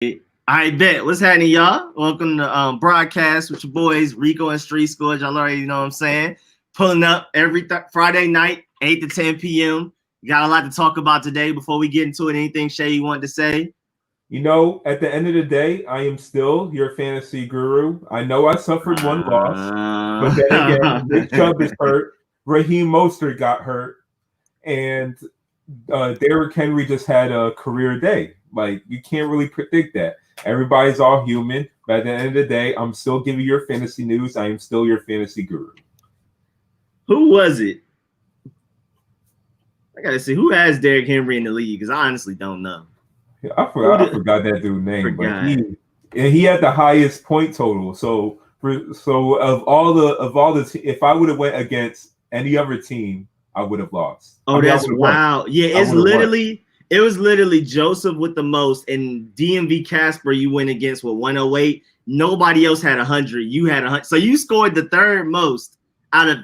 I bet. What's happening, y'all? Welcome to broadcast with your boys Rico and SeyiOmonira. Y'all already know what I'm saying. Pulling up every Friday night, 8 to 10 p.m. Got a lot to talk about today. Before we get into it, anything Shay you want to say? You know, at the end of the day, I am still your fantasy guru. I know I suffered one loss, but then again, Nick Chubb is hurt. Raheem Mostert got hurt, and Derrick Henry just had a career day. Like, you can't really predict that. Everybody's all human, but at the end of the day, I'm still giving you your fantasy news. I am still your fantasy guru. Who was it? I gotta see who has Derrick Henry in the league because I honestly don't know. I forgot that dude's name, but he had the highest point total. So of all the if I would have went against any other team, I would have lost. Oh, that's wow. Yeah, it was literally Joseph with the most, and DMV Casper you went against with 108. Nobody else had 100. You had 100. So you scored the third most out of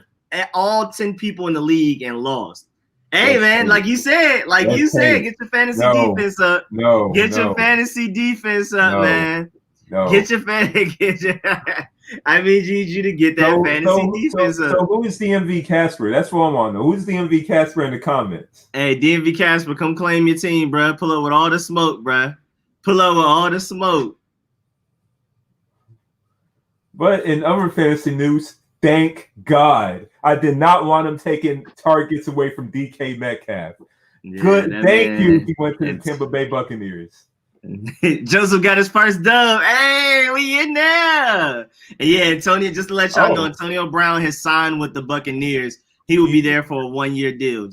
all 10 people in the league and lost. Hey, man, like you said, get your fantasy defense up. Get your fantasy defense up, man. Get your I need you to get that fantasy defense up. So who is DMV Casper? That's what I want to know. Who's DMV Casper in the comments? Hey, DMV Casper, come claim your team, bro. Pull up with all the smoke, bro. Pull up with all the smoke. But in other fantasy news, thank God. I did not want him taking targets away from DK Metcalf. Yeah, good. Thank you. He went to the Tampa Bay Buccaneers. Joseph got his first dub. Hey, we in there. And yeah, Antonio, just to let y'all know, Antonio Brown has signed with the Buccaneers. He will be there for a 1-year deal.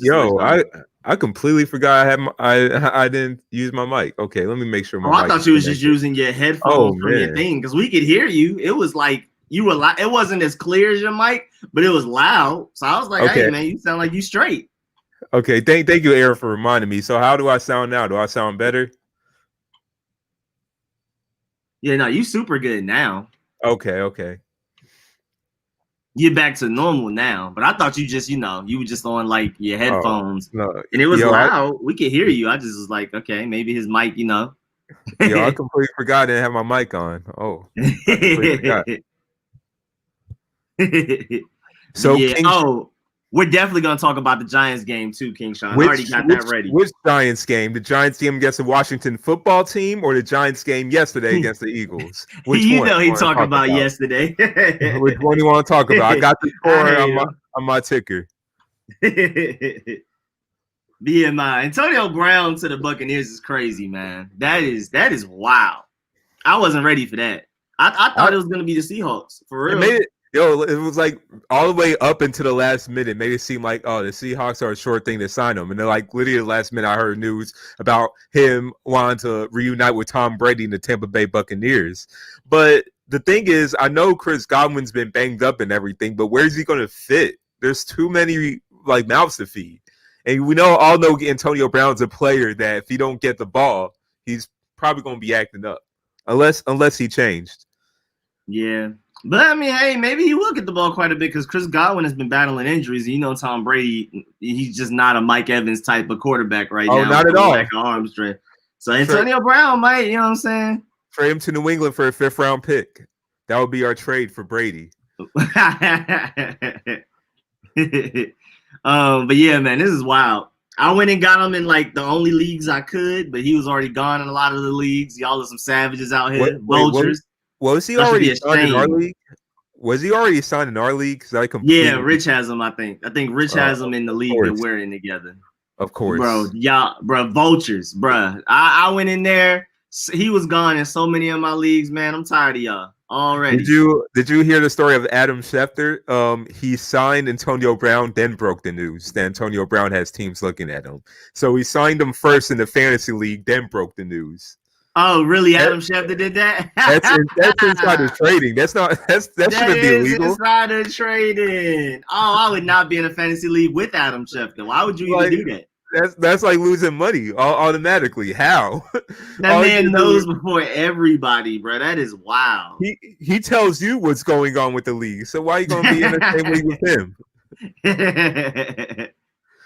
I completely forgot I didn't use my mic. Okay, let me make sure my mic. I thought you was just using your headphones for your thing because we could hear you. It was like you were loud. It wasn't as clear as your mic, but it was loud. So I was like, hey, man, you sound like you straight. Okay, thank you, Aaron, for reminding me. So how do I sound now? Do I sound better? Yeah, no, you super good now. Okay. You're back to normal now. But I thought you just, you were just on like your headphones. No. And it was loud. We could hear you. I just was like, okay, maybe his mic, I completely forgot I didn't have my mic on. Oh. I completely forgot. So yeah. We're definitely going to talk about the Giants game too, King Sean. I already got that ready. Which Giants game? The Giants game against the Washington football team or the Giants game yesterday against the Eagles? Which one? He talking about yesterday. Which one do you want to talk about? I got the score on my ticker. BMI. Antonio Brown to the Buccaneers is crazy, man. That is wild. I wasn't ready for that. I thought it was going to be the Seahawks, for real. It was like all the way up into the last minute, made it seem like, the Seahawks are a short thing to sign him. And then, like, literally the last minute, I heard news about him wanting to reunite with Tom Brady in the Tampa Bay Buccaneers. But the thing is, I know Chris Godwin's been banged up and everything, but where's he going to fit? There's too many, like, mouths to feed. And we all know Antonio Brown's a player that if he don't get the ball, he's probably going to be acting up. Unless he changed. Yeah. But I mean, hey, maybe he will get the ball quite a bit because Chris Godwin has been battling injuries. Tom Brady, he's just not a Mike Evans type of quarterback right now. Oh, not at all. Like an arm strength. So Antonio Brown might, you know what I'm saying? Trade him to New England for a 5th-round pick. That would be our trade for Brady. But yeah, man, this is wild. I went and got him in like the only leagues I could, but he was already gone in a lot of the leagues. Y'all are some savages out here, vultures. Was he already signed in our league? Was he already signed in our league? Yeah, Rich has him, I think. I think Rich has him in the league that we're in together. Of course. Bro, vultures, bro. I went in there. He was gone in so many of my leagues, man. I'm tired of y'all already. Did you hear the story of Adam Schefter? He signed Antonio Brown, then broke the news that Antonio Brown has teams looking at him. So he signed him first in the fantasy league, then broke the news. Oh, really? Adam Schefter did that? That's insider trading. That shouldn't be illegal. Insider trading. Oh, I would not be in a fantasy league with Adam Schefter. Why would you even do that? That's like losing money automatically. How? That man knows before everybody, bro. That is wild. He tells you what's going on with the league. So why are you going to be in the same league with him?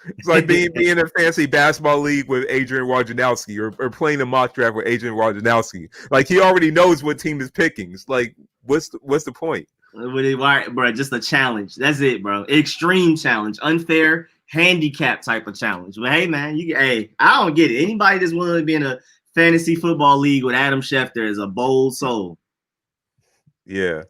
It's like being in a fancy basketball league with Adrian Wojnarowski or playing a mock draft with Adrian Wojnarowski. Like he already knows what team is picking. It's like, what's the point? Bro, just a challenge. That's it, bro. Extreme challenge, unfair handicap type of challenge. But hey, man, I don't get it. Anybody that's willing to be in a fantasy football league with Adam Schefter is a bold soul. Yeah.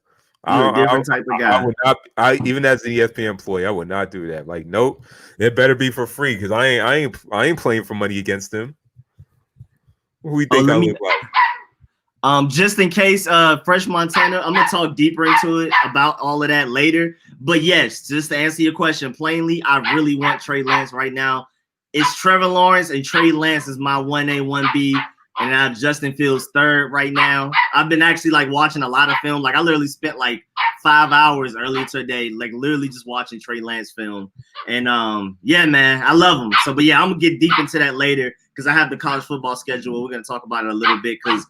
You're a different type of guy. I would not. Even as an ESPN employee, I would not do that. Like, nope, it better be for free because I ain't playing for money against them. Who you think I look like? Just in case, Fresh Montana, I'm gonna talk deeper into it about all of that later. But yes, just to answer your question plainly, I really want Trey Lance right now. It's Trevor Lawrence and Trey Lance is my 1A, 1B. And now Justin Fields third right now. I've been actually like watching a lot of film. Like I literally spent like 5 hours earlier today, like literally just watching Trey Lance film. And yeah, man, I love him. So, but yeah, I'm gonna get deep into that later because I have the college football schedule. We're gonna talk about it a little bit because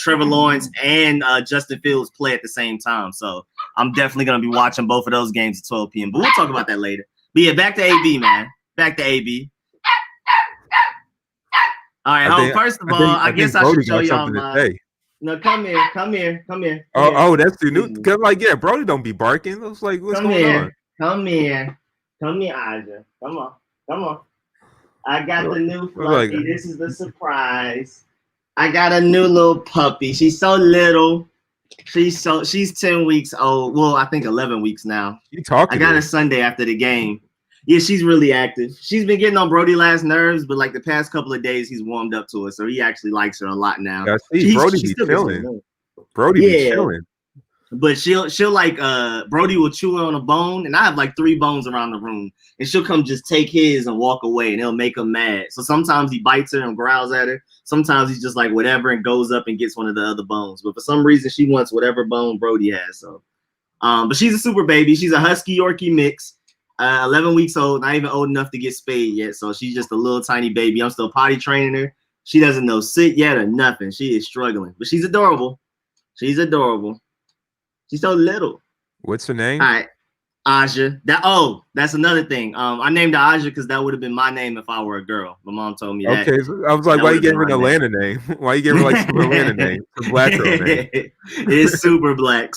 Trevor Lawrence and Justin Fields play at the same time. So I'm definitely gonna be watching both of those games at 12 p.m. But we'll talk about that later. But yeah, back to AB, man. Back to AB. All right. First of all, I guess I should show y'all my. No, come here. Oh, that's the new. Cause like, yeah, Brody don't be barking. It's like, what's going on? Come here, Aja. Come on. I got the new fluffy. Like, this is the surprise. I got a new little puppy. She's so little. She's 10 weeks old. Well, I think 11 weeks now. You talking? I got her Sunday after the game. Yeah, she's really active. She's been getting on Brody last nerves, but like the past couple of days, he's warmed up to her, so he actually likes her a lot now. Yeah, Brody be chilling. Brody be chilling. But she'll like Brody will chew her on a bone, and I have like 3 bones around the room, and she'll come just take his and walk away, and it'll make him mad. So sometimes he bites her and growls at her. Sometimes he's just like whatever and goes up and gets one of the other bones. But for some reason, she wants whatever bone Brody has. So, but she's a super baby. She's a Husky Yorkie mix. 11 weeks old, not even old enough to get spayed yet. So she's just a little tiny baby. I'm still potty training her. She doesn't know sit yet or nothing. She is struggling, but she's adorable. She's so little. What's her name? All right, Aja. That's another thing. I named her Aja because that would have been my name if I were a girl. My mom told me that. Okay, so I was like, why you gave her an Atlanta name? Why you gave her like some Atlanta name? Some black girl name. It's super black.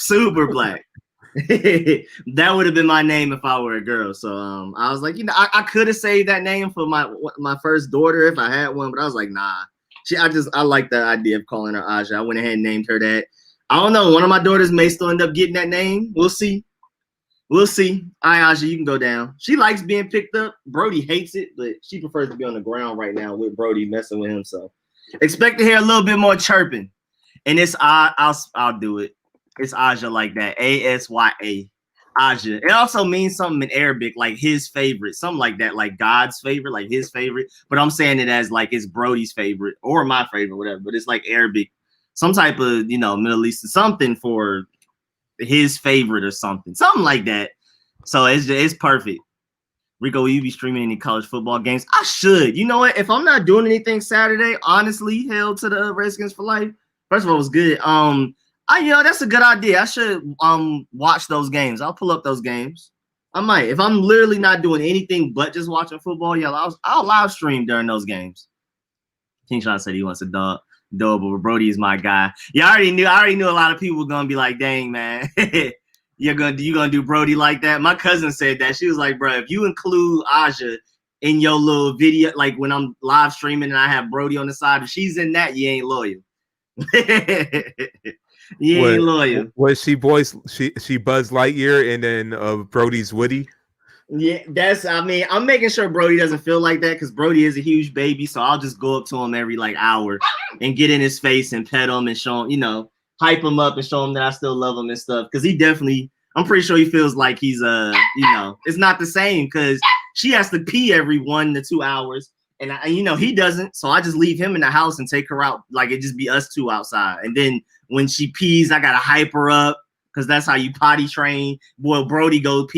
That would have been my name if I were a girl. So I was like, I could have saved that name for my first daughter if I had one, but I was like, nah. I like the idea of calling her Aja. I went ahead and named her that. I don't know. One of my daughters may still end up getting that name. We'll see. All right, Aja, you can go down. She likes being picked up. Brody hates it, but she prefers to be on the ground right now with Brody messing with him. So expect to hear a little bit more chirping. And it's I'll do it. It's Aja like that. Asya. Aja. It also means something in Arabic, like his favorite, something like that, like God's favorite, like his favorite. But I'm saying it as like it's Brody's favorite or my favorite, whatever. But it's like Arabic, some type of Middle Eastern something for his favorite or something like that. So it's perfect. Rico, will you be streaming any college football games? I should. You know what? If I'm not doing anything Saturday, honestly, hell to the Redskins for life. First of all, it was good. That's a good idea. I should watch those games. I'll pull up those games. I might. If I'm literally not doing anything but just watching football, I'll live stream during those games. King Sean said he wants a dog, but Brody is my guy. Yeah, I already knew a lot of people were gonna be like, dang, man, you gonna do Brody like that? My cousin said that. She was like, bro, if you include Aja in your little video, like when I'm live streaming and I have Brody on the side, if she's in that, you ain't loyal. You ain't loyal. Was she Buzz Lightyear and then Brody's Woody? Yeah, I'm making sure Brody doesn't feel like that because Brody is a huge baby. So I'll just go up to him every like hour and get in his face and pet him and show him, hype him up and show him that I still love him and stuff. Because I'm pretty sure he feels like he's it's not the same because she has to pee every 1 to 2 hours. And he doesn't, so I just leave him in the house and take her out. Like it just be us two outside. And then when she pees, I gotta hype her up because that's how you potty train. Boy, Brody goes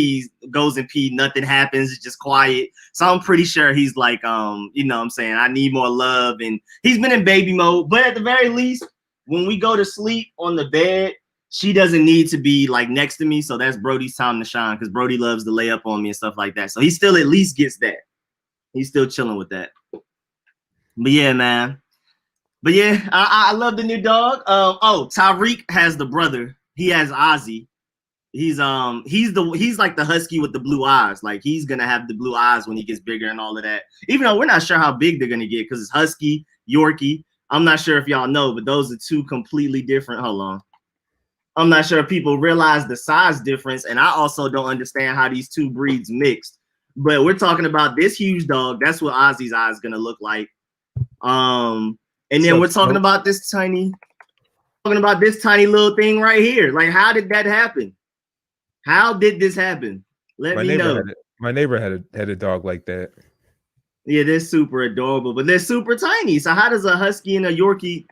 and pees, nothing happens. It's just quiet. So I'm pretty sure he's like, I'm saying I need more love. And he's been in baby mode. But at the very least, when we go to sleep on the bed, she doesn't need to be like next to me. So that's Brody's time to shine because Brody loves to lay up on me and stuff like that. So he still at least gets that. He's still chilling with that. But yeah, man. But yeah, I love the new dog. Tyreek has the brother. He has Ozzy. He's like the husky with the blue eyes. Like he's gonna have the blue eyes when he gets bigger and all of that. Even though we're not sure how big they're gonna get because it's husky, Yorkie. I'm not sure if y'all know, but those are two completely different. Hold on. I'm not sure if people realize the size difference, and I also don't understand how these two breeds mixed. But we're talking about this huge dog. That's what Ozzy's eye is gonna look like. And then we're talking about this tiny little thing right here. Like, how did that happen? How did this happen? Let me know. My neighbor had a dog like that. Yeah, they're super adorable, but they're super tiny. So how does a husky and a Yorkie,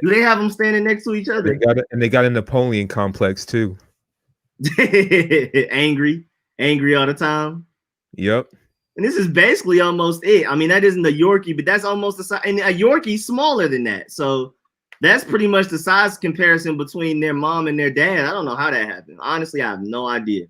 do they have them standing next to each other? They got a Napoleon complex too. angry all the time. Yep. And this is basically almost it. I mean, that isn't a Yorkie, but that's almost the size. And a Yorkie's smaller than that. So that's pretty much the size comparison between their mom and their dad. I don't know how that happened. Honestly, I have no idea.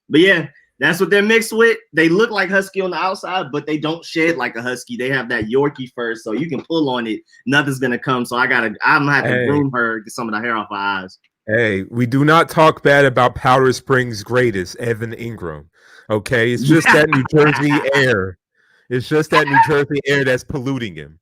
But yeah, that's what they're mixed with. They look like husky on the outside, but they don't shed like a husky. They have that Yorkie first, so you can pull on it. Nothing's gonna come. So I'm gonna have to groom her, get some of the hair off her eyes. Hey, we do not talk bad about Powder Springs' greatest, Evan Ingram. Okay, it's just that New Jersey air. It's just that New Jersey air that's polluting him.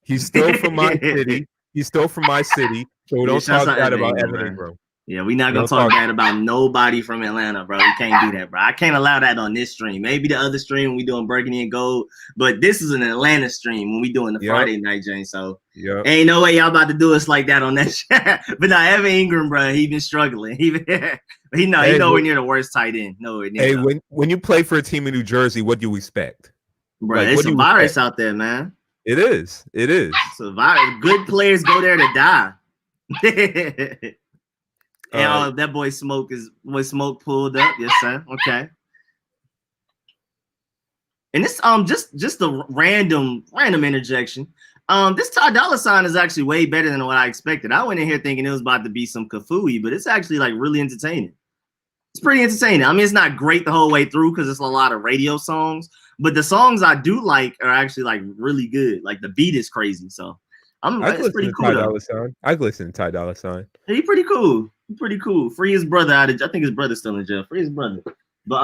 He's still from my city. He's still from my city. So we don't talk bad about Evan Ingram. Yeah, we're not gonna talk bad about nobody from Atlanta, bro. We can't do that, bro. I can't allow that on this stream. Maybe the other stream when we doing Burgundy and Gold, but this is an Atlanta stream when we doing the Friday night, Jane. So ain't no way y'all about to do us like that on that shit. But now Evan Ingram, bro, he been struggling. He nowhere near the worst tight end. Nowhere near. Hey, when you play for a team in New Jersey, what do you expect? Bro, like, it's a virus out there, man. It is. It's a virus. Good players go there to die. And that boy Smoke pulled up. Yes, sir. Okay. And this just a random interjection. This Ty Dolla $ign is actually way better than what I expected. I went in here thinking it was about to be some kafooey, but it's actually like really entertaining. It's pretty entertaining. I mean, it's not great the whole way through because it's a lot of radio songs, but the songs I do like are actually like really good. Like the beat is crazy. So it's pretty cool. I listen to Ty Dolla $ign. He's pretty cool. Pretty cool. Free his brother out of. I think his brother's still in jail. Free his brother. But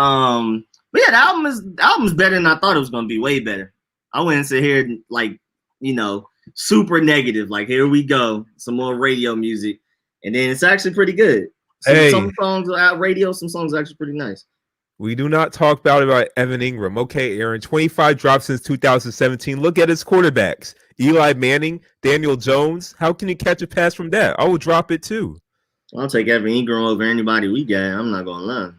yeah, the album's better than I thought it was gonna be. Way better. I went and sit here like, super negative. Like, here we go, some more radio music, and then it's actually pretty good. Some songs are out radio. Some songs are actually pretty nice. We do not talk about Evan Ingram. Okay, Aaron, 25 drops since 2017. Look at his quarterbacks: Eli Manning, Daniel Jones. How can you catch a pass from that? I would drop it too. I'll take Evan Ingram over anybody we got. I'm not gonna lie.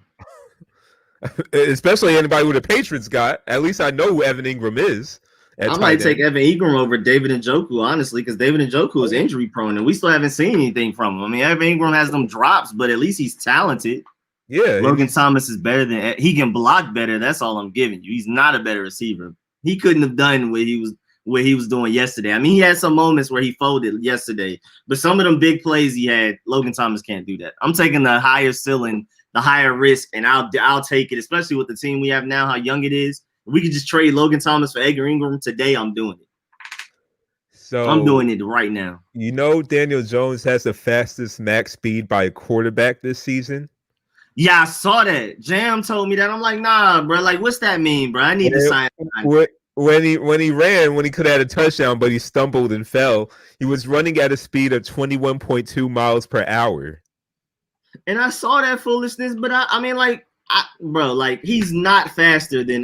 Especially anybody who the Patriots got. At least I know who Evan Ingram is. I might take Evan Ingram over David Njoku, honestly, because David Njoku is injury prone, and we still haven't seen anything from him. I mean, Evan Ingram has them drops, but at least he's talented. Yeah. Logan Thomas is better than he can block better. That's all I'm giving you. He's not a better receiver. He couldn't have done what he was doing yesterday. I mean, he had some moments where he folded yesterday, but some of them big plays he had, Logan Thomas can't do that. I'm taking the higher ceiling, the higher risk, and I'll take it, especially with the team we have now, how young it is. If we could just trade Logan Thomas for Edgar Ingram today, I'm doing it. So I'm doing it right now. Daniel Jones has the fastest max speed by a quarterback this season. Yeah, I saw that. Jam told me that. I'm like, nah, bro. Like, what's that mean, bro? I need to sign. When he ran, when he could have had a touchdown, but he stumbled and fell, he was running at a speed of 21.2 miles per hour. And I saw that foolishness, but I mean, like, bro, like he's not faster than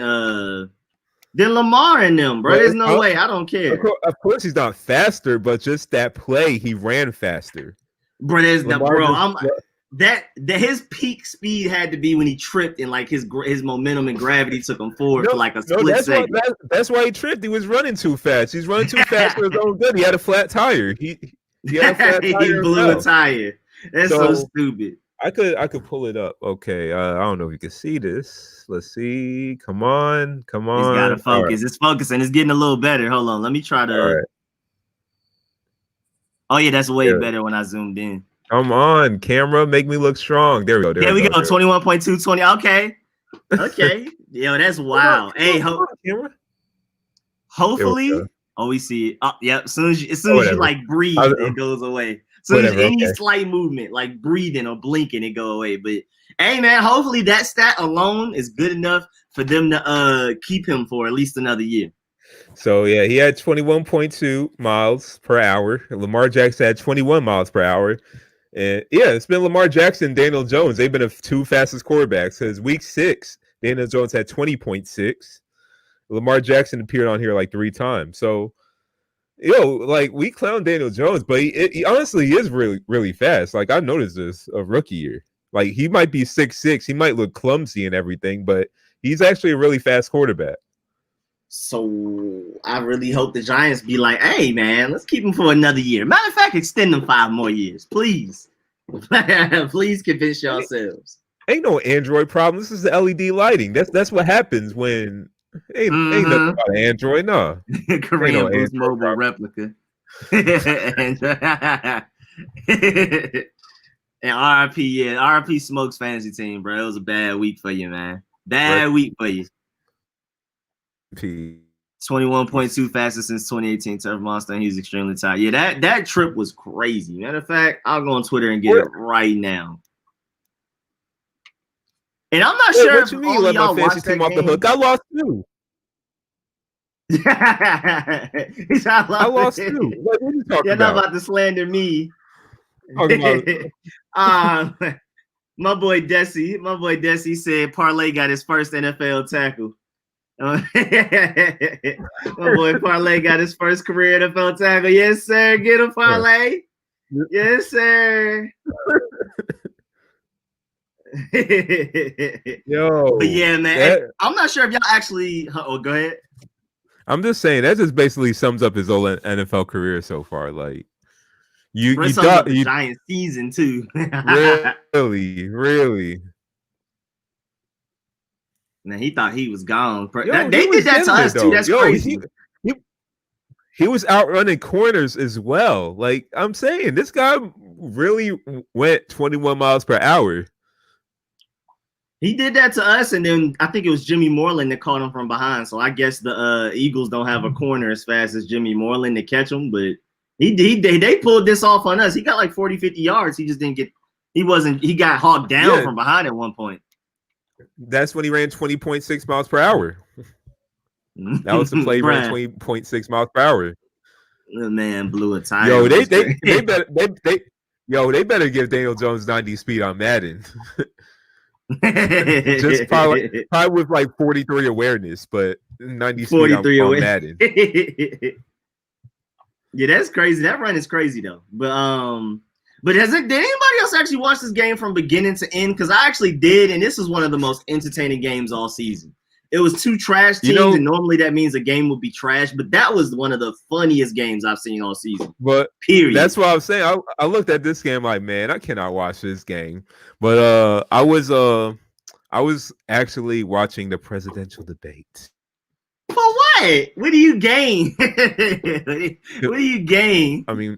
Lamar and them, bro. There's no way. I don't care. Of course, he's not faster, but just that play, he ran faster. Bro, his peak speed had to be when he tripped and like his momentum and gravity took him forward for like a split second. That's why he tripped. He was running too fast. He's running too fast for his own good. He had a flat tire. He had a flat tire. He blew a tire. That's so stupid. I could pull it up. Okay, I don't know if you can see this. Let's see. Come on. He's got to focus. Right. It's focusing. It's getting a little better. Hold on. Let me try to. Right. Oh yeah, that's way better when I zoomed in. Come on, camera, make me look strong. There we go. There we go. 21.220. Okay. Yo, that's wild. Hey, camera. Hopefully, we see it. Oh, yep. As soon as you like breathe, it goes away. As soon as any slight movement, like breathing or blinking, it go away. But hey, man, hopefully that stat alone is good enough for them to keep him for at least another year. So yeah, he had 21.2 miles per hour. Lamar Jackson had 21 miles per hour. And yeah, it's been Lamar Jackson, Daniel Jones. They've been the two fastest quarterbacks. Because week 6, Daniel Jones had 20.6. Lamar Jackson appeared on here like 3 times. So, like we clown Daniel Jones, but he honestly is really, really fast. Like I noticed this a rookie year. Like he might be 6'6", he might look clumsy and everything, but he's actually a really fast quarterback. So I really hope the Giants be like, hey, man, let's keep him for another year. Matter of fact, extend them 5 more years, please. Please convince yourselves. Ain't no Android problem. This is the LED lighting. That's what happens when ain't nothing about Android, no. Korean Boost mobile replica. And RIP Smokes fantasy team, bro. It was a bad week for you, man. Bad week for you. 21.2 fastest since 2018 Turf Monster, and he's extremely tired. Yeah, that trip was crazy. Matter of fact, I'll go on Twitter and get it right now. And I'm not sure what you mean you let my fantasy team off the hook. I lost too. I lost too. What are you talking about? You're not about to slander me. My boy Desi said Parlay got his first NFL tackle. My boy Parlay got his first career NFL tackle. Yes, sir. Get him, Parlay. Yes, sir. Yo, but yeah, man. I'm not sure if y'all actually. Oh, go ahead. I'm just saying that just basically sums up his whole NFL career so far. Like you thought the Giants season too. really. Now he thought he was gone. They did that to us too. That's crazy. He was outrunning corners as well. Like I'm saying, this guy really went 21 miles per hour. He did that to us, and then I think it was Jimmy Moreland that caught him from behind. So I guess the Eagles don't have a corner as fast as Jimmy Moreland to catch him, but they pulled this off on us. He got like 40, 50 yards. He just didn't get – he got hogged down from behind at one point. That's when he ran 20.6 miles per hour. That was the play. Ran 20.6 miles per hour. The man blew a tire. Yo, they better give Daniel Jones 90 speed on Madden. Just probably with like 43 awareness, but 90 speed on Madden. Yeah, that's crazy. That run is crazy though. But did anybody else actually watch this game from beginning to end? Because I actually did, and this was one of the most entertaining games all season. It was 2 trash teams, and normally that means a game would be trash, but that was one of the funniest games I've seen all season. But period. That's what I was saying. I looked at this game like, man, I cannot watch this game. But I was actually watching the presidential debate. For what? What do you gain? What do you gain? I mean,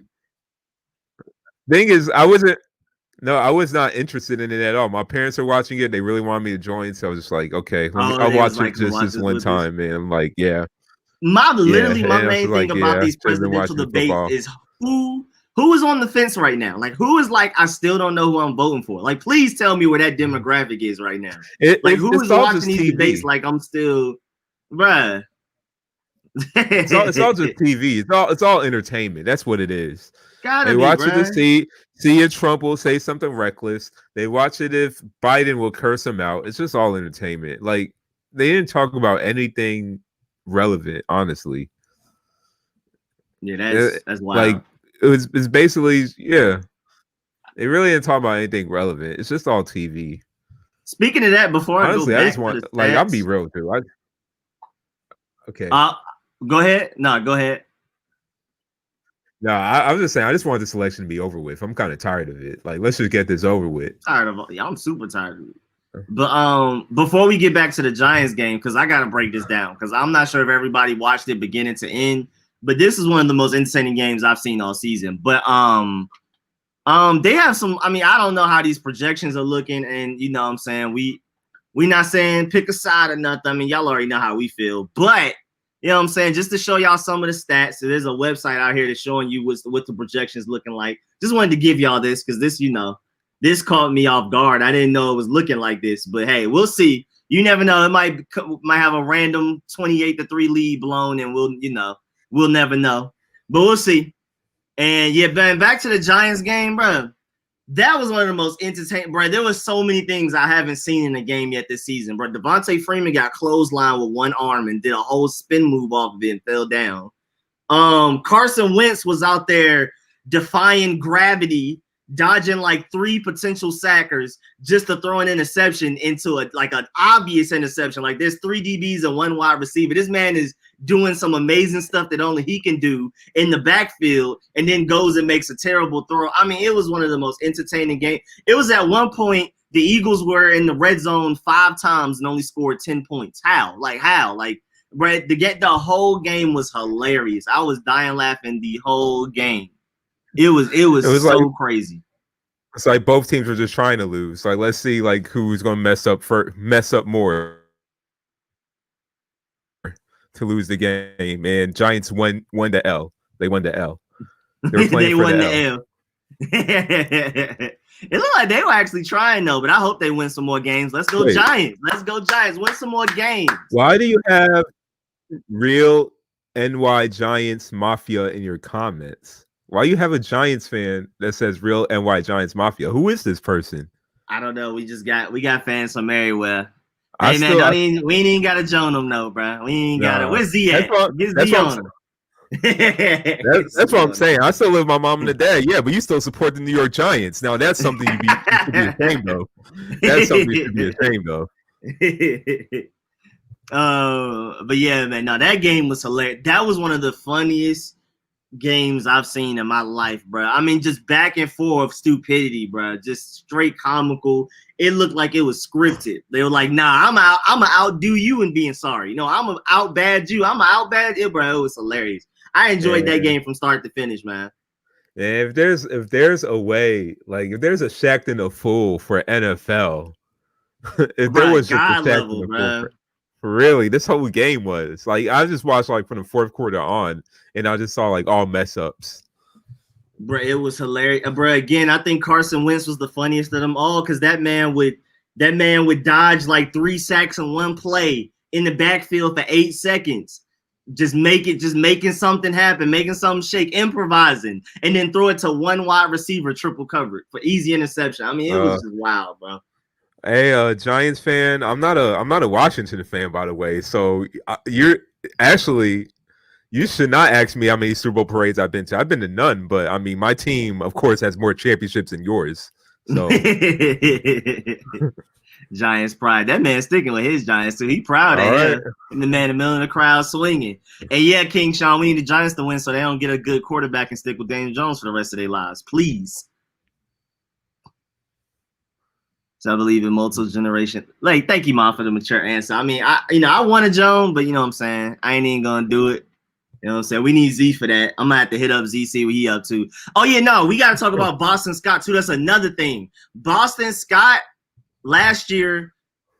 thing is, I was not interested in it at all. My parents are watching it. They really wanted me to join. So I was just like, okay, I'll watch it just this one time. And I'm like, yeah. My main thing about these presidential debates is who is on the fence right now? Like, who is like, I still don't know who I'm voting for. Like, please tell me where that demographic is right now. Who is watching these debates like I'm still, bruh. It's all just TV. It's all entertainment. That's what it is. They watch it to see if Trump will say something reckless. They watch it if Biden will curse him out. It's just all entertainment. Like, they didn't talk about anything relevant, honestly. Yeah, that's wild. Like, it's basically, yeah. They really didn't talk about anything relevant. It's just all TV. Speaking of that, before honestly, I just want, like, I'll be real too. Okay. Go ahead. No, go ahead. No, I was just saying, I just want the selection to be over with. I'm kind of tired of it. Like, let's just get this over with. I'm super tired of it. But before we get back to the Giants game, because I gotta break this down, because I'm not sure if everybody watched it beginning to end, but this is one of the most entertaining games I've seen all season. But they have some. I mean, I don't know how these projections are looking, and you know what I'm saying, we not saying pick a side or nothing. I mean, y'all already know how we feel, but You know what I'm saying? Just to show y'all some of the stats. So there's a website out here that's showing you what the projections looking like. Just wanted to give y'all this because this, this caught me off guard. I didn't know it was looking like this, but hey, we'll see. You never know. It might have a random 28-3 lead blown, and we'll never know. But we'll see. And yeah, back to the Giants game, bro. That was one of the most entertaining, bro. There was so many things I haven't seen in the game yet this season, bro. Devontae Freeman got clotheslined with one arm and did a whole spin move off of it and fell down. Carson Wentz was out there defying gravity, dodging like 3 potential sackers just to throw an interception into an obvious interception. Like there's 3 DBs and 1 wide receiver. This man is doing some amazing stuff that only he can do in the backfield, and then goes and makes a terrible throw. I mean, it was one of the most entertaining games. It was at one point the Eagles were in the red zone 5 times and only scored 10 points. How? Bro, the whole game was hilarious. I was dying laughing the whole game. It was so crazy. It's like both teams were just trying to lose. Like, let's see who's going to mess up more to lose the game. And Giants won the L. They won the L. They won the L. It looked like they were actually trying though, but I hope they win some more games. Let's go Giants. Let's go Giants. Win some more games. Why do you have real NY Giants Mafia in your comments? Why you have a Giants fan that says real NY Giants Mafia? Who is this person? I don't know. We got fans from everywhere. Hey man, we ain't even gotta join them though, bro. We ain't gotta. Where's Z at? Get Z on him. That's what I'm saying. I still live with my mom and the dad. Yeah, but you still support the New York Giants. Now that's something you should be ashamed of. That's something you should be ashamed of. But yeah, man. No, that game was hilarious. That was one of the funniest games I've seen in my life, bro. I mean, just back and forth stupidity, bro. Just straight comical. It looked like it was scripted. They were like, "Nah, I'ma outdo you in being sorry. No, I'ma outbad you. I'ma outbad it, bro." It was hilarious. I enjoyed that game from start to finish, man. Yeah, if there's a way, like if there's a Shaqtin' a Fool for NFL, if there was just a Shaqtin' a Fool for really, this whole game was like I just watched like from the 4th quarter on, and I just saw like all mess ups. Bro, it was hilarious. Bro, again, I think Carson Wentz was the funniest of them all because that man would dodge like 3 sacks in one play in the backfield for 8 seconds. Just making something happen, making something shake, improvising, and then throw it to 1 wide receiver triple covered for easy interception. I mean, it was just wild, bro. Hey, Giants fan. I'm not a Washington fan, by the way. So you're actually. You should not ask me how many Super Bowl parades I've been to. I've been to none, but I mean, my team, of course, has more championships than yours. So, Giants pride. That man's sticking with his Giants too. He proud of him. And the man in the middle of the crowd swinging. And yeah, King Sean, we need the Giants to win so they don't get a good quarterback and stick with Daniel Jones for the rest of their lives, please. So I believe in multiple generation. Like, thank you, Mom, for the mature answer. I mean, I want a Joan, but you know what I'm saying. I ain't even gonna do it. You know what I'm saying? We need Z for that. I'm gonna have to hit up Z, see what he up to. Oh yeah, no, we gotta talk about Boston Scott too. That's another thing. Boston Scott last year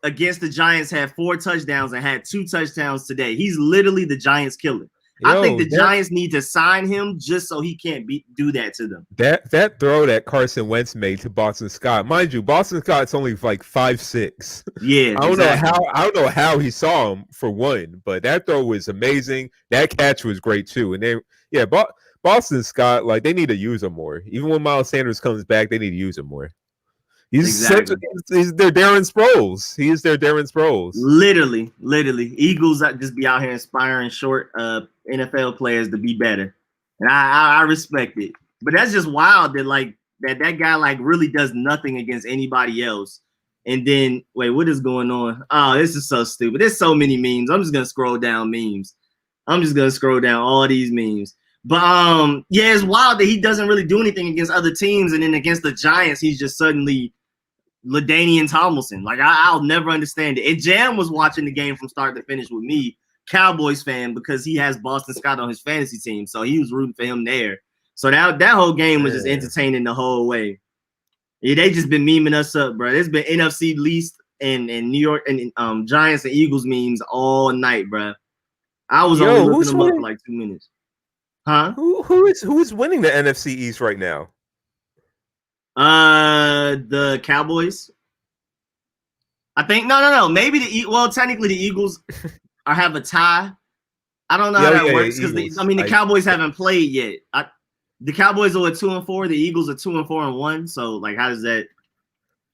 against the Giants had 4 touchdowns and had 2 touchdowns today. He's literally the Giants killer. I think the Giants need to sign him just so he can't do that to them. That throw that Carson Wentz made to Boston Scott, mind you, Boston Scott's only like 5'6". Yeah, I don't know how he saw him for one, but that throw was amazing. That catch was great too. And then Boston Scott, like they need to use him more. Even when Miles Sanders comes back, they need to use him more. He's their Darren Sproles. He is their Darren Sproles. Literally. Eagles just be out here inspiring short NFL players to be better. And I respect it. But that's just wild that that guy like really does nothing against anybody else. And then wait, what is going on? Oh, this is so stupid. There's so many memes. I'm just gonna scroll down memes. I'm just gonna scroll down all these memes. But yeah, it's wild that he doesn't really do anything against other teams, and then against the Giants, he's just suddenly LaDainian Tomlinson. Like I'll never understand it. And Jam was watching the game from start to finish with me, Cowboys fan, because he has Boston Scott on his fantasy team, so he was rooting for him there. So that whole game was just entertaining the whole way. Yeah, they just been memeing us up, bro. There's been NFC least and New York and Giants and Eagles memes all night, bro. I was only looking them up for like 2 minutes. Huh? Who is winning the NFC East right now? The Cowboys. I think no. Maybe technically the Eagles have a tie. I don't know how that works because the Cowboys haven't played yet. The Cowboys are 2-4. The Eagles are 2-4-1. So like, how does that?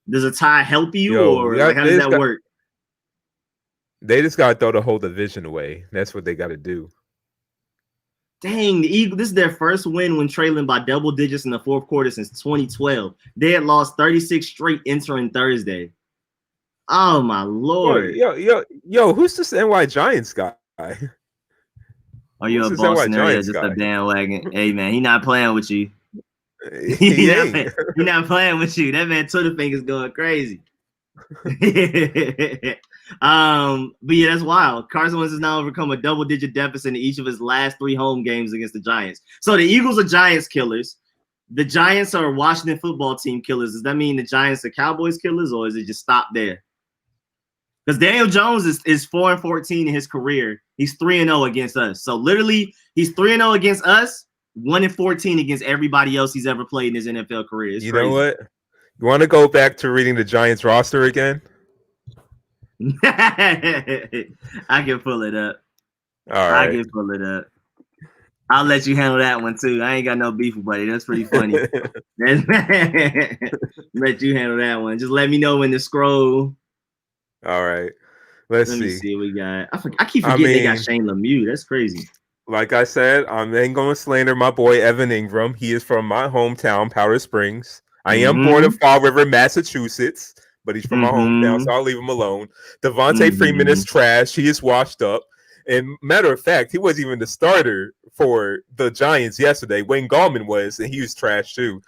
Does a tie help you, or like, how does that work? They just got to throw the whole division away. That's what they got to do. Dang, the Eagles! This is their first win when trailing by double digits in the fourth quarter since 2012. They had lost 36 straight entering Thursday. Oh my Lord! Yo! Who's this NY Giants guy? Oh, you're a Boston area, just a bandwagon. Hey man, he not playing with you. he not playing with you. That man Twitter fingers going crazy. But yeah, that's wild. Carson Wentz has now overcome a double-digit deficit in each of his last 3 home games against the Giants. So the Eagles are Giants killers. The Giants are Washington football team killers. Does that mean the Giants are Cowboys killers, or is it just stop there? Because Daniel Jones is 4-14 in his career. He's 3-0 against us. So literally, he's 3-0 against us, 1-14 against everybody else he's ever played in his NFL career. It's crazy. Know what? You want to go back to reading the Giants roster again? I can pull it up. All right. I can pull it up. I'll let you handle that one too. I ain't got no beef with buddy. That's pretty funny. Let you handle that one. Just let me know when to scroll. All right. Let me see what we got. I keep forgetting they got Shane Lemieux. That's crazy. Like I said, I'm then going to slander my boy Evan Ingram. He is from my hometown, Powder Springs. I am born in Fall River, Massachusetts, but he's from my hometown, so I'll leave him alone. Devontae Freeman is trash. He is washed up. And matter of fact, he wasn't even the starter for the Giants yesterday. Wayne Gallman was, and he was trash too.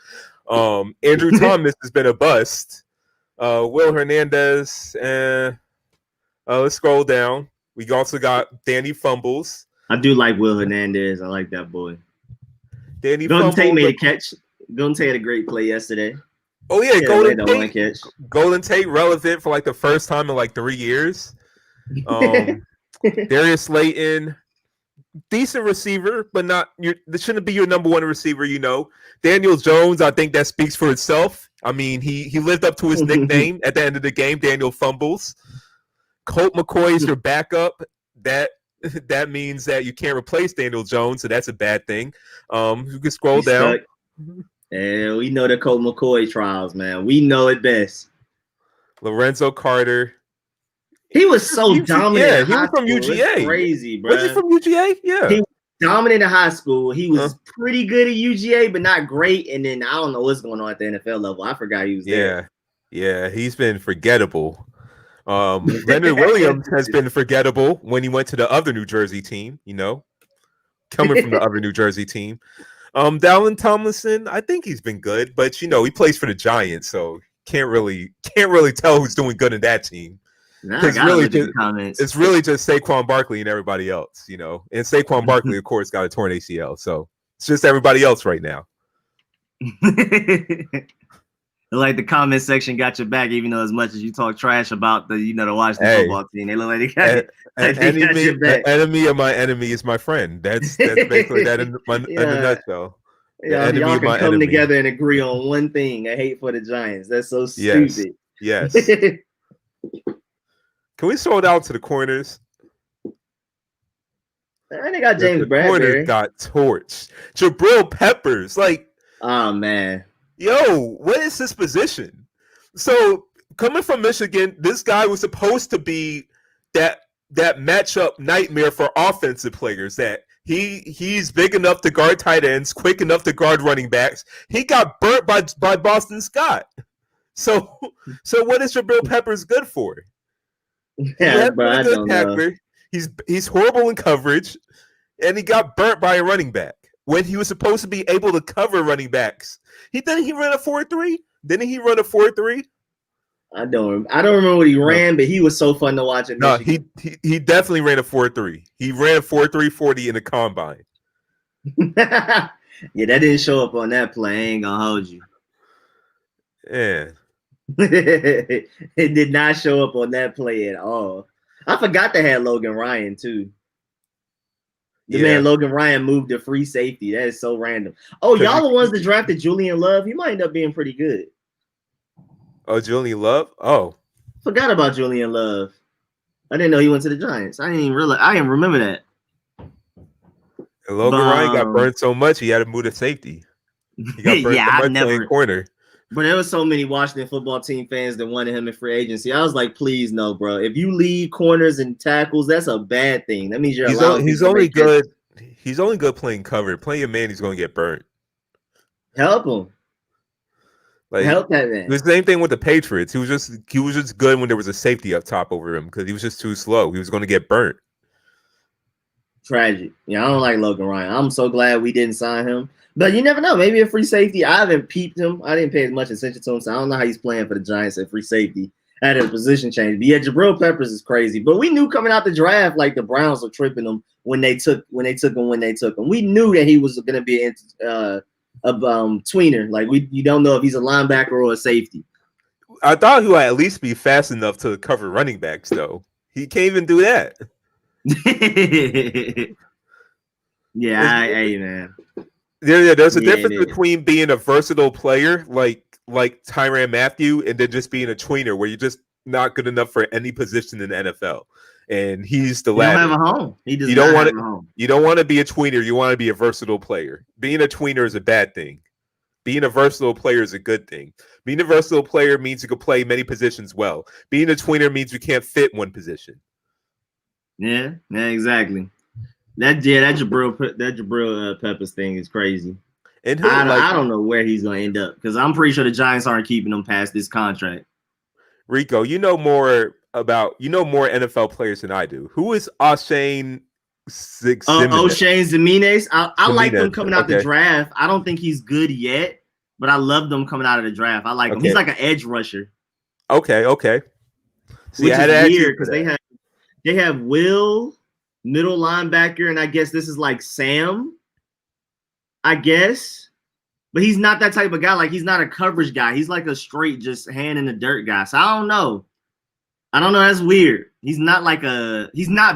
Andrew Thomas has been a bust. Will Hernandez, let's scroll down. We also got Danny Fumbles. I do like Will Hernandez. I like that boy. Danny Golden Tate made a catch. Golden Tate had a great play yesterday. Oh yeah, Golden Tate relevant for like the first time in like 3 years. Darius Slayton, decent receiver, but this shouldn't be your number one receiver, you know. Daniel Jones, I think that speaks for itself. I mean, he lived up to his nickname at the end of the game, Daniel Fumbles. Colt McCoy is your backup. That means that you can't replace Daniel Jones, so that's a bad thing. You can scroll down. And we know the Colt McCoy trials, man. We know it best. Lorenzo Carter. He was so dominant. Yeah, he was from UGA. It's crazy, bro. Was he from UGA? Yeah. He was dominant in high school. He was pretty good at UGA, but not great. And then I don't know what's going on at the NFL level. I forgot he was there. Yeah, he's been forgettable. Leonard Williams has been forgettable when he went to the other New Jersey team, you know, coming from the other New Jersey team. Dalvin Tomlinson, I think he's been good, but you know, he plays for the Giants, so can't really tell who's doing good in that team. It's really just Saquon Barkley and everybody else, you know. And Saquon Barkley, of course, got a torn ACL, so it's just everybody else right now. Like the comment section got your back, even though as much as you talk trash about the Washington football team, they look like they got your back. The enemy of my enemy is my friend. That's basically that in a nutshell. Y'all can come together and agree on one thing: a hate for the Giants. That's so stupid. Yes. Can we scroll down to the corners? And they got James Bradbury. Corners got torched. Jabril Peppers, oh man. Yo, what is his position? So coming from Michigan, this guy was supposed to be that matchup nightmare for offensive players. That he's big enough to guard tight ends, quick enough to guard running backs. He got burnt by Boston Scott. So what is Jabril Peppers good for? Yeah, bro, I don't know. He's horrible in coverage, and he got burnt by a running back when he was supposed to be able to cover running backs. He ran a 4.3. Didn't he run a 4.3? I don't remember what he ran, but he was so fun to watch. No, he definitely ran a 4.3. He ran a 4.340 in the combine. Yeah, that didn't show up on that play. I ain't gonna hold you. Yeah. It did not show up on that play at all. I forgot they had Logan Ryan too. The man Logan Ryan moved to free safety. That is so random. Oh, y'all the ones that drafted Julian Love. He might end up being pretty good. Oh, Julian Love? Oh. Forgot about Julian Love. I didn't know he went to the Giants. I didn't remember that. And Logan Ryan got burned so much he had to move to safety. He got burned so much playing corner. But there was so many Washington football team fans that wanted him in free agency. I was like, please no, bro. If you leave corners and tackles, that's a bad thing. That means he's only good. He's only good playing cover. Playing a man, he's going to get burnt. Help him. Like, help that man. The same thing with the Patriots. He was just good when there was a safety up top over him because he was just too slow. He was going to get burnt. Tragic. Yeah, I don't like Logan Ryan. I'm so glad we didn't sign him. But you never know. Maybe a free safety. I haven't peeped him. I didn't pay as much attention to him, so I don't know how he's playing for the Giants at free safety at a position change. But yeah, Jabril Peppers is crazy. But we knew coming out the draft, like the Browns were tripping him when they took him. We knew that he was going to be a tweener. Like you don't know if he's a linebacker or a safety. I thought he would at least be fast enough to cover running backs, though. He can't even do that. Man. There's a difference between being a versatile player like Tyrann Mathieu and then just being a tweener where you're just not good enough for any position in the NFL. And he's the latter. He don't have a home. You don't want to be a tweener. You want to be a versatile player. Being a tweener is a bad thing. Being a versatile player is a good thing. Being a versatile player means you can play many positions well. Being a tweener means you can't fit one position. Yeah, exactly. That Jabril Peppers thing is crazy. And I don't know where he's going to end up because I'm pretty sure the Giants aren't keeping him past this contract. Rico, you know more NFL players than I do. Who is O'Shane Ximines? O'Shane Ximines. I like them coming out the draft. I don't think he's good yet, but I love them coming out of the draft. I like him. He's like an edge rusher. Okay. See, which is weird because they have Will, middle linebacker, and I guess this is like Sam, I guess. But he's not that type of guy. Like, he's not a coverage guy. He's like a straight just hand in the dirt guy. So I don't know. That's weird. He's not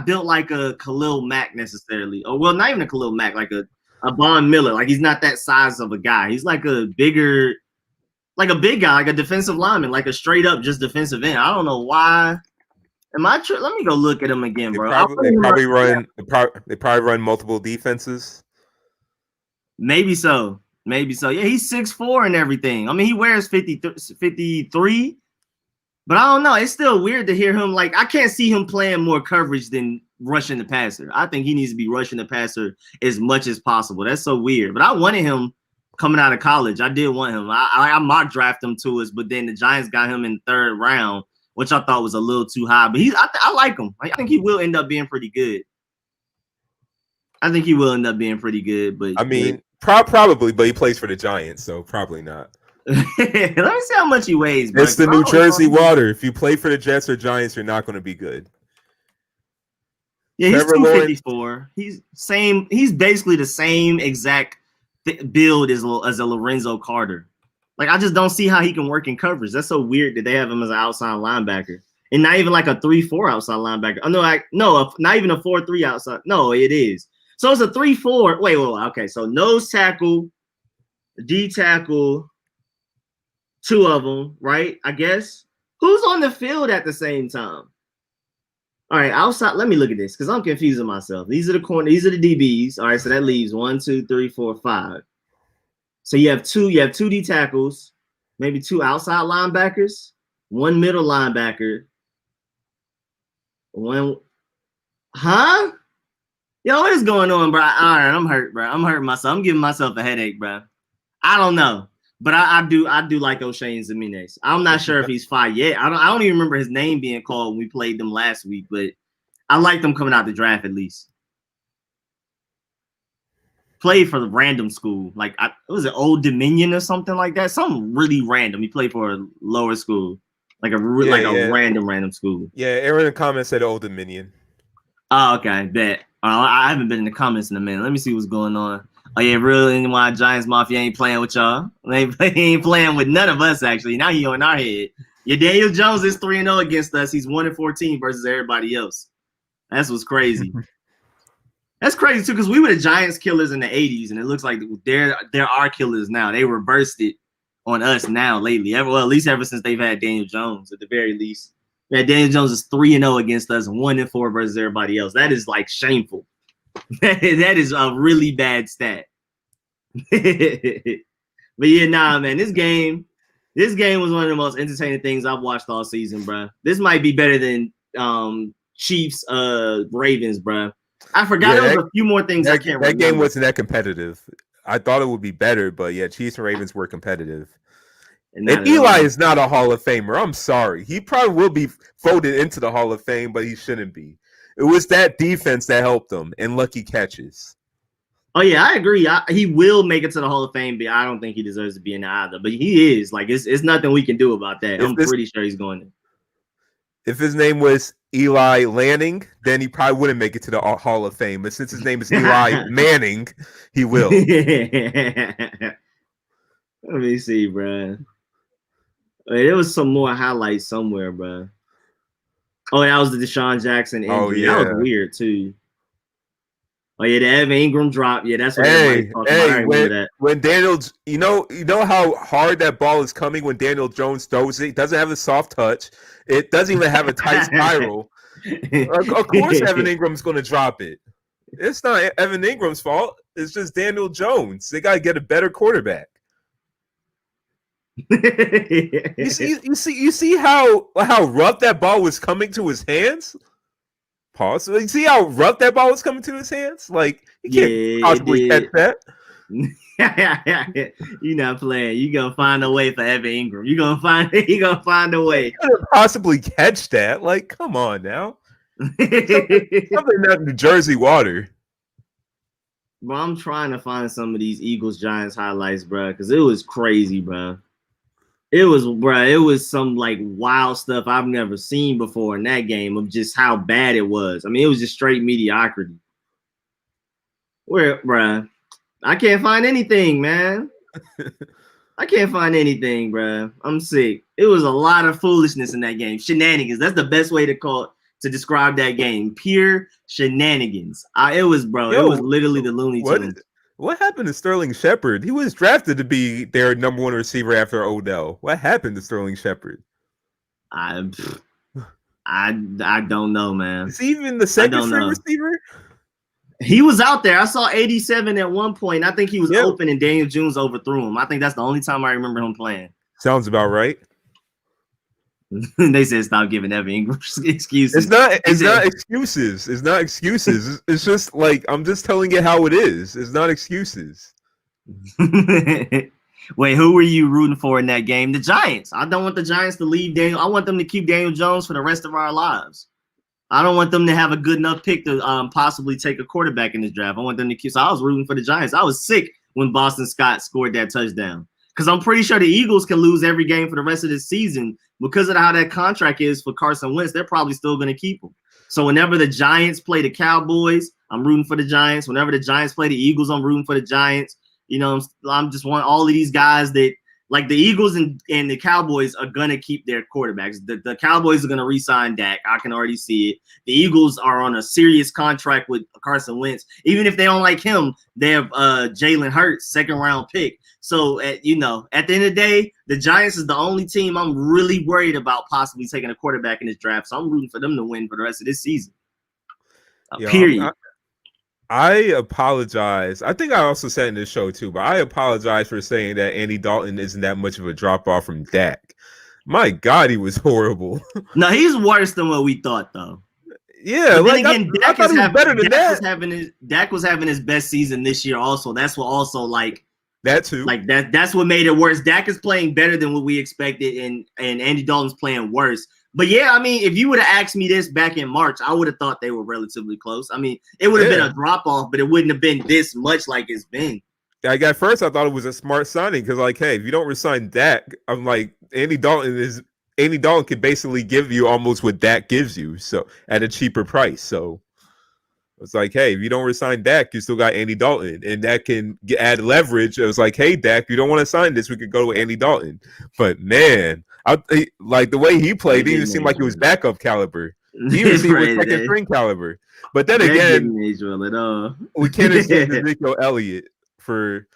built like a Khalil Mack necessarily. Or well, not even a Khalil Mack, like a Von Miller. Like, he's not that size of a guy. He's like a big guy, like a defensive lineman, like a straight up just defensive end. I don't know why. Let me go look at him again, bro. They probably run multiple defenses. Maybe so. Yeah, he's 6'4" and everything. I mean, he wears 53, but I don't know. It's still weird to hear him. Like, I can't see him playing more coverage than rushing the passer. I think he needs to be rushing the passer as much as possible. That's so weird. But I wanted him coming out of college. I did want him. I mock draft him to us, but then the Giants got him in the 3rd round, which I thought was a little too high. But I like him. I think he will end up being pretty good. But I mean, probably, but he plays for the Giants, so probably not. Let me see how much he weighs, bro. It's the New Jersey water. If you play for the Jets or Giants, you're not going to be good. Yeah, he's 254. He's basically the same exact build as a Lorenzo Carter. Like, I just don't see how he can work in coverage. That's so weird that they have him as an outside linebacker. And not even like a 3-4 outside linebacker. No, not even a 4-3 outside. No, it is. So it's a 3-4. Wait, okay. So nose tackle, D tackle, 2 of them, right? I guess. Who's on the field at the same time? All right, outside. Let me look at this because I'm confusing myself. These are the corners. These are the DBs. All right, so that leaves 1, 2, 3, 4, 5. So you have two D tackles, maybe 2 outside linebackers, 1 middle linebacker, 1. Huh? Yo, what is going on, bro? All right, I'm hurt, bro. I'm hurting myself. I'm giving myself a headache, bro. I don't know, but I do like O'Shane Ximines. I'm not sure if he's 5 yet. I don't even remember his name being called when we played them last week, but I like them coming out the draft at least. Played for the random school, like was it Old Dominion or something like that? Something really random. He played for a lower school, like a random school. Yeah, Aaron in the comments said Old Dominion. Oh, okay, bet. I haven't been in the comments in a minute. Let me see what's going on. Oh yeah, really? Why Giants Mafia ain't playing with y'all? He ain't playing with none of us actually. Now he on our head. Yeah, Daniel Jones is 3-0 against us. He's 1-14 versus everybody else. That's what's crazy. That's crazy too, because we were the Giants killers in the 80s, and it looks like they're our killers now. They reversed it on us now lately. Well, at least ever since they've had Daniel Jones, at the very least. Yeah, Daniel Jones is 3-0 against us and 1-4 versus everybody else. That is like shameful. That is a really bad stat. But yeah, nah, man, this game was one of the most entertaining things I've watched all season, bro. This might be better than Chiefs Ravens, bro. I forgot there was a few more things I can't remember. That game wasn't that competitive. I thought it would be better, but yeah, Chiefs and Ravens were competitive. And Eli is not a Hall of Famer. I'm sorry. He probably will be voted into the Hall of Fame, but he shouldn't be. It was that defense that helped him and lucky catches. Oh, yeah, I agree. He will make it to the Hall of Fame, but I don't think he deserves to be in there either. But he is. Like, it's nothing we can do about that. I'm pretty sure he's going to. If his name was Eli Lanning, then he probably wouldn't make it to the Hall of Fame. But since his name is Eli Manning, he will. Let me see, bro. Wait, there was some more highlights somewhere, bro. Oh, that was the Deshaun Jackson injury. Oh, yeah. That was weird, too. Oh, yeah, the Evan Ingram drop. Yeah, that's what everybody's talking about. When Daniel, you know how hard that ball is coming when Daniel Jones throws it? It doesn't have a soft touch. It doesn't even have a tight spiral. Of course, Evan Ingram's going to drop it. It's not Evan Ingram's fault. It's just Daniel Jones. They got to get a better quarterback. You see how rough that ball was coming to his hands? Pause. You see how rough that ball was coming to his hands? Like, he can't possibly catch that. You're not playing. You're gonna find a way for Evan Ingram. You're gonna find a way. He couldn't possibly catch that. Like, come on now. Something not New Jersey water. Bro, I'm trying to find some of these Eagles Giants highlights, bro, because it was crazy, bro. It was some like wild stuff I've never seen before in that game of just how bad it was. I mean, it was just straight mediocrity. Bruh, I can't find anything, man. I can't find anything, bruh. I'm sick. It was a lot of foolishness in that game. Shenanigans. That's the best way to describe that game. Pure shenanigans. It was literally the Looney Tunes. What happened to Sterling Shepard? He was drafted to be their number one receiver after Odell. What happened to Sterling Shepard? I don't know, man. Is he even the second string receiver? He was out there. I saw 87 at one point. I think he was open and Daniel Jones overthrew him. I think that's the only time I remember him playing. Sounds about right. They said stop giving Evan Ingram excuses. It's not excuses. It's not excuses. It's just like I'm just telling you how it is. It's not excuses. Wait, who were you rooting for in that game? The Giants. I don't want the Giants to leave Daniel. I want them to keep Daniel Jones for the rest of our lives. I don't want them to have a good enough pick to possibly take a quarterback in this draft. I want them to keep. So I was rooting for the Giants. I was sick when Boston Scott scored that touchdown. Because I'm pretty sure the Eagles can lose every game for the rest of this season because of how that contract is for Carson Wentz. They're probably still going to keep him. So whenever the Giants play the Cowboys, I'm rooting for the Giants. Whenever the Giants play the Eagles, I'm rooting for the Giants. You know, I'm just want all of these guys that like the Eagles and the Cowboys are going to keep their quarterbacks. The Cowboys are going to re-sign Dak. I can already see it. The Eagles are on a serious contract with Carson Wentz. Even if they don't like him, they have Jalen Hurts, second-round pick. So, at the end of the day, the Giants is the only team I'm really worried about possibly taking a quarterback in this draft. So I'm rooting for them to win for the rest of this season. Period. I apologize. I think I also said in this show too, but I apologize for saying that Andy Dalton isn't that much of a drop off from Dak. My God, he was horrible. No, he's worse than what we thought, though. Yeah, but then again, Dak was better than that. Dak was having his best season this year. Also, that's what that too. Like that's what made it worse. Dak is playing better than what we expected, and Andy Dalton's playing worse. But yeah, I mean, if you would have asked me this back in March, I would have thought they were relatively close. I mean, it would have been a drop off, but it wouldn't have been this much like it's been. Like at first, I thought it was a smart signing because, like, hey, if you don't resign Dak, I'm like Andy Dalton could basically give you almost what Dak gives you, so at a cheaper price. So it's like, hey, if you don't resign Dak, you still got Andy Dalton, and that can add leverage. It was like, hey, Dak, you don't want to sign this, we could go with Andy Dalton. But man, like the way he played, it didn't even seem like it was backup caliber. He received with second string caliber. But then again, we can't excuse Ezekiel Elliott for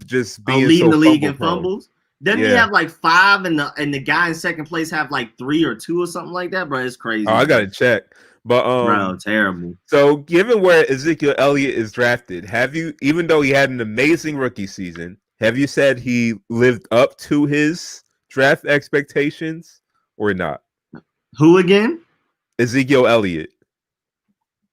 just being leading so the league in fumble-prone. fumbles. Doesn't he have like 5 and the guy in second place have like 3 or 2 or something like that, bro? It's crazy. Oh, I gotta check. But bro, terrible. So given where Ezekiel Elliott is drafted, have you, even though he had an amazing rookie season, have you said he lived up to his draft expectations or not? Who again? Ezekiel Elliott.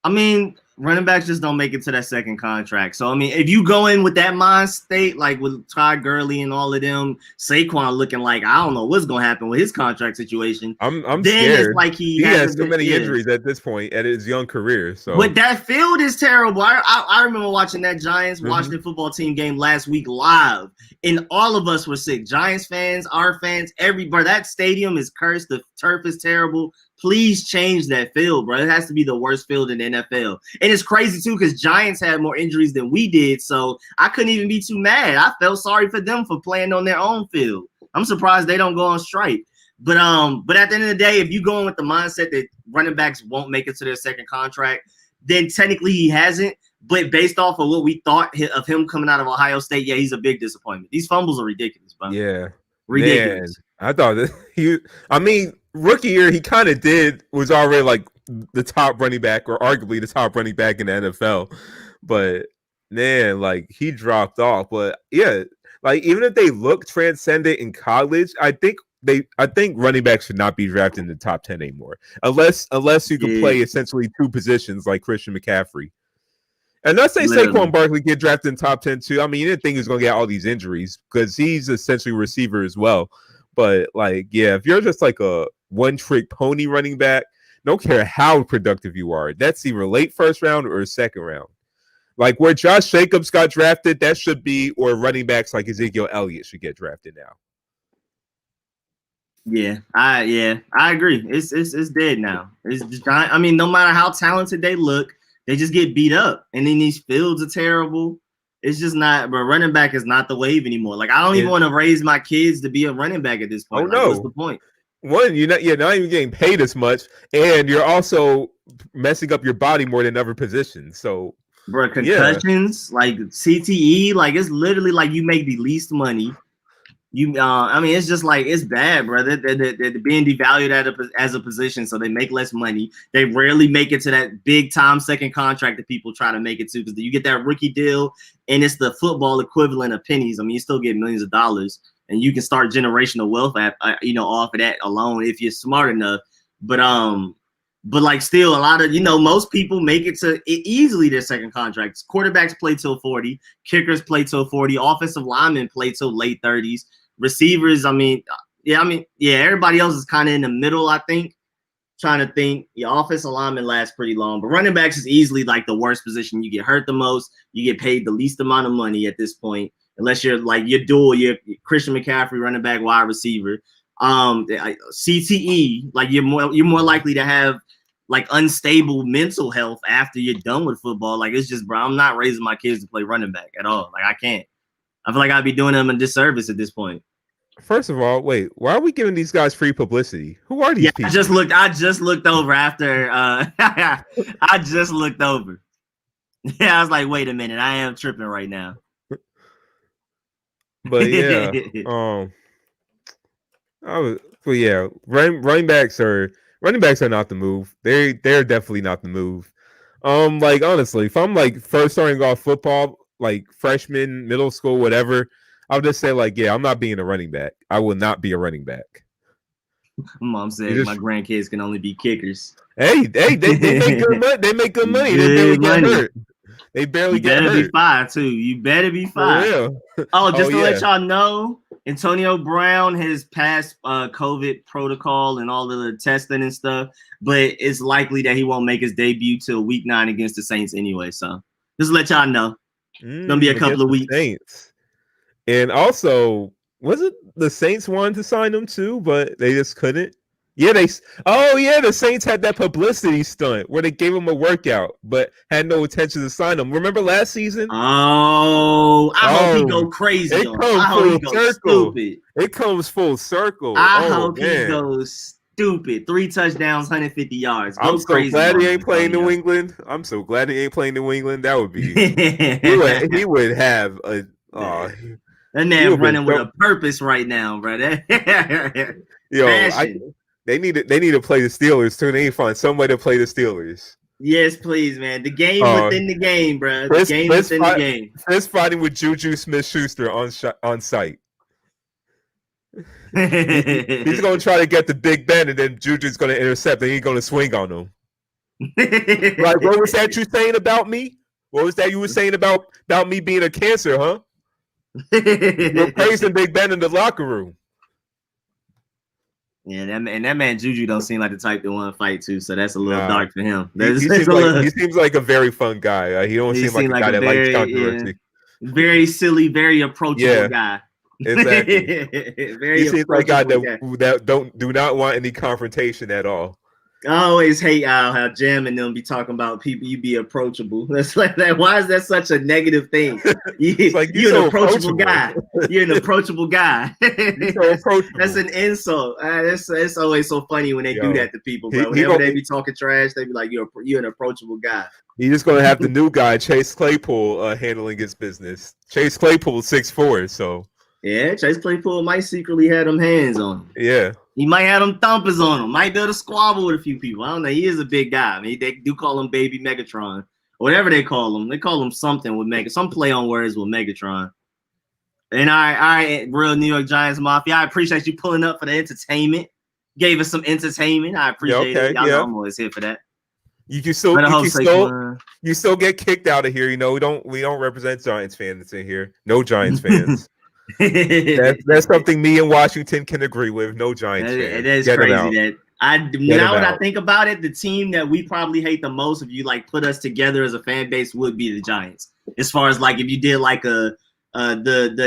I mean, running backs just don't make it to that second contract. So, I mean, if you go in with that mind state, like with Todd Gurley and all of them, Saquon looking like, I don't know what's going to happen with his contract situation. I'm then scared. It's like he has so many injuries at this point at his young career. So, but that field is terrible. I remember watching that Giants Washington football team game last week live, and all of us were sick. Giants fans, our fans, everybody. That stadium is cursed. The turf is terrible. Please change that field, bro. It has to be the worst field in the NFL. And it's crazy, too, because Giants had more injuries than we did, so I couldn't even be too mad. I felt sorry for them for playing on their own field. I'm surprised they don't go on strike. But at the end of the day, if you go in with the mindset that running backs won't make it to their second contract, then technically he hasn't. But based off of what we thought of him coming out of Ohio State, yeah, he's a big disappointment. These fumbles are ridiculous, bro. Yeah. Ridiculous. Man, I thought that rookie year, he kind of was already like the top running back or arguably the top running back in the NFL. But man, like he dropped off. But yeah, like even if they look transcendent in college, I think running backs should not be drafted in the top 10 anymore. Unless you can play essentially 2 positions like Christian McCaffrey. And let's say Saquon Barkley get drafted in top 10 too. I mean, you didn't think he was going to get all these injuries because he's essentially a receiver as well. But like, yeah, if you're just like a one-trick pony running back, don't care how productive you are. That's either late first round or second round. Like where Josh Jacobs got drafted, that should be, or running backs like Ezekiel Elliott should get drafted now. Yeah, I agree. It's dead now. It's just, I mean, no matter how talented they look, they just get beat up, and then these fields are terrible. It's just not. But running back is not the wave anymore. Like I don't even want to raise my kids to be a running back at this point. Oh no, what's the point? One, you're not even getting paid as much, and you're also messing up your body more than other positions. So, bro, concussions, like CTE, like it's literally like you make the least money. I mean, it's just like it's bad, bro. They're being devalued as a position, so they make less money. They rarely make it to that big time second contract that people try to make it to because you get that rookie deal, and it's the football equivalent of pennies. I mean, you still get millions of dollars, and you can start generational wealth off of that alone if you're smart enough. But like still a lot of most people make it to easily their second contracts. Quarterbacks play till 40, kickers play till 40, offensive linemen play till late 30s. Receivers, everybody else is kind of in the middle, I think. Trying to think, your offensive lineman lasts pretty long, but running backs is easily like the worst position. You get hurt the most, you get paid the least amount of money at this point, unless you're like you're Christian McCaffrey, running back, wide receiver. CTE, like you're more likely to have like unstable mental health after you're done with football. Like it's just, bro, I'm not raising my kids to play running back at all. Like I can't. I feel like I'd be doing them a disservice at this point. First of all, wait, why are we giving these guys free publicity? Who are these people? I just looked over after I just looked over. Yeah, I was like, wait a minute, I am tripping right now. But yeah, running backs are not the move. They're definitely not the move. Like honestly, if I'm like first starting off football, like freshman, middle school, whatever, I'll just say like, yeah, I'm not being a running back. I will not be a running back. Mom said my grandkids can only be kickers. Hey, they make good money. They make good money. They barely get hurt. They barely get hurt. You better be fine too. You better be fine. Oh, just to let y'all know, Antonio Brown has passed COVID protocol and all of the testing and stuff, but it's likely that he won't make his debut till week 9 against the Saints anyway. So just to let y'all know, it's gonna be a couple of weeks. Saints. And also, was it the Saints wanted to sign him too, but they just couldn't? Yeah, the Saints had that publicity stunt where they gave him a workout, but had no intention to sign him. Remember last season? I hope he go crazy. It comes full circle. It comes full circle. I hope he goes stupid. 3 touchdowns, 150 yards. Go I'm so crazy. glad he on ain't playing Antonio. New England. I'm so glad he ain't playing New England. That would be he would have a that he man would running with so, a purpose right now, bro. yo, they need to play the Steelers too. They need to find some way to play the Steelers. Yes, please, man. The game within the game, bro. The game within the game. First fighting with Juju Smith-Schuster on site. He's going to try to get the Big Ben, and then Juju's going to intercept, and he's going to swing on him. Like, what was that you saying about me? What was that you were saying about me being a cancer, huh? You're praising Big Ben in the locker room. Yeah, that man Juju don't seem like the type to want to fight too, so that's a little dark for him. He seems like a very fun guy. He don't seem like a guy that likes controversy. Yeah, very silly, very approachable guy. Exactly. He seems like a guy that do not want any confrontation at all. I always hate how Jam and them be talking about people. You be approachable. That's like that. Why is that such a negative thing? You're an approachable guy. You're an approachable guy. So approachable. That's an insult. It's always so funny when they do that to people, bro. Whenever they be talking trash, they be like, "You're an approachable guy." He's just gonna have the new guy, Chase Claypool, handling his business. Chase Claypool 6'4", so yeah, Chase Claypool might secretly have them hands on him. Yeah. He might have them thumpers on him. Might be able to squabble with a few people. I don't know. He is a big guy. I mean, they do call him Baby Megatron. Or whatever they call him. They call him something with some play on words with Megatron. And all right, real New York Giants Mafia. I appreciate you pulling up for the entertainment. Gave us some entertainment. I appreciate it. Y'all know I'm always here for that. You still get kicked out of here. You know, we don't represent Giants fans in here. No Giants fans. That's something me and Washington can agree with. No Giants fans. It is crazy that I think about it, the team that we probably hate the most, if you like put us together as a fan base, would be the Giants. As far as like if you did like the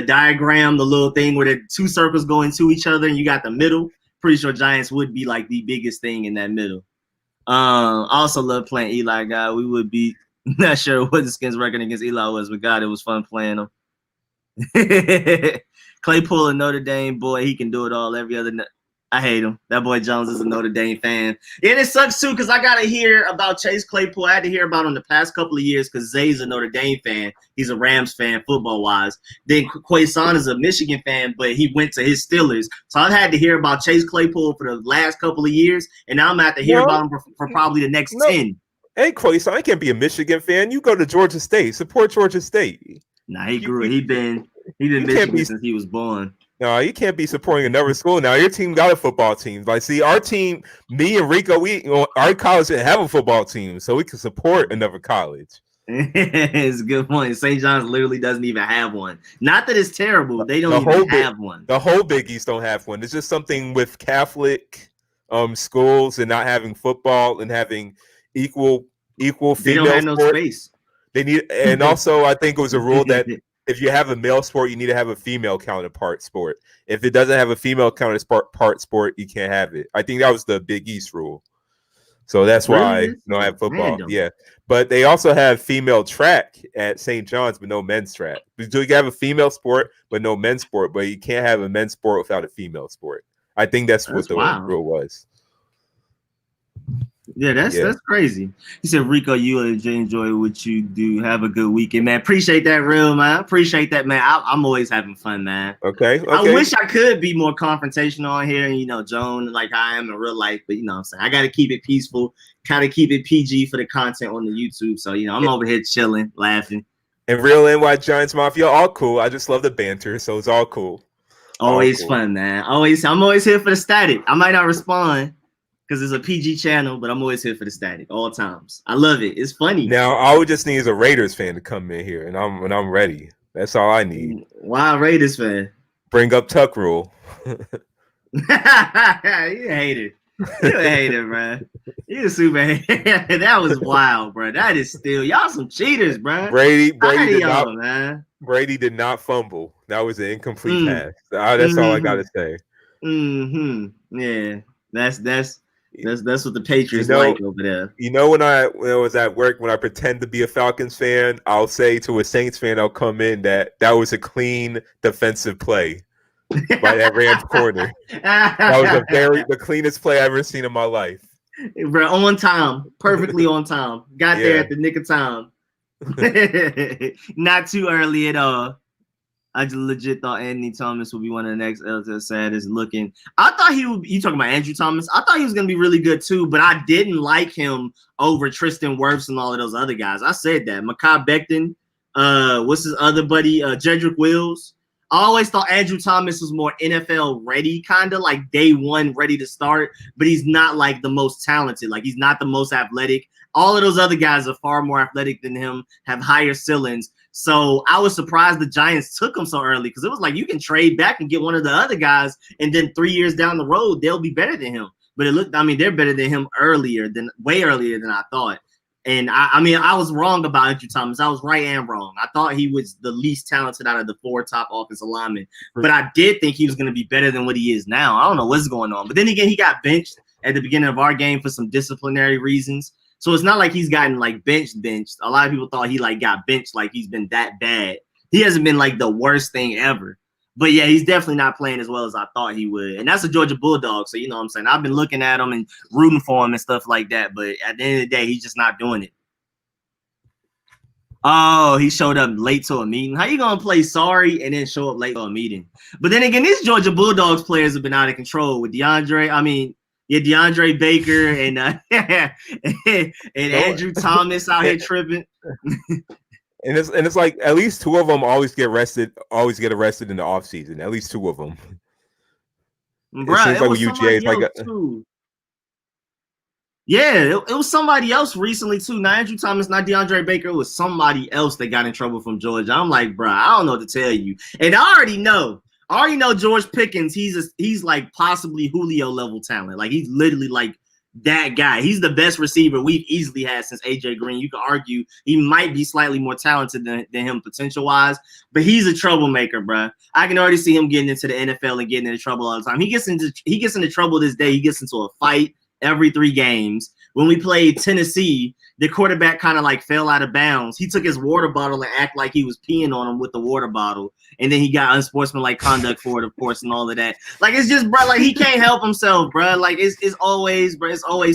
diagram, the little thing where the 2 circles go into each other and you got the middle, pretty sure Giants would be like the biggest thing in that middle. I also love playing Eli guy. We would be not sure what the Skins record against Eli was, but God, it was fun playing him. Claypool and Notre Dame, boy, he can do it all. Every other I hate him. That boy Jones is a Notre Dame fan. And it sucks too, because I gotta hear about Chase Claypool. I had to hear about him the past couple of years because Zay's a Notre Dame fan. He's a Rams fan football wise. Then Quayson is a Michigan fan, but he went to his Steelers. So I've had to hear about Chase Claypool for the last couple of years, and now I'm gonna have to hear about him for probably the next 10. Hey, Quayson, I can't be a Michigan fan. You go to Georgia State. Support Georgia State. Nah, he grew. He been Michigan since he was born. No, you can't be supporting another school. Now your team got a football team. Like, see, our team, me and Rico, our college didn't have a football team, so we can support another college. It's a good point. St. John's literally doesn't even have one. Not that it's terrible. They don't even have one. The whole Big East don't have one. It's just something with Catholic schools and not having football and having equal female. They don't have no space. They need, and also I think it was a rule that if you have a male sport, you need to have a female counterpart sport. If it doesn't have a female counterpart sport, you can't have it. I think that was the Big East rule. So that's why you don't have football. Random. Yeah. But they also have female track at St. John's, but no men's track. So you can have a female sport, but no men's sport, but you can't have a men's sport without a female sport. I think that's what the rule was. Yeah, that's crazy. He said, Rico, you enjoy what you do. Have a good weekend, man. Appreciate that, real man. Appreciate that, man. I'm always having fun, man. Okay. I wish I could be more confrontational on here, and Joan, like I am in real life, but what I'm saying, I got to keep it peaceful, kind of keep it PG for the content on the YouTube. So I'm over here chilling, laughing. And real NY Giants Mafia, all cool. I just love the banter, so it's all cool. Always fun, man. I'm always here for the static. I might not respond because it's a PG channel, but I'm always here for the static all times. I love it. It's funny. Now, all we just need is a Raiders fan to come in here, and I'm ready. That's all I need. Why Raiders fan? Bring up Tuck Rule. You hate it. You a hater, bro. You a super hater. That was wild, bro. That is still y'all some cheaters, bro. Brady did not fumble. That was an incomplete pass. That's all I gotta say. Yeah, that's what the Patriots like over there. When I was at work, when I pretend to be a Falcons fan, I'll say to a Saints fan, I'll come in that was a clean defensive play. by that Rams corner. That was the cleanest play I've ever seen in my life. Bro, on time, perfectly on time. Got there at the nick of time. Not too early at all. I just legit thought Anthony Thomas would be one of the next saddest looking. I thought he would. You talking about Andrew Thomas? I thought he was gonna be really good too, but I didn't like him over Tristan Wirfs and all of those other guys. I said that. Mekhi Becton, what's his other buddy? Jedrick Wills. I always thought Andrew Thomas was more NFL ready, kind of like day one ready to start, but he's not like the most talented. Like he's not the most athletic. All of those other guys are far more athletic than him, have higher ceilings. So I was surprised the Giants took him so early because it was like you can trade back and get one of the other guys, and then 3 years down the road, they'll be better than him. But it looked, I mean, they're better than him way earlier than I thought. And I was wrong about Andrew Thomas. I was right and wrong. I thought he was the least talented out of the 4 top offensive linemen, but I did think he was going to be better than what he is now. I don't know what's going on. But then again, he got benched at the beginning of our game for some disciplinary reasons. So it's not like he's gotten like benched. A lot of people thought he like got benched, like he's been that bad. He hasn't been like the worst thing ever. But yeah, he's definitely not playing as well as I thought he would. And that's a Georgia Bulldog. So you know what I'm saying? I've been looking at him and rooting for him and stuff like that. But at the end of the day, he's just not doing it. Oh, he showed up late to a meeting. How you gonna play sorry and then show up late to a meeting? But then again, these Georgia Bulldogs players have been out of control with DeAndre Baker and Andrew Thomas out here tripping. And it's like at least 2 of them always get arrested in the offseason. At least 2 of them. Bruh, it seems like with UGA, it's like it was somebody else recently too. Not Andrew Thomas, not DeAndre Baker. It was somebody else that got in trouble from Georgia. I'm like, bro, I don't know what to tell you. And I already know George Pickens. He's like possibly Julio level talent. Like he's literally like that guy. He's the best receiver we've easily had since AJ Green. You could argue he might be slightly more talented than him potential wise, but he's a troublemaker, bro. I can already see him getting into the NFL and getting into trouble all the time. He gets into trouble this day. He gets into a fight every 3 games. When we played Tennessee, the quarterback kind of like fell out of bounds. He took his water bottle and acted like he was peeing on him with the water bottle. And then he got unsportsmanlike conduct for it, of course, and all of that. Like, it's just, bro, like he can't help himself, bro. Like, it's always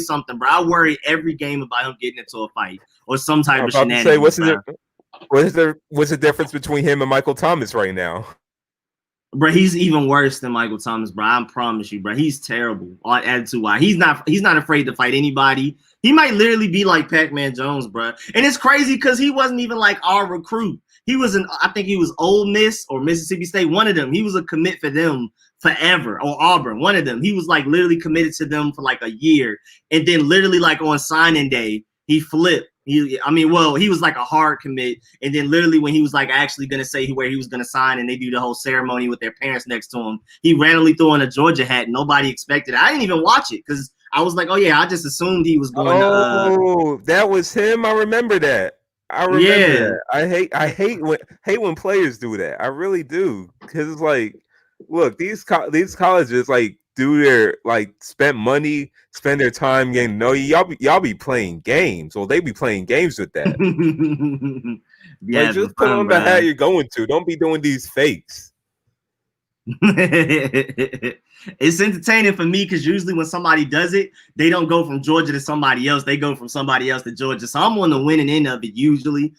something, bro. I worry every game about him getting into a fight or some type of shenanigans. What's the difference between him and Michael Thomas right now? Bro, he's even worse than Michael Thomas, bro. I promise you, bro. He's terrible on attitude-wise. He's not afraid to fight anybody. He might literally be like Pac-Man Jones, bro. And it's crazy because he wasn't even like our recruit. He was I think he was Ole Miss or Mississippi State, one of them. He was a commit for them forever, or Auburn, one of them. He was like literally committed to them for like a year. And then literally like on signing day, he flipped. He was like a hard commit, and then literally when he was like actually gonna say where he was gonna sign, and they do the whole ceremony with their parents next to him, he randomly threw on a Georgia hat. Nobody expected it. I didn't even watch it because I was like, oh yeah, I just assumed he was going. Oh, that was him. I remember that. That. I hate when players do that. I really do, because it's like, look, these colleges like do their spend their time getting to know you. Y'all be playing games. Well, they be playing games with that. Yeah, just put on the hat you're going to. Don't be doing these fakes. It's entertaining for me because usually when somebody does it, they don't go from Georgia to somebody else. They go from somebody else to Georgia. So I'm on the winning end of it usually,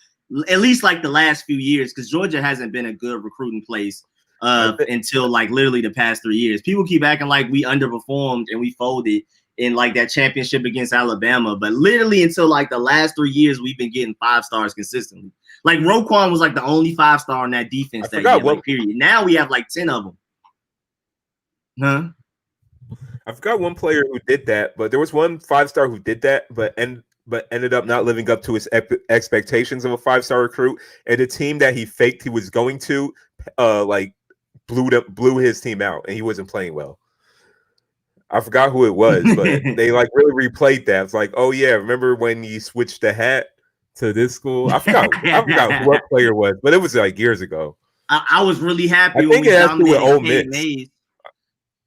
at least like the last few years, because Georgia hasn't been a good recruiting place until like literally the past 3 years. People keep acting like we underperformed and we folded in like that championship against Alabama, but literally until like the last 3 years, we've been getting 5 stars consistently. Like Roquan was like the only 5-star on that defense that year, like, period. Now we have like 10 of them. Huh? I forgot one player who did that, but there was one 5-star who did that, but ended up not living up to his expectations of a 5-star recruit. And the team that he faked he was going to, blew his team out, and he wasn't playing well. I forgot who it was, but they like really replayed that. It's like, oh yeah, remember when you switched the hat to this school? I forgot what player it was, but it was like years ago. I was really happy. I think it has to do with Ole Miss.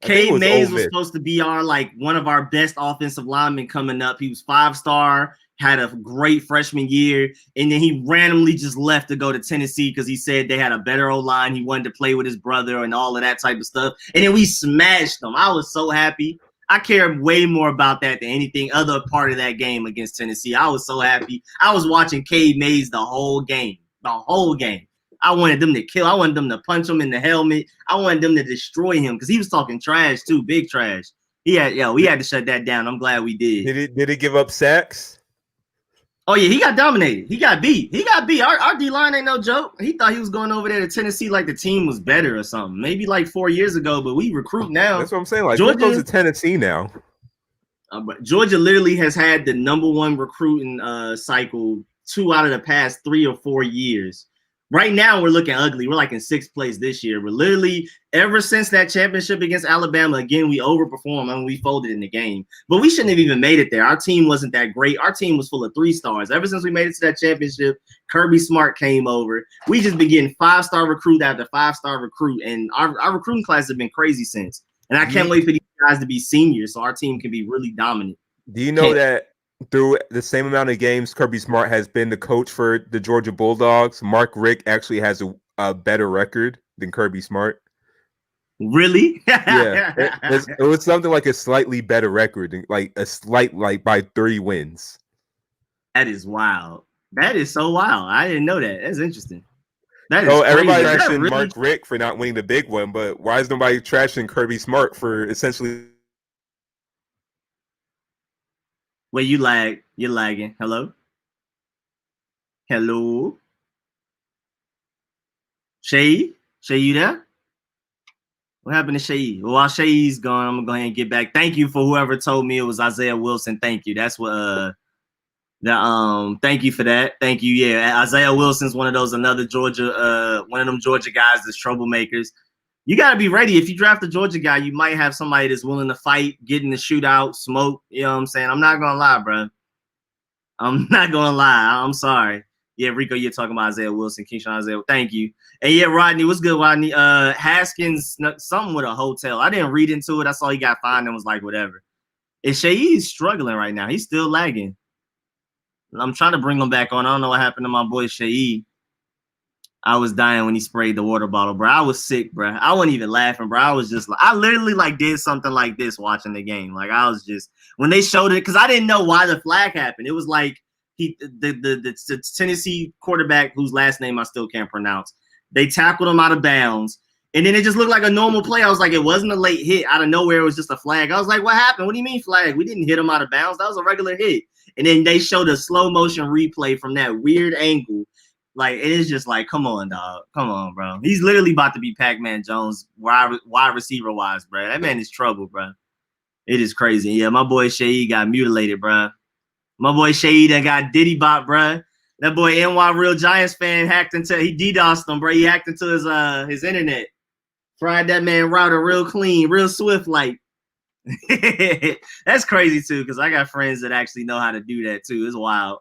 Cade Mays was supposed to be our one of our best offensive linemen coming up. He was 5-star, had a great freshman year, and then he randomly just left to go to Tennessee because he said they had a better O-line. He wanted to play with his brother and all of that type of stuff. And then we smashed them. I was so happy. I cared way more about that than anything other part of that game against Tennessee. I was so happy. I was watching Cade Mays the whole game. I wanted them to kill. I wanted them to punch him in the helmet. I wanted them to destroy him because he was talking trash too, big trash. We had to shut that down. I'm glad we did. Did it give up sacks? Oh yeah, he got dominated. He got beat. Our D-line ain't no joke. He thought he was going over there to Tennessee like the team was better or something. Maybe 4 years ago, but we recruit now. That's what I'm saying. Georgia goes to Tennessee now. Georgia literally has had the #1 recruiting cycle 2 out of the past 3 or 4 years. Right now, we're looking ugly. We're in 6th place this year. But literally, ever since that championship against Alabama, again, we overperformed and we folded in the game. But we shouldn't have even made it there. Our team wasn't that great. Our team was full of 3-stars. Ever since we made it to that championship, Kirby Smart came over. We just been getting 5-star recruit after 5-star recruit. And our recruiting class has been crazy since. And I can't wait for these guys to be seniors so our team can be really dominant. Do you know that through the same amount of games Kirby Smart has been the coach for the Georgia Bulldogs, Mark Richt actually has a better record than Kirby Smart? Really? Yeah. It was something like a slightly better record, by 30 wins. That is wild. That is so wild. I didn't know that. That's interesting. Everybody trashing Mark Richt for not winning the big one, but why is nobody trashing Kirby Smart for essentially... Wait, you're lagging. Hello? Shay, you there? What happened to Shay? Well, while Shay's gone, I'm gonna go ahead and get back. Thank you for whoever told me it was Isaiah Wilson. Thank you. That's what thank you for that. Thank you. Yeah, Isaiah Wilson's one of them Georgia guys that's troublemakers. You got to be ready. If you draft a Georgia guy, you might have somebody that's willing to fight, get in the shootout, smoke. You know what I'm saying? I'm not going to lie, bro. I'm not going to lie. I'm sorry. Yeah, Rico, you're talking about Isaiah Wilson, Keyshawn Isaiah. Thank you. And yeah, Rodney, what's good, Rodney? Haskins, something with a hotel. I didn't read into it. I saw he got fined and was like, whatever. And Shay's struggling right now. He's still lagging. I'm trying to bring him back on. I don't know what happened to my boy Shay. I was dying when he sprayed the water bottle, bro. I was sick, bro. I wasn't even laughing, bro. I was just I literally did something like this watching the game. I was just, when they showed it, because I didn't know why the flag happened. It was the Tennessee quarterback whose last name I still can't pronounce. They tackled him out of bounds. And then it just looked like a normal play. I was like, it wasn't a late hit. Out of nowhere, it was just a flag. I was like, what happened? What do you mean flag? We didn't hit him out of bounds. That was a regular hit. And then they showed a slow motion replay from that weird angle. It is just come on, dog. Come on, bro. He's literally about to be Pac-Man Jones wide receiver wise, bro. That man is trouble, bro. It is crazy. Yeah, my boy Shay got mutilated, bro. My boy Shay that got Diddy bot, bro. That boy NY Real Giants fan hacked into, he DDoSed him, bro. He hacked into his internet. Fried that man router real clean, real swift That's crazy too, because I got friends that actually know how to do that too. It's wild.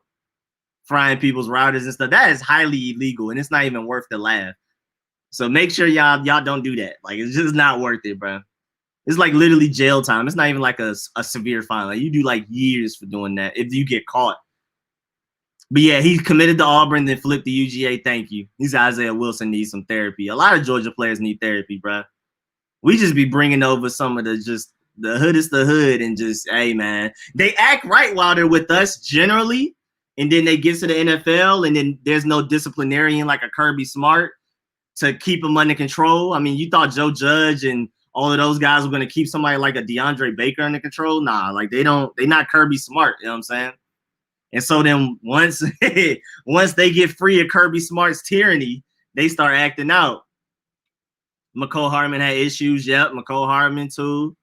Frying people's routers and stuff. That is highly illegal, and it's not even worth the laugh. So make sure y'all don't do that. It's just not worth it, bro. It's literally jail time. It's not even a severe fine. You do years for doing that if you get caught. But yeah, he committed to Auburn, then flipped the UGA. Thank you. These Isaiah Wilson needs some therapy. A lot of Georgia players need therapy, bro. We just be bringing over some of the hood is the hood, and just, hey, man. They act right while they're with us generally. And then they get to the NFL, and then there's no disciplinarian like a Kirby Smart to keep them under control. I mean, you thought Joe Judge and all of those guys were going to keep somebody like a DeAndre Baker under control? Nah, they're not Kirby Smart, you know what I'm saying? And so then once they get free of Kirby Smart's tyranny, they start acting out. McCole Hardman had issues. Yep, McCole Hardman too.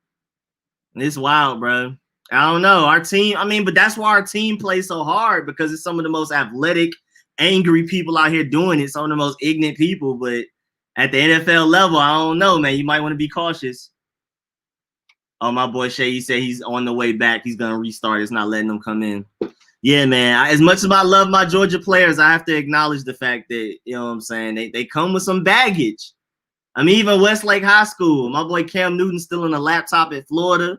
It's wild, bro. I don't know. Our team, but that's why our team plays so hard, because it's some of the most athletic, angry people out here doing it. Some of the most ignorant people. But at the NFL level, I don't know, man. You might want to be cautious. Oh, my boy Shay, he said he's on the way back. He's going to restart. It's not letting them come in. Yeah, man. As much as I love my Georgia players, I have to acknowledge the fact that, you know what I'm saying, they come with some baggage. I mean, even Westlake High School. My boy Cam Newton's still on a laptop at Florida.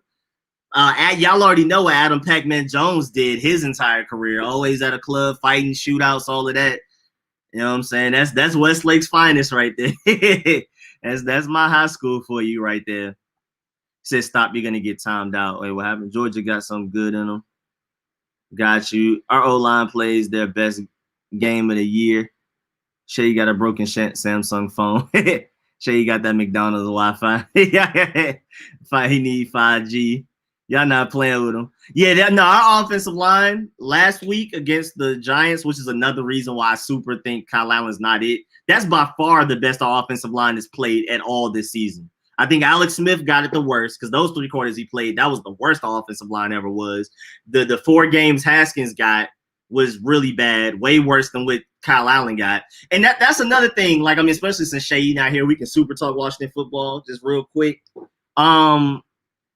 Y'all already know what Adam Pac-Man Jones did his entire career. Always at a club, fighting, shootouts, all of that. You know what I'm saying? That's Westlake's finest right there. that's my high school for you right there. Said stop, you're gonna get timed out. Wait, what happened? Georgia got something good in them. Got you. Our O-line plays their best game of the year. Shay got a broken Samsung phone. Shay got that McDonald's Wi-Fi. He need 5G. Y'all not playing with him. Yeah, our offensive line last week against the Giants, which is another reason why I super think Kyle Allen's not it. That's by far the best offensive line that's played at all this season. I think Alex Smith got it the worst because those 3 quarters he played, that was the worst offensive line ever was. The 4 games Haskins got was really bad, way worse than what Kyle Allen got. And that's another thing. Like, I mean, especially since Shay not here, we can super talk Washington football just real quick.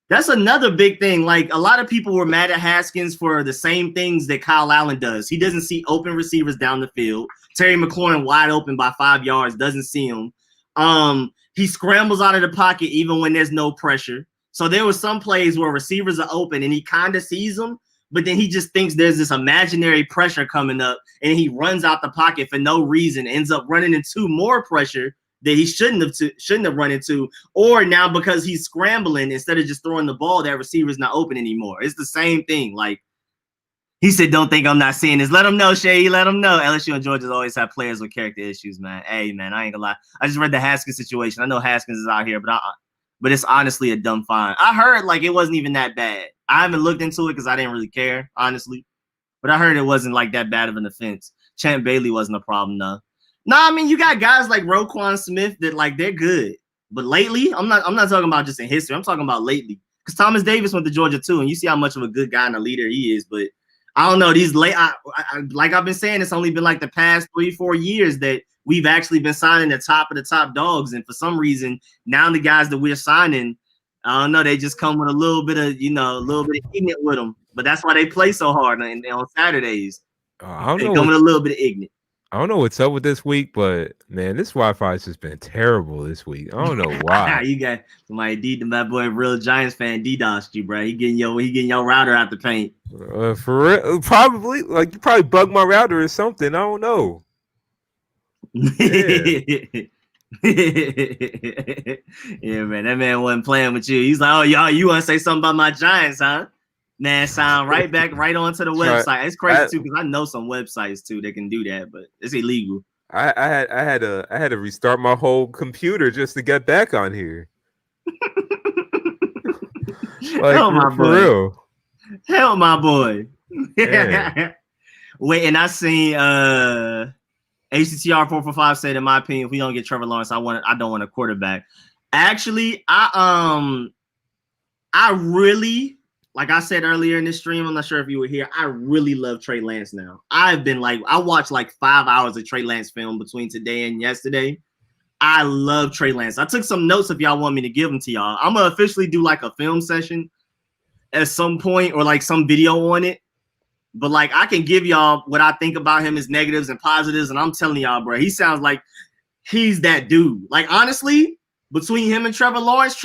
That's another big thing. Like, a lot of people were mad at Haskins for the same things that Kyle Allen does. He doesn't see open receivers down the field. Terry McLaurin wide open by 5 yards, doesn't see him. He scrambles out of the pocket even when there's no pressure. So there were some plays where receivers are open and he kind of sees them, but then he just thinks there's this imaginary pressure coming up and he runs out the pocket for no reason, ends up running into more pressure that he shouldn't have run into, or now because he's scrambling instead of just throwing the ball, that receiver's not open anymore. It's the same thing. Like, he said, don't think I'm not seeing this. Let him know, Shay. Let him know. LSU and Georgia always have players with character issues, man. Hey, man, I ain't gonna lie. I just read the Haskins situation. I know Haskins is out here, but it's honestly a dumb fine. I heard like it wasn't even that bad. I haven't looked into it because I didn't really care, honestly. But I heard it wasn't like that bad of an offense. Champ Bailey wasn't a problem, though. No, I mean, you got guys like Roquan Smith that like they're good. But lately, I'm not talking about just in history. I'm talking about lately. Because Thomas Davis went to Georgia too, and you see how much of a good guy and a leader he is. But I don't know. These like I've been saying, it's only been like the past 3-4 years that we've actually been signing the top of the top dogs. And for some reason, now the guys that we're signing, I don't know, they just come with a little bit of ignorant with them. But that's why they play so hard on Saturdays. They come with a little bit of ignorant. I don't know what's up with this week, but man, this Wi-Fi has just been terrible this week. I don't know why. You got my boy, real Giants fan, DDoSed you, bro. He getting your router out the paint. For real, probably. Like, you probably bugged my router or something. I don't know. Yeah. Yeah, man. That man wasn't playing with you. He's like, oh, y'all, you want to say something about my Giants, huh? Man, sound right back right onto the website. It's crazy too because I know some websites too that can do that, but it's illegal. I had to restart my whole computer just to get back on here. Like, hell, my boy. Real. Hell, my boy. Yeah. Wait, and I seen HCTR 445 said, in my opinion, if we don't get Trevor Lawrence, I don't want a quarterback. Actually, I really. Like I said earlier in this stream, I'm not sure if you were here, I really love Trey Lance now. I watched like 5 hours of Trey Lance film between today and yesterday. I love Trey Lance. I took some notes if y'all want me to give them to y'all. I'm going to officially do like a film session at some point or like some video on it. But like I can give y'all what I think about him as negatives and positives. And I'm telling y'all, bro, he sounds like he's that dude. Like honestly, between him and Trevor Lawrence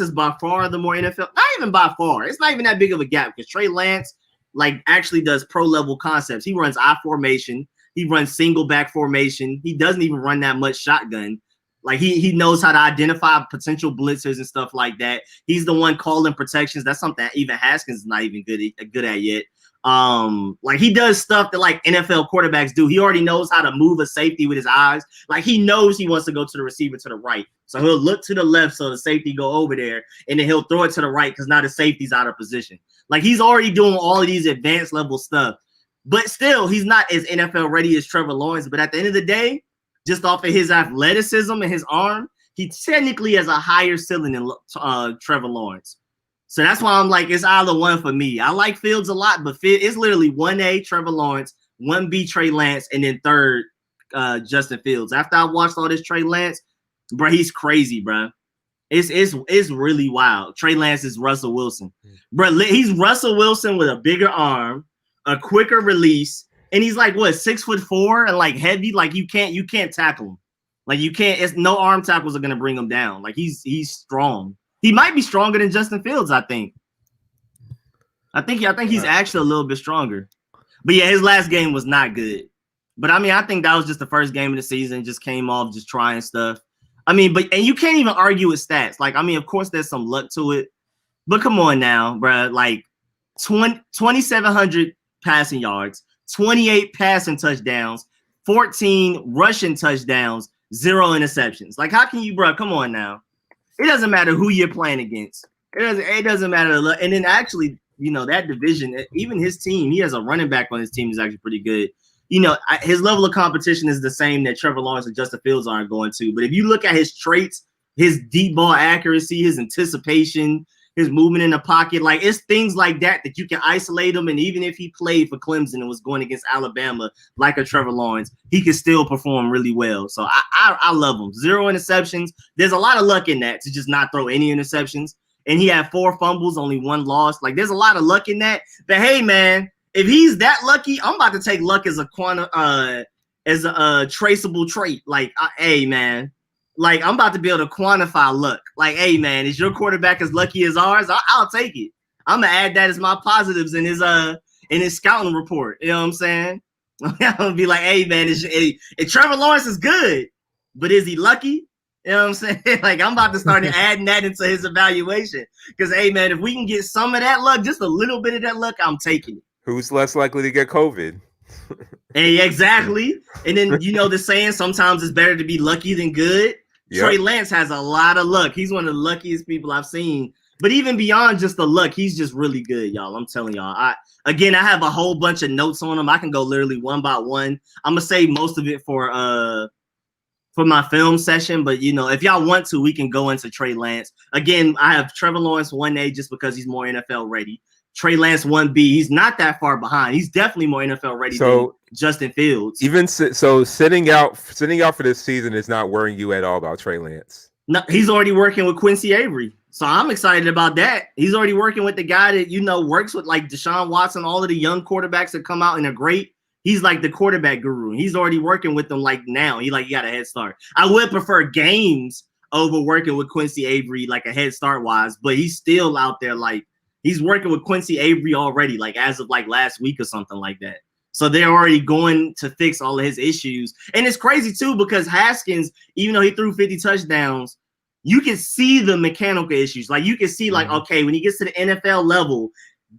is by far the more NFL. Not even by far. It's not even that big of a gap because Trey Lance like actually does pro level concepts. He runs I formation. He runs single back formation. He doesn't even run that much shotgun. Like he knows how to identify potential blitzers and stuff like that. He's the one calling protections. That's something that even Haskins is not even good at yet. Like he does stuff that like NFL quarterbacks do. He already knows how to move a safety with his eyes. Like he knows he wants to go to the receiver to the right. So he'll look to the left so the safety go over there and then he'll throw it to the right because now the safety's out of position. Like he's already doing all of these advanced level stuff, but still he's not as NFL ready as Trevor Lawrence. But at the end of the day, just off of his athleticism and his arm, he technically has a higher ceiling than Trevor Lawrence. So that's why I'm like, it's either one for me. I like Fields a lot, but it's literally 1A Trevor Lawrence, 1B Trey Lance, and then third Justin Fields. After I watched all this Trey Lance, bro, he's crazy, bro. It's really wild. Trey Lance is Russell Wilson. Bro, he's Russell Wilson with a bigger arm, a quicker release, and he's like, what, 6'4" and like heavy? Like you can't tackle him. Like you can't. It's no arm tackles are gonna bring him down. Like he's strong. He might be stronger than Justin Fields. I think he's actually a little bit stronger. But yeah, his last game was not good. But I mean, I think that was just the first game of the season. Just came off just trying stuff. I mean, and you can't even argue with stats. Like, I mean, of course, there's some luck to it. But come on now, bro. Like 2,700 passing yards, 28 passing touchdowns, 14 rushing touchdowns, 0 interceptions. Like, how can you, bro? Come on now. It doesn't matter who you're playing against. It doesn't matter. And then actually, you know, that division, even his team, he has a running back on his team is actually pretty good. You know, his level of competition is the same that Trevor Lawrence and Justin Fields aren't going to. But if you look at his traits, his deep ball accuracy, his anticipation, his movement in the pocket, like it's things like that you can isolate him. And even if he played for Clemson and was going against Alabama like a Trevor Lawrence, he could still perform really well. So I love him. 0 interceptions. There's a lot of luck in that to just not throw any interceptions. And he had 4 fumbles, only 1 loss. Like there's a lot of luck in that. But hey, man, if he's that lucky, I'm about to take luck as a traceable trait. Like, hey, man. Like, I'm about to be able to quantify luck. Like, hey, man, is your quarterback as lucky as ours? I'll take it. I'm going to add that as my positives in his scouting report. You know what I'm saying? I'm going to be like, hey, man, if Trevor Lawrence is good, but is he lucky? You know what I'm saying? Like, I'm about to start adding that into his evaluation. Because, hey, man, if we can get some of that luck, just a little bit of that luck, I'm taking it. Who's less likely to get COVID? Hey, exactly. And then, you know, the saying, sometimes it's better to be lucky than good. Yep. Trey Lance has a lot of luck. He's one of the luckiest people I've seen. But even beyond just the luck, he's just really good, y'all. I'm telling y'all. I have a whole bunch of notes on him. I can go literally one by one. I'm gonna save most of it for my film session. But you know, if y'all want to, we can go into Trey Lance. Again, I have Trevor Lawrence 1A just because he's more NFL ready. Trey Lance 1B. He's not that far behind. He's definitely more NFL ready than Justin Fields. Even so, sitting out for this season is not worrying you at all about Trey Lance. No, he's already working with Quincy Avery, so I'm excited about that. He's already working with the guy that you know works with like Deshaun Watson, all of the young quarterbacks that come out and are great. He's like the quarterback guru. He's already working with them like now. He got a head start. I would prefer games over working with Quincy Avery like a head start wise, but he's still out there like. He's working with Quincy Avery already, like as of like last week or something like that. So they're already going to fix all of his issues. And it's crazy too, because Haskins, even though he threw 50 touchdowns, you can see the mechanical issues. Like you can see like, okay, when he gets to the NFL level,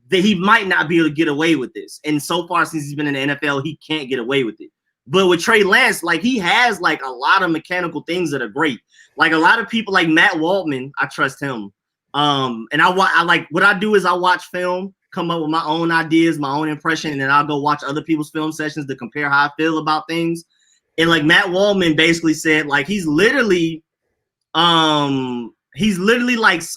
that he might not be able to get away with this. And so far since he's been in the NFL, he can't get away with it. But with Trey Lance, like he has like a lot of mechanical things that are great. Like a lot of people like Matt Waldman, I trust him. And I like what I do is I watch film, come up with my own ideas, my own impression, and then I'll go watch other people's film sessions to compare how I feel about things. And like Matt Waldman basically said, like he's literally like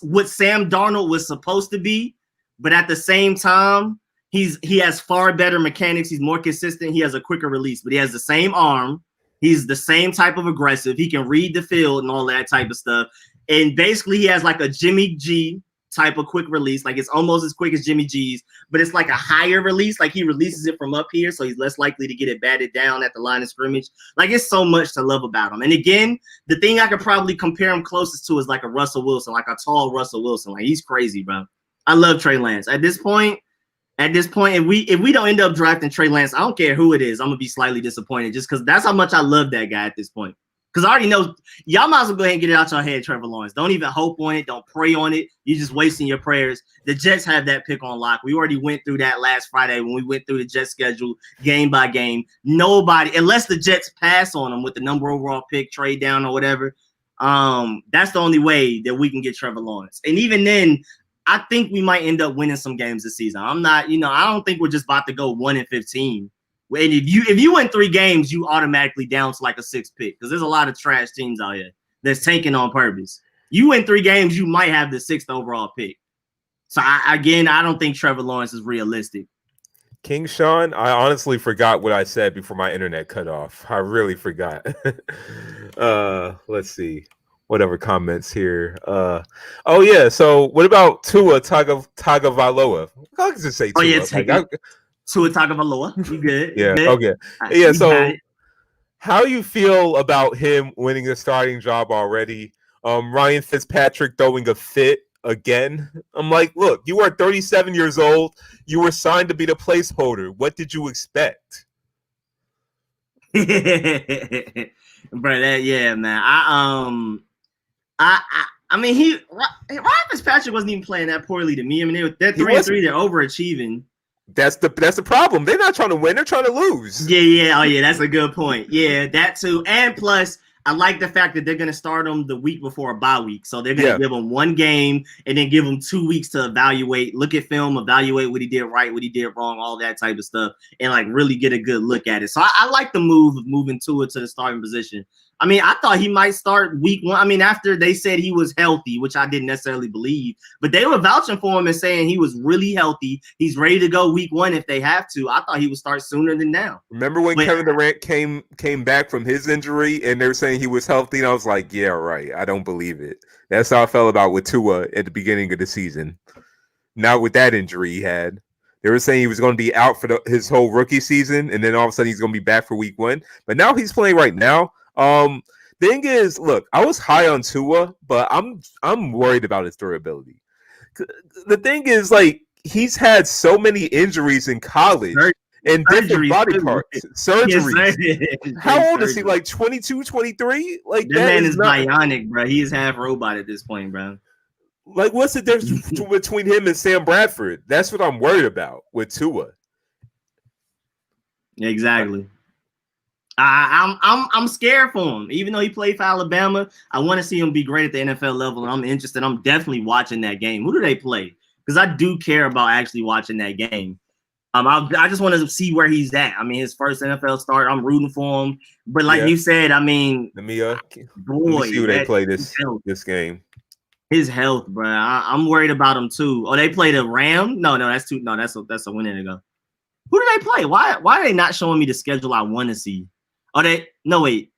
what Sam Darnold was supposed to be, but at the same time, he has far better mechanics. He's more consistent. He has a quicker release, but he has the same arm. He's the same type of aggressive. He can read the field and all that type of stuff. And basically, he has like a Jimmy G type of quick release. Like it's almost as quick as Jimmy G's, but it's like a higher release. Like he releases it from up here, so he's less likely to get it batted down at the line of scrimmage. Like it's so much to love about him. And again, the thing I could probably compare him closest to is like a Russell Wilson, like a tall Russell Wilson. Like he's crazy, bro. I love Trey Lance. At this point, if we don't end up drafting Trey Lance, I don't care who it is. I'm gonna be slightly disappointed just because that's how much I love that guy at this point. Because I already know y'all might as well go ahead and get it out your head, Trevor Lawrence. Don't even hope on it. Don't pray on it. You're just wasting your prayers. The Jets have that pick on lock. We already went through that last Friday when we went through the Jets schedule game by game. Nobody, unless the Jets pass on them with the number overall pick, trade down or whatever, that's the only way that we can get Trevor Lawrence. And even then, I think we might end up winning some games this season. I don't think we're just about to go 1-15. And if you win 3 games, you automatically down to like a 6th pick because there's a lot of trash teams out here that's tanking on purpose. You win 3 games, you might have the 6th overall pick. So I don't think Trevor Lawrence is realistic. King Sean, I honestly forgot what I said before my internet cut off. I really forgot. Let's see. Whatever comments here. Oh yeah. So what about Tua Tagovailoa? I can just say Tua. Oh yeah, Tua Tagovailoa. You good? Yeah. Good. Okay. Yeah. So How you feel about him winning the starting job already? Ryan Fitzpatrick throwing a fit again. I'm like, look, you are 37 years old. You were signed to be the placeholder. What did you expect? Bro, yeah, man. I mean, Ryan Fitzpatrick wasn't even playing that poorly to me. I mean, they're 3-3. They're overachieving. That's the problem. They're not trying to win. They're trying to lose. Yeah. Oh, yeah. That's a good point. Yeah, that too. And plus, I like the fact that they're going to start him the week before a bye week. So they're going to give him one game and then give him 2 weeks to evaluate, look at film, evaluate what he did right, what he did wrong, all that type of stuff, and like really get a good look at it. So I like the move of moving Tua to the starting position. I mean, I thought he might start week 1. I mean, after they said he was healthy, which I didn't necessarily believe, but they were vouching for him and saying he was really healthy. He's ready to go week 1 if they have to. I thought he would start sooner than now. Remember when Kevin Durant came back from his injury and they were saying he was healthy? And I was like, yeah, right. I don't believe it. That's how I felt about with Tua at the beginning of the season. Now with that injury he had, they were saying he was going to be out for his whole rookie season, and then all of a sudden he's going to be back for week 1. But now he's playing right now. Thing is, look, I was high on Tua, but I'm worried about his durability. The thing is, like, he's had so many injuries in college and different body parts, surgeries. Yes, How old is he? Like 22, 23? Like that man is bionic, bro. He is half robot at this point, bro. Like, what's the difference between him and Sam Bradford? That's what I'm worried about with Tua. Exactly. I'm scared for him. Even though he played for Alabama, I want to see him be great at the NFL level, and I'm interested. I'm definitely watching that game. Who do they play? Because I do care about actually watching that game. I just want to see where he's at. I mean, his first NFL start, I'm rooting for him. But like you said, I mean, let me see who they play this game. His health, bro. I'm worried about him too. Oh, they play the Ram? No, that's a winning ago. Who do they play? Why are they not showing me the schedule I want to see? Oh, wait.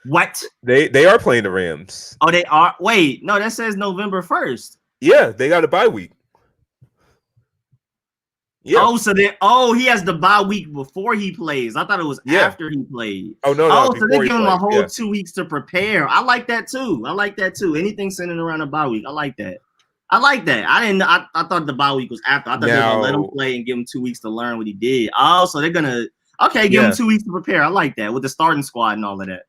What? They are playing the Rams. Oh, they are. Wait, no, that says November 1st. Yeah, they got a bye week. Yeah. Oh, he has the bye week before he plays. I thought it was after he played. Oh, no. Oh, so they give him a whole 2 weeks to prepare. I like that too. Anything centered around a bye week. I like that. I thought the bye week was after. I thought they were gonna let him play and give him 2 weeks to learn what he did. Oh, so they're gonna give him 2 weeks to prepare. I like that with the starting squad and all of that.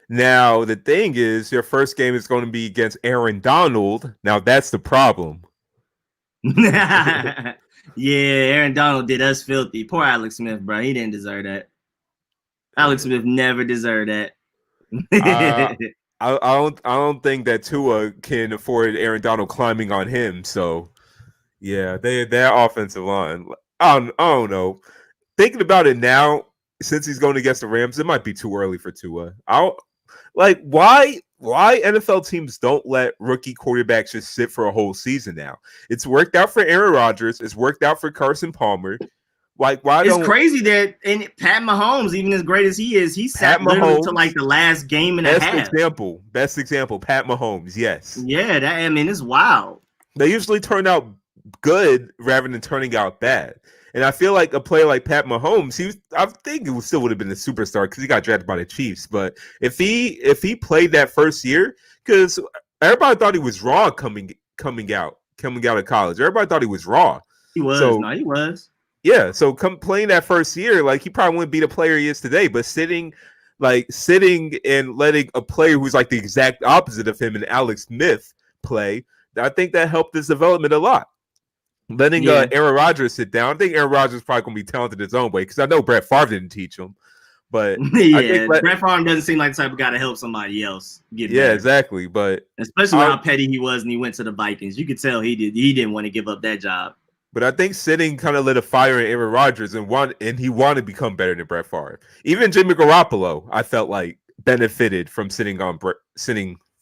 Now the thing is, your first game is going to be against Aaron Donald. Now that's the problem. Yeah, Aaron Donald did us filthy. Poor Alex Smith, bro. He didn't deserve that. Alex Smith never deserved that. I don't think that Tua can afford Aaron Donald climbing on him. So yeah, their offensive line. I don't know. Thinking about it now, since he's going against the Rams, it might be too early for Tua. Why NFL teams don't let rookie quarterbacks just sit for a whole season now? It's worked out for Aaron Rodgers. It's worked out for Carson Palmer. Like, why? It's crazy that Pat Mahomes, even as great as he is, he sat literally to like the last game and a half. Best example, Pat Mahomes. Yes. Yeah, it's wild. They usually turn out good rather than turning out bad. And I feel like a player like Pat Mahomes, I think it still would have been a superstar because he got drafted by the Chiefs. But if he played that first year, because everybody thought he was raw coming out of college. Everybody thought he was raw. He was. He was. Yeah. So playing that first year, like, he probably wouldn't be the player he is today. But sitting and letting a player who's like the exact opposite of him and Alex Smith play, I think that helped his development a lot. Letting Aaron Rodgers sit down. I think Aaron Rodgers is probably going to be talented his own way because I know Brett Favre didn't teach him. But I think Brett Favre doesn't seem like the type of guy to help somebody else get better. Exactly. But especially how petty he was and he went to the Vikings. You could tell he didn't want to give up that job. But I think sitting kind of lit a fire in Aaron Rodgers and he wanted to become better than Brett Favre. Even Jimmy Garoppolo, I felt like, benefited from sitting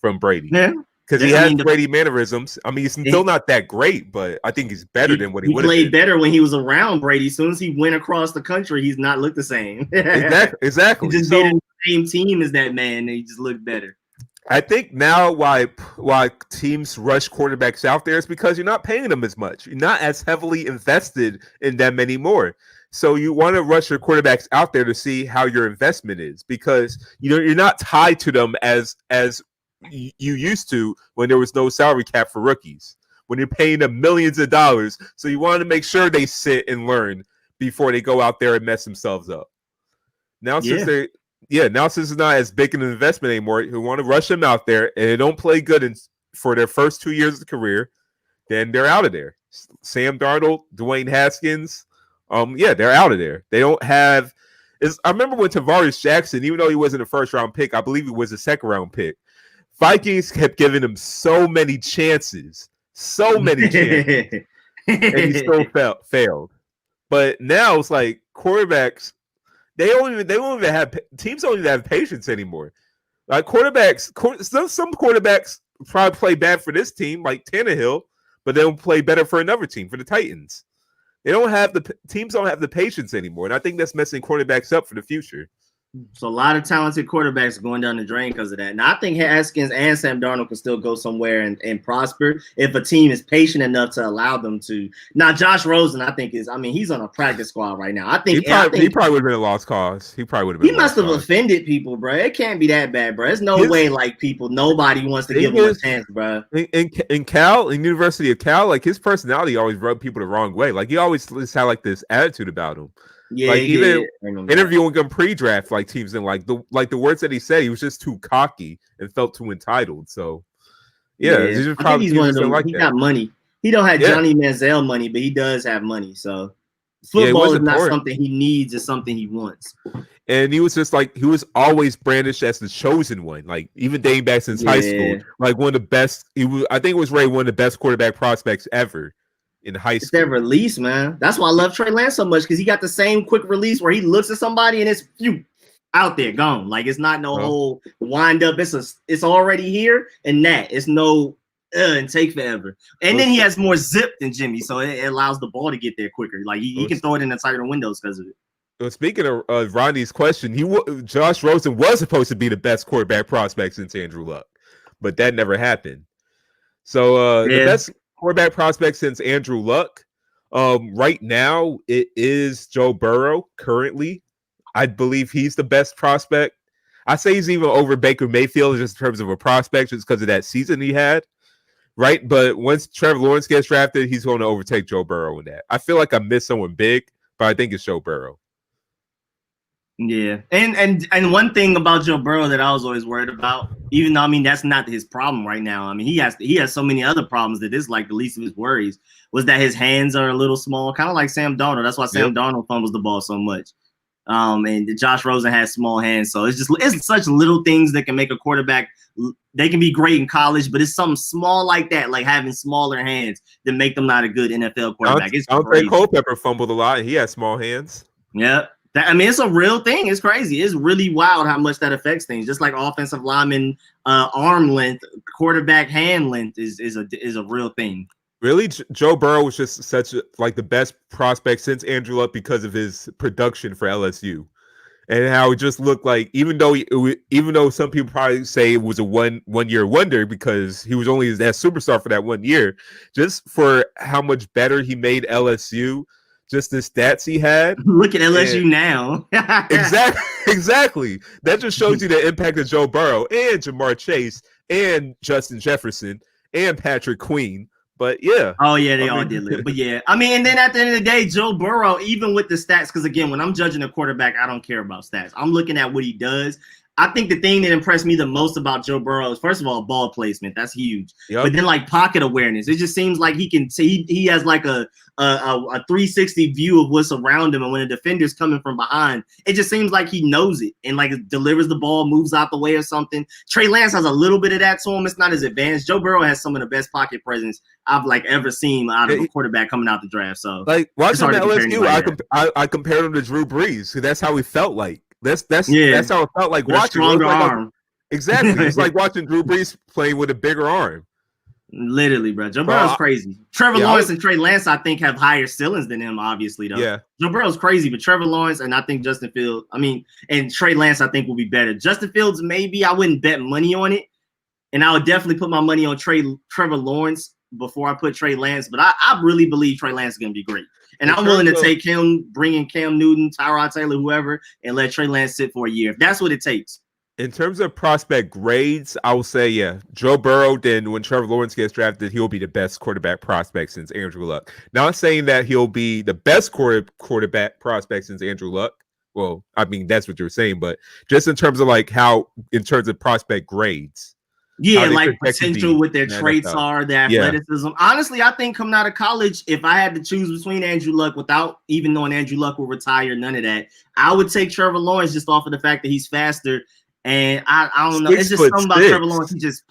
from Brady. Yeah. Because he has Brady mannerisms. I mean, he's still not that great, but I think he's better than what he would have been. He played better when he was around Brady. As soon as he went across the country, he's not looked the same. Exactly. He just made the same team as that man, and he just looked better. I think now why teams rush quarterbacks out there is because you're not paying them as much. You're not as heavily invested in them anymore. So you want to rush your quarterbacks out there to see how your investment is, because you're not tied to them as you used to when there was no salary cap for rookies, when you're paying them millions of dollars. So you want to make sure they sit and learn before they go out there and mess themselves up. Now since it's not as big an investment anymore, you want to rush them out there and they don't play good for their first 2 years of the career, then they're out of there. Sam Darnold, Dwayne Haskins, they're out of there. They don't have. I remember when Tavares Jackson, even though he wasn't a first round pick, I believe he was a second round pick. Vikings kept giving him so many chances, and he still failed. But now it's like quarterbacks. They don't even have teams. Don't even have patience anymore. Like quarterbacks, some quarterbacks probably play bad for this team, like Tannehill, but they don't play better for another team, for the Titans. Teams don't have the patience anymore, and I think that's messing quarterbacks up for the future. So a lot of talented quarterbacks are going down the drain because of that. Now, I think Haskins and Sam Darnold can still go somewhere and prosper if a team is patient enough to allow them to. Now, Josh Rosen, I think he's on a practice squad right now. He probably would have been a lost cause. He must have offended people, bro. It can't be that bad, bro. There's no way, like, nobody wants to give him a chance, bro. In Cal, in University of Cal, like, his personality always rubbed people the wrong way. Like, he always just had like this attitude about him. Yeah, like even interviewing him pre-draft, like teams didn't like the words that he said. He was just too cocky and felt too entitled. So he's one of them. He got money. He don't have Johnny Manziel money, but he does have money. So football is not something he needs; it's something he wants. And he was just like, he was always brandished as the chosen one, like even dating back since high school, like one of the best. I think it was one of the best quarterback prospects ever in high school. It's that release, man. That's why I love Trey Lance so much, because he got the same quick release where he looks at somebody and it's out there, gone. Like, it's not no whole wind up. It's already here, and it's no and take forever. And then he has more zip than Jimmy, so it allows the ball to get there quicker. Like he can throw it in the tighter windows because of it. Well, speaking of Ronnie's question, Josh Rosen was supposed to be the best quarterback prospect since Andrew Luck, but that never happened. So the best quarterback prospect since Andrew Luck, right now it is Joe Burrow. Currently, I believe he's the best prospect. I say he's even over Baker Mayfield just in terms of a prospect, just because of that season he had, right? But once Trevor Lawrence gets drafted, he's going to overtake Joe Burrow in that. I feel like I missed someone big, but I think it's Joe Burrow. Yeah, and one thing about Joe Burrow that I was always worried about, even though that's not his problem right now. He has so many other problems that is like the least of his worries, was that his hands are a little small, kind of like Sam Darnold. That's why Sam Darnold fumbles the ball so much. And Josh Rosen has small hands, so it's such little things that can make a quarterback. They can be great in college, but it's something small like that, like having smaller hands, that make them not a good NFL quarterback. Dante Culpepper fumbled a lot, and he has small hands. Yeah. It's a real thing. It's crazy. It's really wild how much that affects things. Just like offensive lineman arm length, quarterback hand length is a real thing. Really, Joe Burrow was just the best prospect since Andrew Luck because of his production for LSU, and how it just looked like, even though some people probably say it was a one year wonder because he was only that superstar for that 1 year, just for how much better he made LSU. Just the stats he had. Look at LSU now. Exactly. That just shows you the impact of Joe Burrow and Jamar Chase and Justin Jefferson and Patrick Queen. But yeah. Oh yeah, they all did live. But yeah, and then at the end of the day, Joe Burrow, even with the stats, because again, when I'm judging a quarterback, I don't care about stats. I'm looking at what he does. I think the thing that impressed me the most about Joe Burrow is, first of all, ball placement. That's huge. Yep. But then like pocket awareness. It just seems like he has like a 360 view of what's around him. And when a defender's coming from behind, it just seems like he knows it and like delivers the ball, moves out the way or something. Trey Lance has a little bit of that to him. It's not as advanced. Joe Burrow has some of the best pocket presence I've ever seen out of a quarterback coming out the draft. So like watching the LSU, I compared him to Drew Brees. That's how he felt like. That's how it felt like watching. Stronger arm. Exactly. It's like watching Drew Brees play with a bigger arm. Literally, bro. Joe Burrow's crazy. Trevor Lawrence and Trey Lance, I think, have higher ceilings than him, obviously, though. Yeah. Joe Burrow's crazy, but Trevor Lawrence and I think Justin Fields, and Trey Lance, I think, will be better. Justin Fields, maybe I wouldn't bet money on it. And I would definitely put my money on Trevor Lawrence before I put Trey Lance, but I really believe Trey Lance is going to be great. And I'm willing to take him, bring in Cam Newton, Tyrod Taylor, whoever, and let Trey Lance sit for a year if that's what it takes. In terms of prospect grades, I will say, yeah, Joe Burrow. Then when Trevor Lawrence gets drafted, he'll be the best quarterback prospect since Andrew Luck. Not saying that he'll be the best quarterback prospect since Andrew Luck. Well, I mean, that's what you're saying, but just in terms of in terms of prospect grades. Yeah, like potential with their traits are, their athleticism. Yeah. Honestly, I think coming out of college, if I had to choose between Andrew Luck without even knowing Andrew Luck will retire, none of that, I would take Trevor Lawrence just off of the fact that he's faster. And I don't know. It's just something about Trevor Lawrence. He just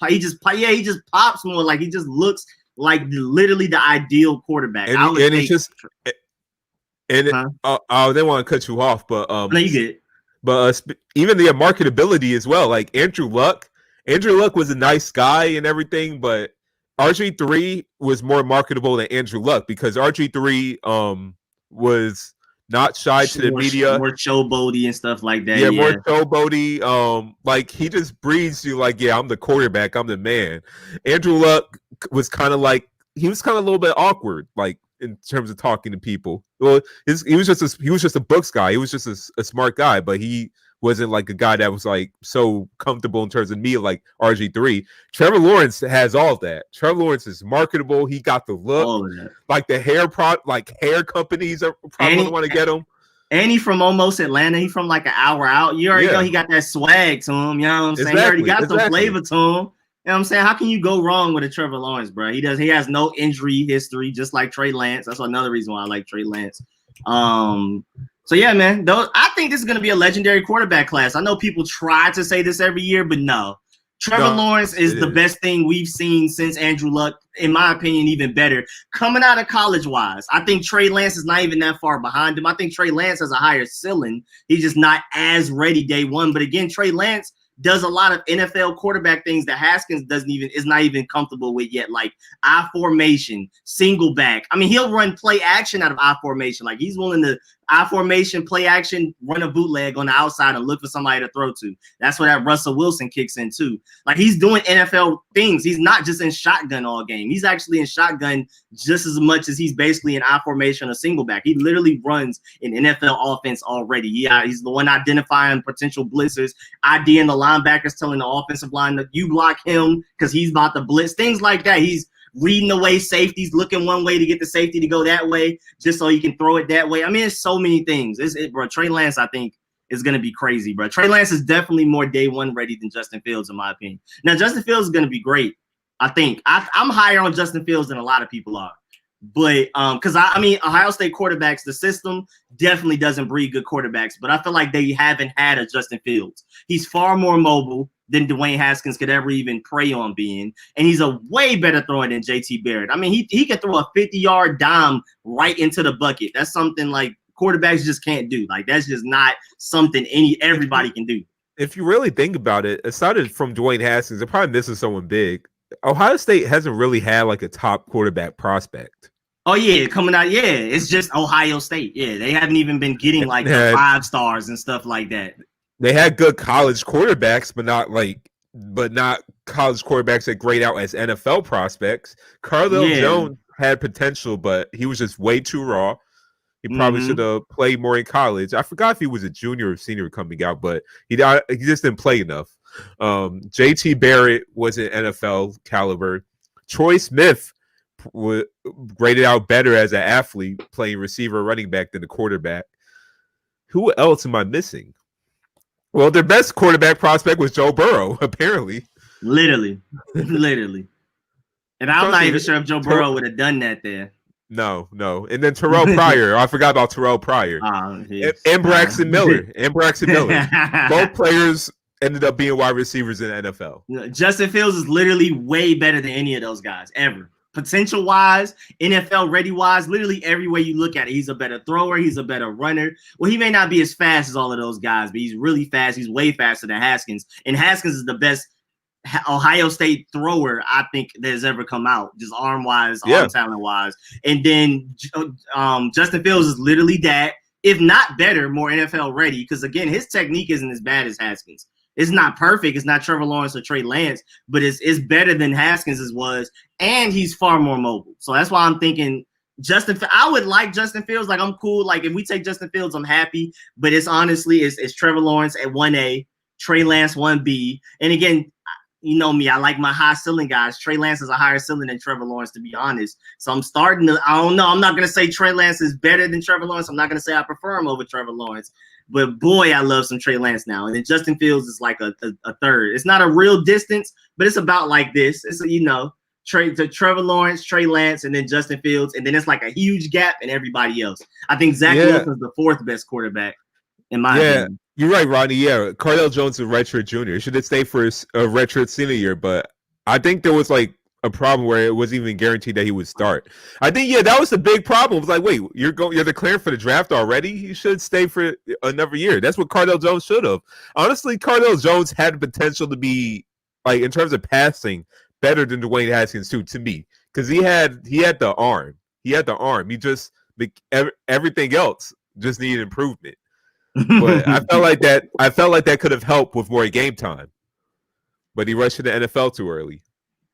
pops more. Like he just looks like literally the ideal quarterback. And it's just I didn't want to cut you off, but no, you get. But even the marketability as well. Like Andrew Luck was a nice guy and everything, but RG3 was more marketable than Andrew Luck because RG3 was not shy to the media, more showboaty and stuff like that. Yeah, more showboaty. Like he just breathes you like, yeah, I'm the quarterback, I'm the man. Andrew Luck was kind of like a little bit awkward, like in terms of talking to people. Well, he was just a Bucs guy. He was just a smart guy, but he wasn't like a guy that was like so comfortable in terms of media like RG3. Trevor Lawrence has all that. Trevor Lawrence is marketable. He got the look. Like the hair hair companies are probably want to get him. And he from almost Atlanta. He from like an hour out. You already know he got that swag to him. You know what I'm saying? He already got some flavor to him. You know what I'm saying? How can you go wrong with a Trevor Lawrence, bro? He has no injury history, just like Trey Lance. That's another reason why I like Trey Lance. So yeah, man, I think this is going to be a legendary quarterback class. I know people try to say this every year, but no. Trevor Lawrence is the best thing we've seen since Andrew Luck, in my opinion, even better. Coming out of college-wise, I think Trey Lance is not even that far behind him. I think Trey Lance has a higher ceiling. He's just not as ready day one. But again, Trey Lance does a lot of NFL quarterback things that Haskins is not even comfortable with yet, like I formation, single back. I mean, he'll run play action out of I formation. Like he's willing to I formation, play action, run a bootleg on the outside and look for somebody to throw to. That's where that Russell Wilson kicks in too. Like he's doing NFL things. He's not just in shotgun all game. He's actually in shotgun just as much as he's basically in I formation or single back. He literally runs an NFL offense already. Yeah, he's the one identifying potential blitzers, IDing the linebackers, telling the offensive line that you block him because he's about to blitz, things like that. He's reading away safeties, looking one way to get the safety to go that way, just so he can throw it that way. I mean, it's so many things. Bro. Trey Lance, I think, is going to be crazy, bro. Trey Lance is definitely more day one ready than Justin Fields, in my opinion. Now, Justin Fields is going to be great. I think I'm higher on Justin Fields than a lot of people are. But because I mean, Ohio State quarterbacks, the system definitely doesn't breed good quarterbacks, but I feel like they haven't had a Justin Fields. He's far more mobile than Dwayne Haskins could ever even prey on being, and he's a way better thrower than JT Barrett. I mean, he can throw a 50-yard dime right into the bucket. That's something like quarterbacks just can't do. Like that's just not something everybody can do. If you really think about it, aside from Dwayne Haskins, they're probably missing someone big. Ohio State hasn't really had like a top quarterback prospect. Oh yeah, coming out, yeah, it's just Ohio State. Yeah, they haven't even been getting like the 5 stars and stuff like that. They had good college quarterbacks, but not college quarterbacks that grade out as NFL prospects. Cardale Jones had potential, but he was just way too raw. He probably should have played more in college. I forgot if he was a junior or senior coming out, but he just didn't play enough. JT Barrett was an NFL caliber. Troy Smith graded out better as an athlete, playing receiver, running back than the quarterback. Who else am I missing? Well, their best quarterback prospect was Joe Burrow, apparently. Literally. And I'm not even sure if Joe Burrow would have done that there. No. And then Terrell Pryor. I forgot about Terrell Pryor. And Braxton Miller. Both players ended up being wide receivers in the NFL. Justin Fields is literally way better than any of those guys ever. Potential-wise, NFL ready-wise, literally every way you look at it. He's a better thrower. He's a better runner. Well, he may not be as fast as all of those guys, but he's really fast. He's way faster than Haskins. And Haskins is the best Ohio State thrower I think that has ever come out, just arm-wise, arm talent-wise. And then Justin Fields is literally that, if not better, more NFL ready. Because, again, his technique isn't as bad as Haskins. It's not perfect. It's not Trevor Lawrence or Trey Lance, but it's better than Haskins' was, and he's far more mobile. So that's why I'm thinking I would like Justin Fields. Like, I'm cool. Like, if we take Justin Fields, I'm happy. But it's honestly, it's Trevor Lawrence at 1A, Trey Lance 1B. And again, you know me, I like my high ceiling guys. Trey Lance is a higher ceiling than Trevor Lawrence, to be honest. So I'm starting to, I don't know. I'm not going to say Trey Lance is better than Trevor Lawrence. I'm not going to say I prefer him over Trevor Lawrence. But boy, I love some Trey Lance now. And then Justin Fields is like a third. It's not a real distance, but it's about like this. It's, you know, Trevor Lawrence, Trey Lance, and then Justin Fields. And then it's like a huge gap in everybody else. I think Zach Wilson's the fourth best quarterback, in my opinion. You're right, Ronnie. Yeah, Cardale Jones is a redshirt junior. He should have stayed for his redshirt senior year, but I think there was like a problem where it wasn't even guaranteed that he would start. I think, that was the big problem. It was like, wait, you're declaring for the draft already? You should stay for another year. That's what Cardale Jones should have. Honestly, Cardale Jones had the potential to be, like, in terms of passing, better than Dwayne Haskins too, to me, because he had the arm. He had the arm. He just everything else just needed improvement. But I felt like that could have helped with more game time. But he rushed to the NFL too early.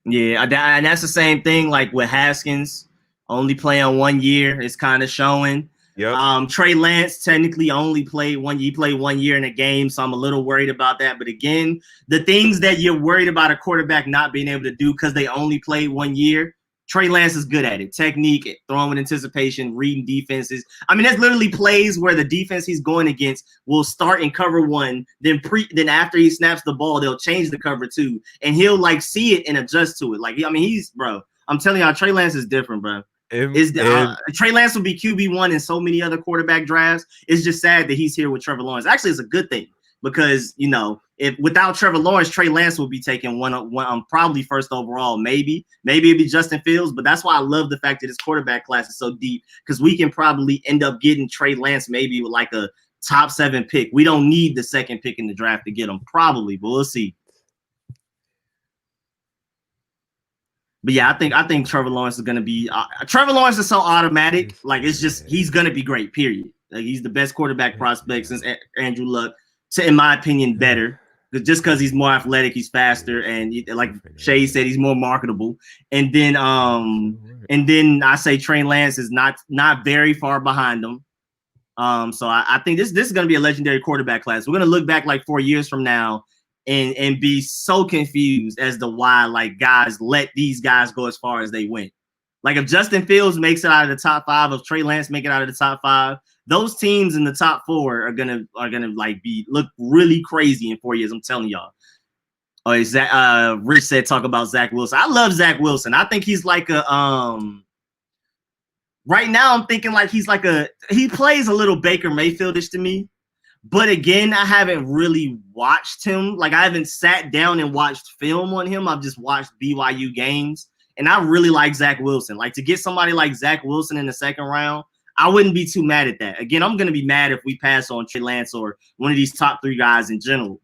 Yeah, and that's the same thing like with Haskins, only playing 1 year. It's kind of showing. Yep. Trey Lance technically only played 1 year. He played 1 year in a game, so I'm a little worried about that. But again, the things that you're worried about a quarterback not being able to do because they only played 1 year, Trey Lance is good at it. Technique, throwing with anticipation, reading defenses. I mean, that's literally plays where the defense he's going against will start in cover one. Then after he snaps the ball, they'll change the cover two, and he'll like see it and adjust to it. Like, I mean, I'm telling y'all, Trey Lance is different, bro. Trey Lance will be QB1 in so many other quarterback drafts. It's just sad that he's here with Trevor Lawrence. Actually, it's a good thing because, you know, if without Trevor Lawrence, Trey Lance will be taking one probably first overall. Maybe it'd be Justin Fields, but that's why I love the fact that his quarterback class is so deep because we can probably end up getting Trey Lance maybe with like a top 7 pick. We don't need the second pick in the draft to get him, probably, but we'll see. But yeah, I think Trevor Lawrence is gonna be. Trevor Lawrence is so automatic, like it's just he's gonna be great. Period. Like he's the best quarterback prospect since Andrew Luck. So in my opinion, better. Just because he's more athletic, he's faster, and like Shay said, he's more marketable. And then I say Trey Lance is not very far behind him. So I think this is going to be a legendary quarterback class. We're going to look back like 4 years from now and be so confused as to why like guys let these guys go as far as they went. Like if Justin Fields makes it out of the top 5, if Trey Lance make it out of the top 5, those teams in the top 4 are gonna like look really crazy in 4 years. I'm telling y'all. Oh, is that Rich said talk about Zach Wilson. I love Zach Wilson. I think he's like a right now I'm thinking like he plays a little Baker Mayfieldish to me. But again, I haven't really watched him. Like I haven't sat down and watched film on him. I've just watched BYU games. And I really like Zach Wilson. Like to get somebody like Zach Wilson in the second round, I wouldn't be too mad at that. Again, I'm going to be mad if we pass on Trey Lance or one of these top 3 guys in general.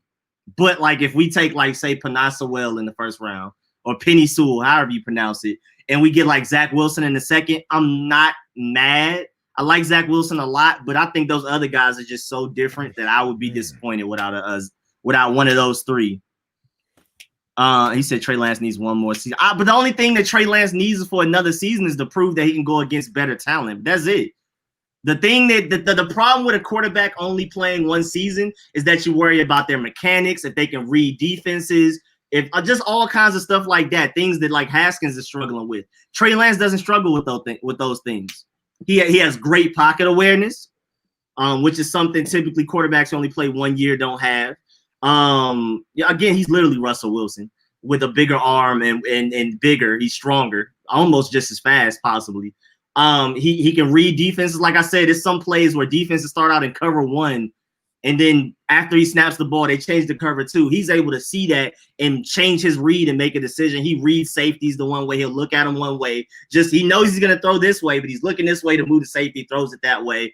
But like if we take like say Panasawel in the first round or Penny Sewell, however you pronounce it, and we get like Zach Wilson in the second, I'm not mad. I like Zach Wilson a lot, but I think those other guys are just so different that I would be disappointed without one of those 3. He said Trey Lance needs one more season. But the only thing that Trey Lance needs for another season is to prove that he can go against better talent. That's it. The thing that the problem with a quarterback only playing 1 season is that you worry about their mechanics, if they can read defenses, if just all kinds of stuff like that. Things that like Haskins is struggling with. Trey Lance doesn't struggle with those things. He has great pocket awareness, which is something typically quarterbacks who only play 1 year don't have. Again, he's literally Russell Wilson with a bigger arm and bigger. He's stronger, almost just as fast, possibly. He can read defenses. Like I said, there's some plays where defenses start out in cover 1, and then after he snaps the ball, they change to cover 2. He's able to see that and change his read and make a decision. He reads safeties the one way. He'll look at them one way. Just he knows he's going to throw this way, but he's looking this way to move the safety. Throws it that way.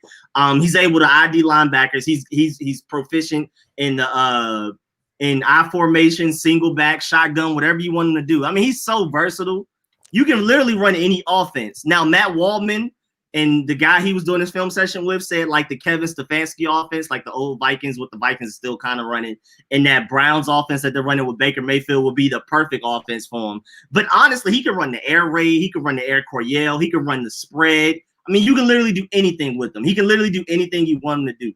He's able to ID linebackers. He's proficient in the in I formation, single back, shotgun, whatever you want him to do. I mean, he's so versatile. You can literally run any offense. Now, Matt Waldman And the guy he was doing his film session with said like the Kevin Stefanski offense, like the old Vikings, what the Vikings is still kind of running, and that Browns offense that they're running with Baker Mayfield will be the perfect offense for him. But honestly, he could run the air raid, he could run the air Coryell, he could run the spread. I mean, you can literally do anything with him. He can literally do anything you want him to do.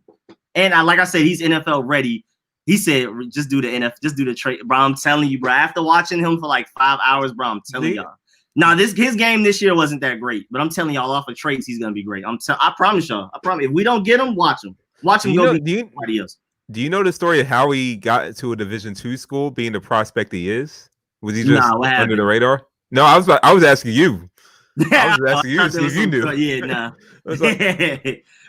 And like I said, he's NFL ready. He said, just do the NFL, just do the trade. Bro, I'm telling you, bro, after watching him for like 5 hours, bro, I'm telling y'all. Now, his game this year wasn't that great, but I'm telling y'all off of traits, he's gonna be great. I promise y'all. I promise. If we don't get him, watch him. Watch him go beat somebody else. Do you know the story of how he got to a Division II school, being the prospect he is? Was he just under the radar? No, I was asking you. I was asking you to see if you knew. Yeah, nah.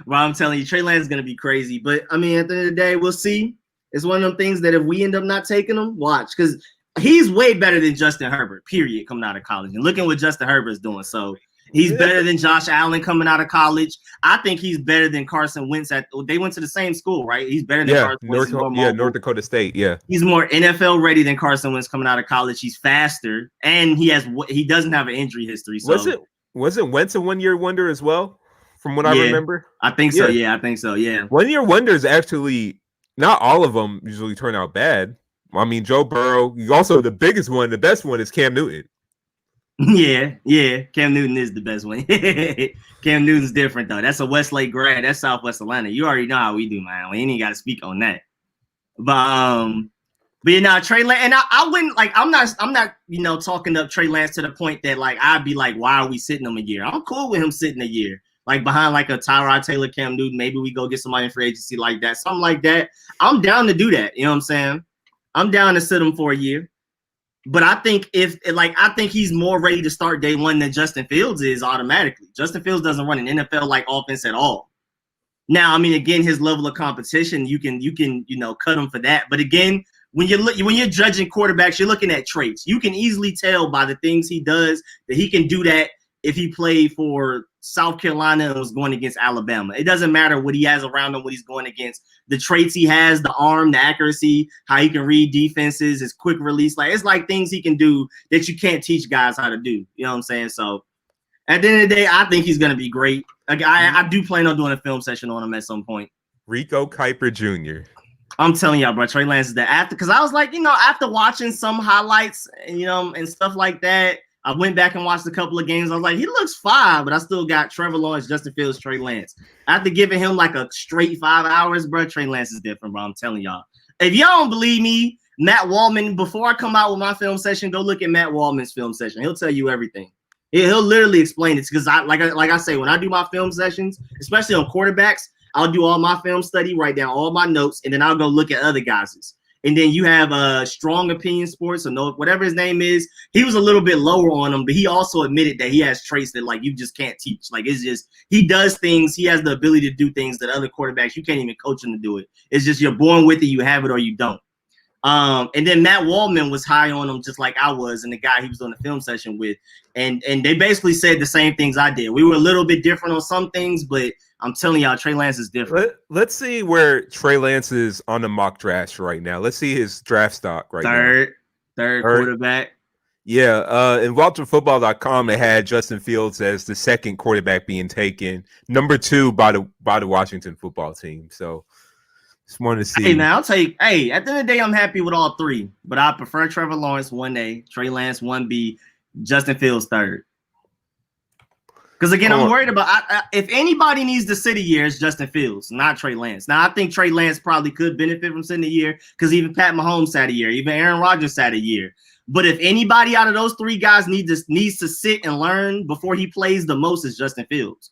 Well, I'm telling you, Trey Lance is gonna be crazy. But I mean, at the end of the day, we'll see. It's one of them things that if we end up not taking him, watch, because he's way better than Justin Herbert, period, coming out of college. And look at what Justin Herbert is doing. So he's better than Josh Allen coming out of college. I think he's better than Carson Wentz. They went to the same school, right? He's better than Carson Wentz. North Dakota State, yeah. He's more NFL ready than Carson Wentz coming out of college. He's faster, and he doesn't have an injury history. So wasn't Wentz a one-year wonder as well, from what I remember? I think so, yeah. I think so, yeah. One-year wonders actually, not all of them usually turn out bad. I mean, Joe Burrow. Also, the biggest one, the best one is Cam Newton. Yeah. Cam Newton is the best one. Cam Newton's different though. That's a Westlake grad. That's Southwest Atlanta. You already know how we do, man. We ain't even got to speak on that. But you know, Trey Lance, and I wouldn't like. I'm not, talking up Trey Lance to the point that like I'd be like, why are we sitting him a year? I'm cool with him sitting a year, like behind like a Tyrod Taylor, Cam Newton. Maybe we go get somebody in free agency like that, something like that. I'm down to do that. You know what I'm saying? I'm down to sit him for a year. But I think I think he's more ready to start day one than Justin Fields is automatically. Justin Fields doesn't run an NFL like offense at all. Now, I mean, again, his level of competition, you can cut him for that. But again, when you're judging quarterbacks, you're looking at traits. You can easily tell by the things he does that he can do that if he played for South Carolina and was going against Alabama. It doesn't matter what he has around him, what he's going against. The traits he has, the arm, the accuracy, how he can read defenses, his quick release. Like it's like things he can do that you can't teach guys how to do. You know what I'm saying? So at the end of the day, I think he's going to be great. I do plan on doing a film session on him at some point. Rico Kuiper Jr. I'm telling y'all, bro, Trey Lance is that because I was like, after watching some highlights, and stuff like that, I went back and watched a couple of games. I was like, he looks fine, but I still got Trevor Lawrence, Justin Fields, Trey Lance. After giving him like a straight 5 hours, bro, Trey Lance is different, bro. I'm telling y'all. If y'all don't believe me, Matt Waldman, before I come out with my film session, go look at Matt Waldman's film session. He'll tell you everything. He'll literally explain it because like I say, when I do my film sessions, especially on quarterbacks, I'll do all my film study, write down all my notes, and then I'll go look at other guys'. And then you have Strong Opinion Sports, or whatever his name is. He was a little bit lower on him, but he also admitted that he has traits that like you just can't teach. Like it's just he does things. He has the ability to do things that other quarterbacks you can't even coach him to do it. It's just you're born with it. You have it or you don't. And then Matt Waldman was high on him just like I was, and the guy he was on the film session with. And they basically said the same things I did. We were a little bit different on some things, but I'm telling y'all, Trey Lance is different. Let's see where Trey Lance is on the mock draft right now. Let's see his draft stock right now. Third quarterback. Yeah, in WalterFootball.com, they had Justin Fields as the second quarterback being taken, number 2 by the Washington football team. So just wanted to see. Hey, now I'll tell you. Hey, at the end of the day, I'm happy with all 3, but I prefer Trevor Lawrence 1A, Trey Lance 1B, Justin Fields 3rd. Because, again, I'm worried about if anybody needs to sit a year, it's Justin Fields, not Trey Lance. Now, I think Trey Lance probably could benefit from sitting a year because even Pat Mahomes sat a year. Even Aaron Rodgers sat a year. But if anybody out of those 3 guys needs to sit and learn before he plays the most, is Justin Fields.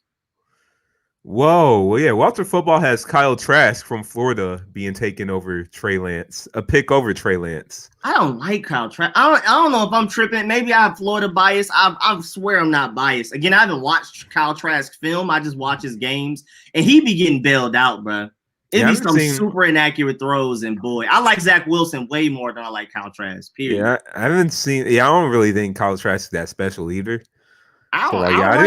Whoa, well, yeah. Walter Football has Kyle Trask from Florida being taken over Trey Lance, a pick over Trey Lance. I don't like Kyle Trask. I don't know if I'm tripping. Maybe I have Florida bias. I swear I'm not biased. Again, I haven't watched Kyle Trask's film. I just watch his games, and he be getting bailed out, bro. It'd be some super inaccurate throws, and boy, I like Zach Wilson way more than I like Kyle Trask. Period. Yeah, I haven't seen. Yeah, I don't really think Kyle Trask is that special either. I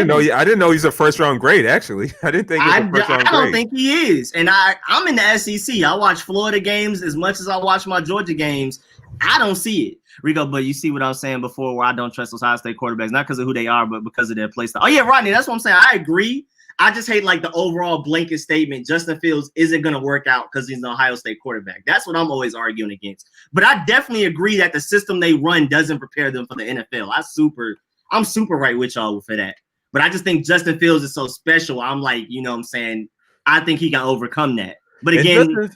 didn't know he's a first round grade. Actually, I didn't think. I don't think he is. And I'm in the SEC. I watch Florida games as much as I watch my Georgia games. I don't see it, Rico. But you see what I was saying before, where I don't trust those Ohio State quarterbacks, not because of who they are, but because of their play style. Oh yeah, Rodney, that's what I'm saying. I agree. I just hate like the overall blanket statement. Justin Fields isn't going to work out because he's an Ohio State quarterback. That's what I'm always arguing against. But I definitely agree that the system they run doesn't prepare them for the NFL. I'm super right with y'all for that. But I just think Justin Fields is so special. I'm like, you know what I'm saying? I think he can overcome that. But again,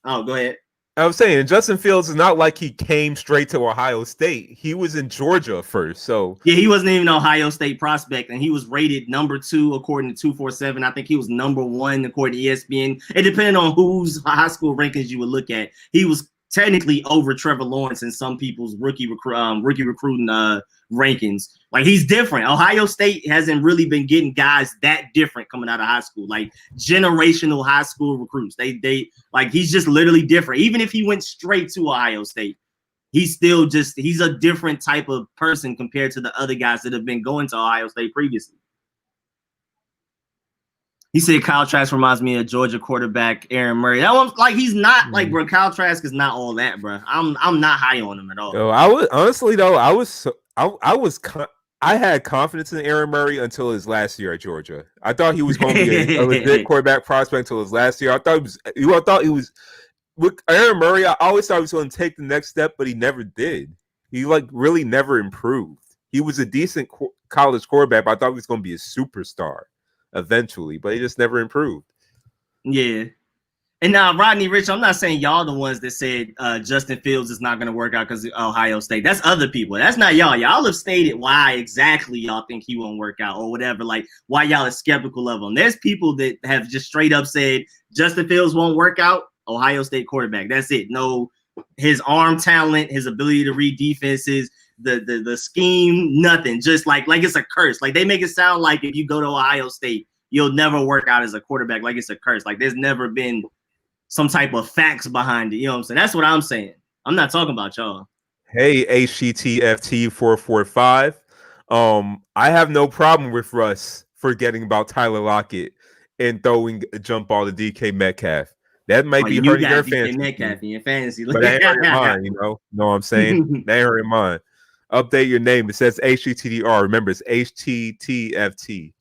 go ahead. I was saying, Justin Fields is not like he came straight to Ohio State. He was in Georgia first. So yeah, he wasn't even an Ohio State prospect, and he was rated number 2 according to 247. I think he was number 1 according to ESPN. It depended on whose high school rankings you would look at. He was technically over Trevor Lawrence in some people's rookie recruiting rankings. Like, he's different. Ohio State hasn't really been getting guys that different coming out of high school, like generational high school recruits. They like, he's just literally different. Even if he went straight to Ohio State, he's a different type of person compared to the other guys that have been going to Ohio State previously. He said Kyle Trask reminds me of Georgia quarterback Aaron Murray. That one, like, he's not like, bro. Kyle Trask is not all that, bro. I'm not high on him at all. So I was honestly though, I had confidence in Aaron Murray until his last year at Georgia. I thought he was going to be a legit quarterback prospect until his last year. I thought he was with Aaron Murray. I always thought he was going to take the next step, but he never did. He like really never improved. He was a decent college quarterback, but I thought he was going to be a superstar eventually, but he just never improved. Yeah. And now, Rodney Rich, I'm not saying y'all the ones that said Justin Fields is not going to work out because of Ohio State. That's other people. That's not y'all. Y'all have stated why exactly y'all think he won't work out or whatever, like why y'all are skeptical of him. There's people that have just straight up said Justin Fields won't work out, Ohio State quarterback. That's it. No, his arm talent, his ability to read defenses, the scheme, nothing. Just like it's a curse. Like, they make it sound like if you go to Ohio State, you'll never work out as a quarterback. Like, it's a curse. Like, there's never been some type of facts behind it. You know what I'm saying? That's what I'm saying. I'm not talking about y'all. Hey, HGTFT445. I have no problem with Russ forgetting about Tyler Lockett and throwing a jump ball to DK Metcalf. That might be hurting your fantasy. Metcalf in your fantasy. But that ain't hurting mine, you know what I'm saying? That ain't hurting mine. Update your name. It says HTTR. Remember, it's HTTFT.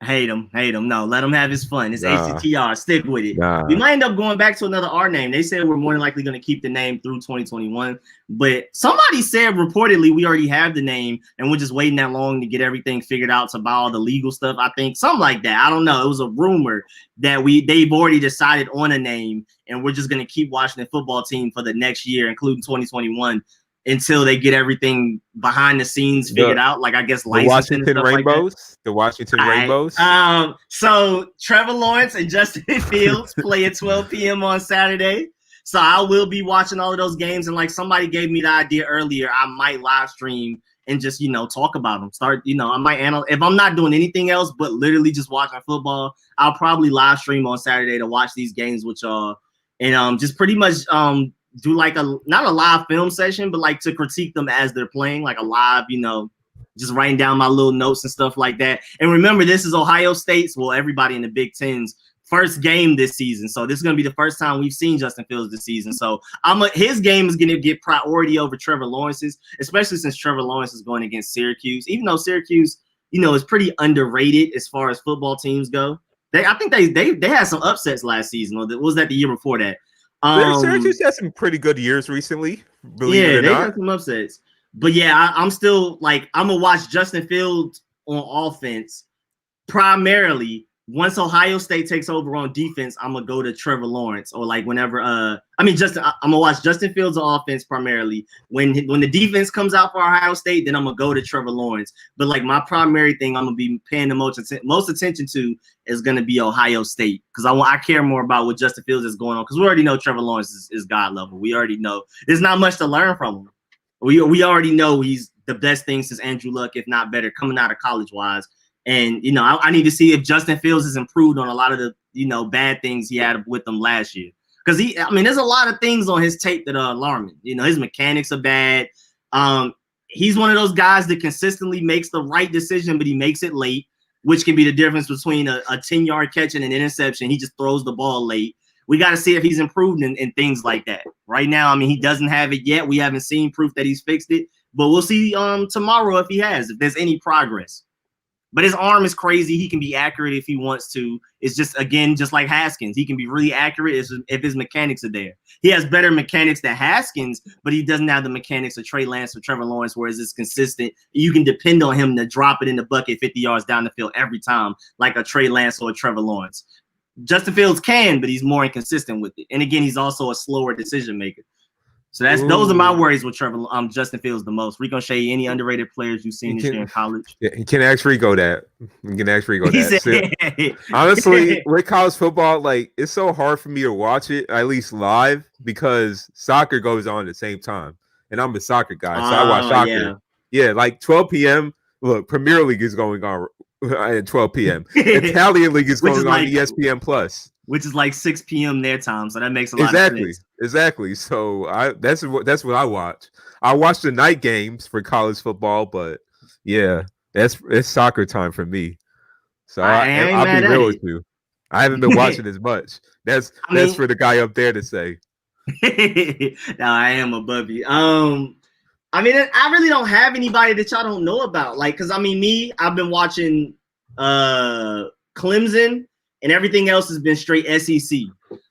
Hate him. No, let him have his fun. It's HTTR. Stick with it. We might end up going back to another R name. They said we're more than likely going to keep the name through 2021. But somebody said reportedly we already have the name and we're just waiting that long to get everything figured out to buy all the legal stuff. I think something like that. I don't know. It was a rumor that they've already decided on a name and we're just going to keep watching the football team for the next year, including 2021. Until they get everything behind the scenes figured out, like I guess the Washington Rainbows. The Washington Rainbows. So Trevor Lawrence and Justin Fields play at 12 p.m. on Saturday. So I will be watching all of those games. And like somebody gave me the idea earlier, I might live stream and just talk about them. I might analyze if I'm not doing anything else but literally just watching football. I'll probably live stream on Saturday to watch these games with y'all and just pretty much do like not a live film session, but like to critique them as they're playing, like a live, just writing down my little notes and stuff like that. And remember, this is Ohio State's, well, everybody in the Big Ten's first game this season. So this is going to be the first time we've seen Justin Fields this season. So his game is going to get priority over Trevor Lawrence's, especially since Trevor Lawrence is going against Syracuse, even though Syracuse, is pretty underrated as far as football teams go. I think they had some upsets last season, or was that the year before that? Syracuse had some pretty good years recently. Believe it or they not. had some upsets. But yeah, I'm still like I'm gonna watch Justin Fields on offense primarily. Once Ohio State takes over on defense, I'm gonna go to Trevor Lawrence or like whenever. I'm gonna watch Justin Fields on offense primarily. When the defense comes out for Ohio State, then I'm gonna go to Trevor Lawrence. But like my primary thing, I'm gonna be paying the most attention to is gonna be Ohio State because I care more about what Justin Fields is going on because we already know Trevor Lawrence is God level. We already know there's not much to learn from him. We already know he's the best thing since Andrew Luck, if not better, coming out of college wise. And, I need to see if Justin Fields has improved on a lot of the, bad things he had with them last year. Because there's a lot of things on his tape that are alarming. His mechanics are bad. He's one of those guys that consistently makes the right decision, but he makes it late, which can be the difference between a 10-yard catch and an interception. He just throws the ball late. We got to see if he's improved in things like that. Right now, he doesn't have it yet. We haven't seen proof that he's fixed it. But we'll see tomorrow if he has, if there's any progress. But his arm is crazy. He can be accurate if he wants to. It's just, again, just like Haskins. He can be really accurate if his mechanics are there. He has better mechanics than Haskins, but he doesn't have the mechanics of Trey Lance or Trevor Lawrence, whereas it's consistent. You can depend on him to drop it in the bucket 50 yards down the field every time, like a Trey Lance or a Trevor Lawrence. Justin Fields can, but he's more inconsistent with it. And again, he's also a slower decision maker. So those are my worries with Justin Fields the most. Rico Seyi, any underrated players you've seen this year in college? Yeah, you can ask Rico that. You can ask Rico that. Honestly, with college football, like it's so hard for me to watch it, at least live, because soccer goes on at the same time. And I'm a soccer guy, so I watch soccer. Yeah, like 12 p.m. Look, Premier League is going on at 12 p.m. Italian League is going on ESPN Plus. Which is like 6 p.m. their time, so that makes a lot of sense. Exactly. So that's what I watch. I watch the night games for college football, but yeah, it's soccer time for me. So I'll be real with you. I haven't been watching as much. That's for the guy up there to say. No, I am above you. I really don't have anybody that y'all don't know about. Like, cause I've been watching Clemson. And everything else has been straight SEC.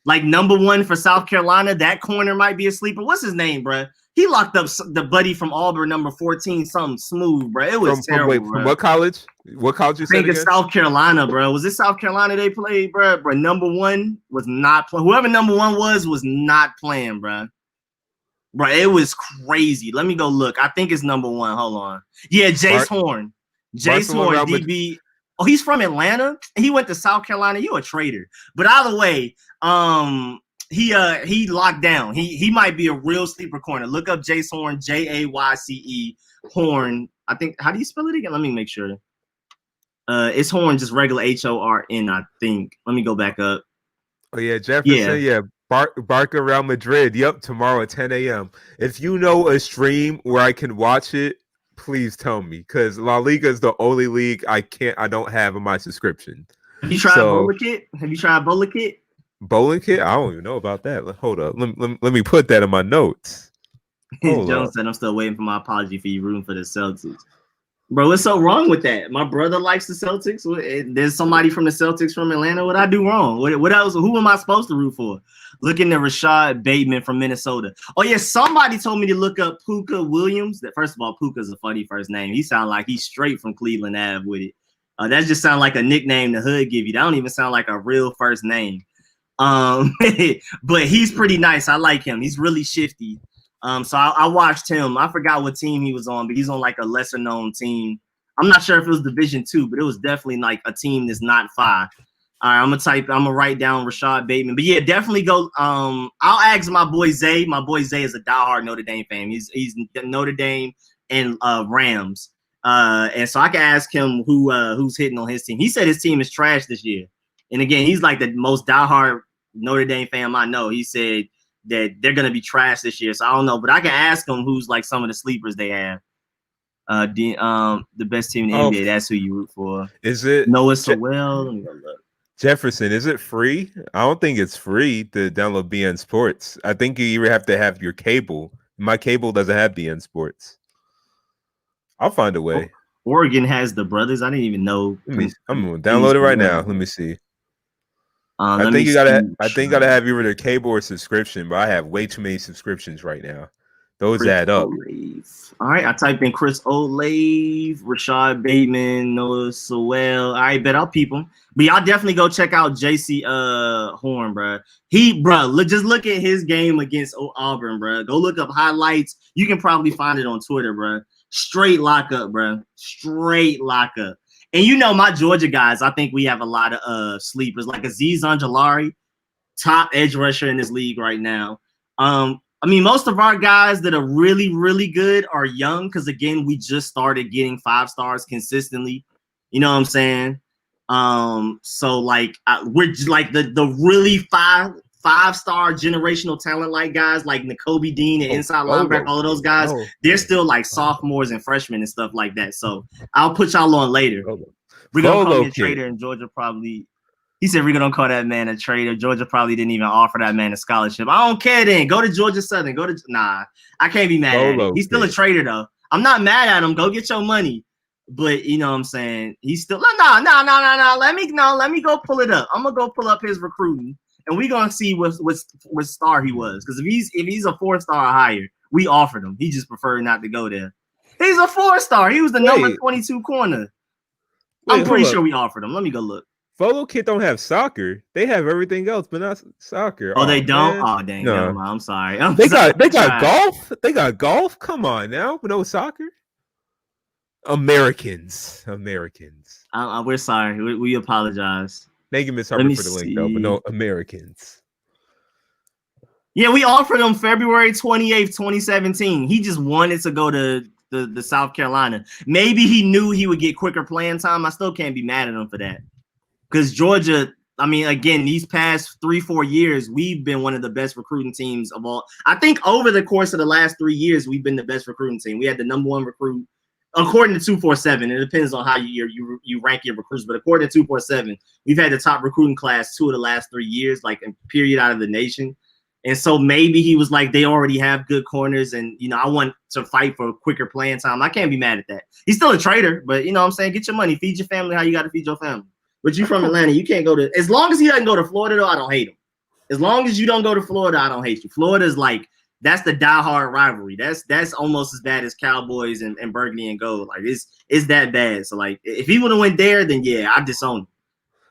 Like number 1 for South Carolina, that corner might be a sleeper. What's his name, bro? He locked up the buddy from Auburn, number 14, something smooth, bro. It was terrible. From what college? What college you said? I think it's South Carolina, bro. Was it South Carolina they played, bro? Bro, number 1 was not playing. Whoever number 1 was not playing, bro. Bro, it was crazy. Let me go look. I think it's number 1. Hold on. Yeah, Jace Horn. Jace Horn, DB. Oh, he's from Atlanta. He went to South Carolina. You a traitor. But either way, he locked down. He might be a real sleeper corner. Look up Jace Horn, Jayce Horn. I think, how do you spell it again? Let me make sure. It's Horn, just regular Horn, I think. Let me go back up. Oh yeah, Jefferson. Yeah. Barca around Madrid. Yep, tomorrow at 10 a.m. If you know a stream where I can watch it, please tell me, because La Liga is the only league I don't have in my subscription. Have you tried Bowling Kit? Bowling Kit? I don't even know about that. Hold up. Let me put that in my notes. Jones said I'm still waiting for my apology for you rooting for the Celtics. Bro, what's so wrong with that? My brother likes the Celtics. There's somebody from the Celtics from Atlanta. What I do wrong? What else? Who am I supposed to root for? Looking at Rashad Bateman from Minnesota. Oh, yeah, somebody told me to look up Puka Williams. First of all, Puka's a funny first name. He sounds like he's straight from Cleveland Ave with it. That just sounds like a nickname the hood give you. That don't even sound like a real first name. But he's pretty nice. I like him. He's really shifty. So I watched him. I forgot what team he was on, but he's on like a lesser known team. I'm not sure if it was Division 2, but it was definitely like a team that's not 5. All right, I'm gonna write down Rashad Bateman. But yeah, definitely go. I'll ask my boy Zay. My boy Zay is a diehard Notre Dame fan. He's Notre Dame and Rams. And so I can ask him who's hitting on his team. He said his team is trash this year. And again, he's like the most diehard Notre Dame fan I know. He said that they're gonna be trash this year. So I don't know, but I can ask him who's like some of the sleepers they have. The best team in the NBA. That's who you root for. Is it Noah Sewell? Let me go look. Jefferson, is it free? I don't think it's free to download BN Sports. I think you even have to have your cable. My cable doesn't have BN Sports. I'll find a way. Oregon has the brothers. I didn't even know. I'm gonna download it right now. Let me see. I think you gotta have either a cable or subscription, but I have way too many subscriptions right now. Those Chris add up. Olave. All right, I typed in Chris Olave, Rashad Bateman, Noah Sewell. All right, bet I'll peep him. But y'all definitely go check out JC Horn, bro. Just look at his game against Auburn, bro. Go look up highlights. You can probably find it on Twitter, bro. Straight lockup, bro. Straight lockup. And you know my Georgia guys, I think we have a lot of sleepers, like Azeez Ojulari, top edge rusher in this league right now. Most of our guys that are really, really good are young because, again, we just started getting 5 stars consistently. You know what I'm saying? So, like, we're just like the really five-star generational talent like guys like Nakobe Dean and inside linebacker, all of those guys, they're still like sophomores and freshmen and stuff like that. So I'll put y'all on later. We're going to call me a traitor in Georgia probably. He said we're going to call that man a traitor. Georgia probably didn't even offer that man a scholarship. I don't care then. Go to Georgia Southern. I can't be mad at him. He's still a traitor, though. I'm not mad at him. Go get your money. But you know what I'm saying? He's still no. Let me go pull it up. I'm gonna go pull up his recruiting, and we're gonna see what star he was. Because if he's a 4-star or higher, we offered him. He just preferred not to go there. He's a 4-star. He was the number 22 corner. I'm pretty sure we offered him. Let me go look. Folo Kid don't have soccer. They have everything else, but not soccer. Oh, they don't? Man. Oh, dang. No. I'm sorry. They got golf. They got golf. Come on now, but no soccer. Americans. We're sorry. We apologize. Thank you, Miss Harper, for the link, though. But no, Americans. Yeah, we offered him February 28th, 2017. He just wanted to go to the South Carolina. Maybe he knew he would get quicker playing time. I still can't be mad at him for that. Because Georgia, I mean, again, these past 3-4 years, we've been one of the best recruiting teams of all. I think over the course of the last 3 years, we've been the best recruiting team. We had the number 1 recruit. According to 247, it depends on how you rank your recruits, but according to 247, we've had the top recruiting class 2 of the last 3 years, like a period out of the nation. And so maybe he was like, they already have good corners, and I want to fight for quicker playing time. I can't be mad at that. He's still a traitor, but you know what I'm saying? Get your money, feed your family how you got to feed your family. But you from Atlanta, you can't go to, as long as he doesn't go to Florida, though, I don't hate him. As long as you don't go to Florida, I don't hate you. Florida's like, that's the diehard rivalry. That's almost as bad as Cowboys and Burgundy and Gold. Like it's that bad. So like if he would have went there, then yeah, I disown him.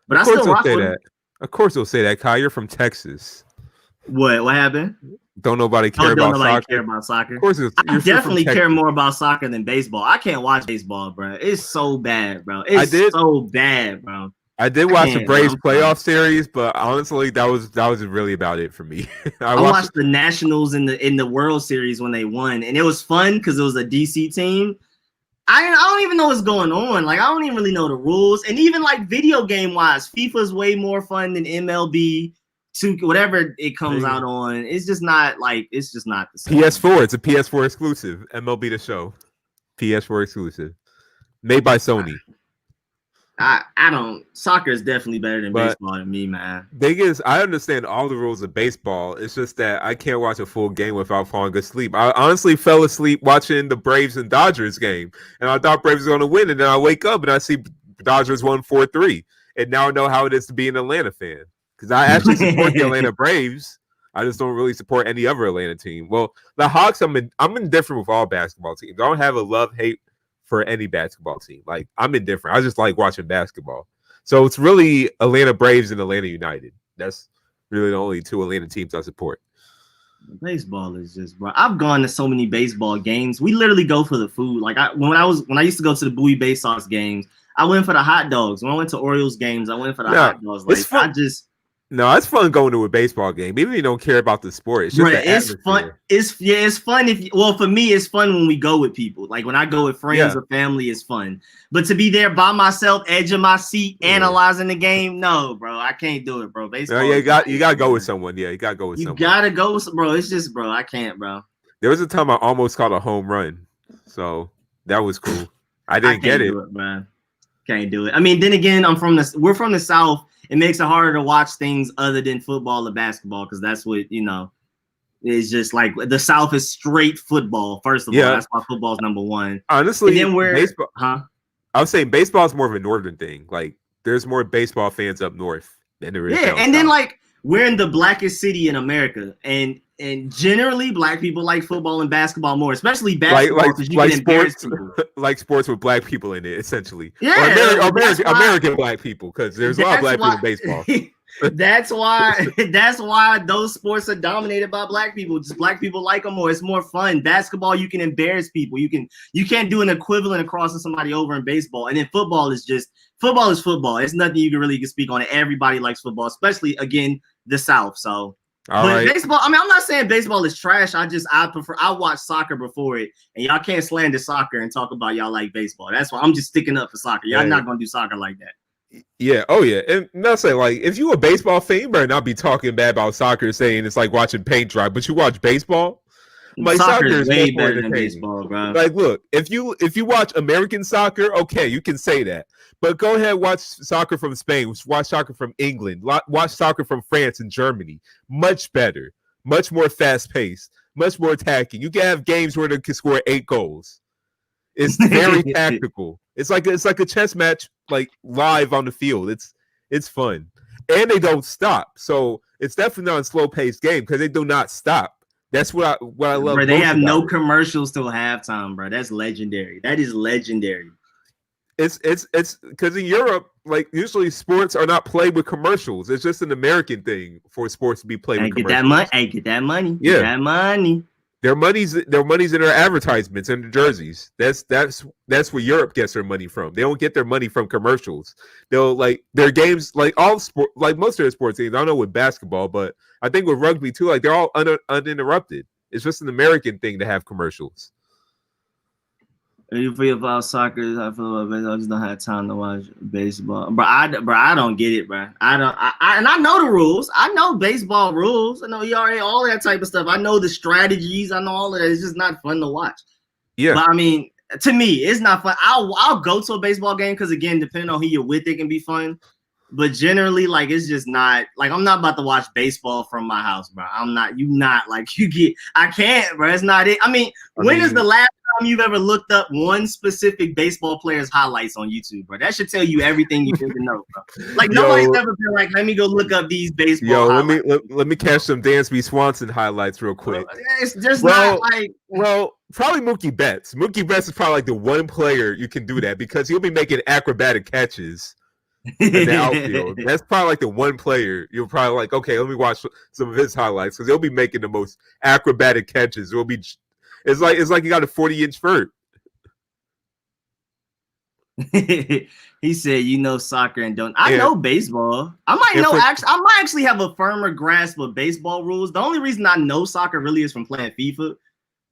But I still rock with him. Of course they'll say that, Kyle. You're from Texas. What happened? Don't nobody care about soccer? Of course, I definitely care more about soccer than baseball. I can't watch baseball, bro. It's so bad, bro. So bad, bro. I did watch the Braves playoff series, but honestly, that was really about it for me. I watched the Nationals in the World Series when they won, and it was fun because it was a DC team. I don't even know what's going on. Like I don't even really know the rules, and even like video game wise, FIFA's way more fun than MLB. To whatever it comes out on, it's just not the same. PS4. It's a PS4 exclusive. MLB The Show, PS4 exclusive, made by Sony. I don't. Soccer is definitely better than baseball to me, man. Thing is, I understand all the rules of baseball. It's just that I can't watch a full game without falling asleep. I honestly fell asleep watching the Braves and Dodgers game, and I thought Braves were going to win, and then I wake up and I see Dodgers won 4-3, and now I know how it is to be an Atlanta fan because I actually support the Atlanta Braves. I just don't really support any other Atlanta team. Well, the Hawks, I'm indifferent with all basketball teams. I don't have a love-hate for any basketball team. Like I'm indifferent. I just like watching basketball. So it's really Atlanta Braves and Atlanta United. That's really the only two Atlanta teams I support. Baseball is just, bro. I've gone to so many baseball games. We literally go for the food. Like when I used to go to the Bowie Bay Sox games, I went for the hot dogs. When I went to Orioles games, I went for the hot dogs. Like No, it's fun going to a baseball game, even if you don't care about the sport. It's just it's fun. It's fun for me, it's fun when we go with people. Like when I go with friends or family, it's fun. But to be there by myself, edge of my seat, analyzing the game, no, bro, I can't do it, bro. Baseball. You gotta go with someone. Yeah, you gotta go with someone. You gotta go with, bro. It's just, bro, I can't, bro. There was a time I almost caught a home run, so that was cool. I didn't get it, man. Can't do it. I mean, then again, we're from the South. It makes it harder to watch things other than football or basketball because that's what, it's just like the South is straight football. First of all, that's why football is number one. Honestly, and then baseball, I was saying baseball is more of a northern thing. Like there's more baseball fans up north than there is. Yeah, and then like we're in the blackest city in America, and generally black people like football and basketball more, especially basketball because you can embarrass people. Like sports with black people in it, essentially. Yeah, or American black people, because there's a lot of black people in baseball. That's why those sports are dominated by black people. Just black people like them more. It's more fun. Basketball, you can embarrass people. You can't do an equivalent of crossing somebody over in baseball. And then football is football. It's nothing you can really speak on it. Everybody likes football, especially again the South. So baseball, I mean, I'm not saying baseball is trash. I watch soccer before it, and y'all can't slander soccer and talk about y'all like baseball. That's why I'm just sticking up for soccer. Y'all not gonna do soccer like that. Yeah, oh yeah. And not saying like if you a baseball fan, you better not be talking bad about soccer, saying it's like watching paint dry, but you watch baseball. Like soccer is way better than baseball, bro. Like, look, if you watch American soccer, okay, you can say that. But go ahead, watch soccer from Spain, watch soccer from England, watch soccer from France and Germany. Much better, much more fast-paced, much more attacking. You can have games where they can score 8 goals. It's very tactical. It's like a chess match, like live on the field. It's fun, and they don't stop. So it's definitely not a slow paced game because they do not stop. That's what I love. Bro, they most have about no it. commercials till halftime, bro. That's legendary. That is legendary. It's because in Europe, like usually sports are not played with commercials. It's just an American thing for sports to be played with Get commercials. that money. Hey, get that money. Yeah. Get that money. Their money's in their advertisements and their jerseys. That's where Europe gets their money from. They don't get their money from commercials. They'll like their games, like all sport, like most of their sports teams. I don't know with basketball, but I think with rugby too. Like they're all uninterrupted. It's just an American thing to have commercials. You feel about soccer? I feel about baseball. I just don't have time to watch baseball. I don't get it, bro. And I know the rules. I know baseball rules. I know ERA, all that type of stuff. I know the strategies. I know all of that. It's just not fun to watch. Yeah. But I mean, to me, it's not fun. I'll go to a baseball game because again, depending on who you're with, it can be fun. But generally, like it's just not like I'm not about to watch baseball from my house, bro. I'm not. You not like you get. I can't, bro. It's not it. I mean, when is the last time you've ever looked up one specific baseball player's highlights on YouTube, bro? That should tell you everything you need to know, bro. Like nobody's ever been like, let me go look up these baseball. Let me catch some Dansby Swanson highlights real quick. It's just not like. Well, probably Mookie Betts. Mookie Betts is probably like the one player you can do that because he'll be making acrobatic catches in the outfield. That's probably like the one player you'll probably like, okay, let me watch some of his highlights because he'll be making the most acrobatic catches. It's like he got a 40-inch vert. He said, "You know soccer and don't." I know baseball. I might actually have a firmer grasp of baseball rules. The only reason I know soccer really is from playing FIFA.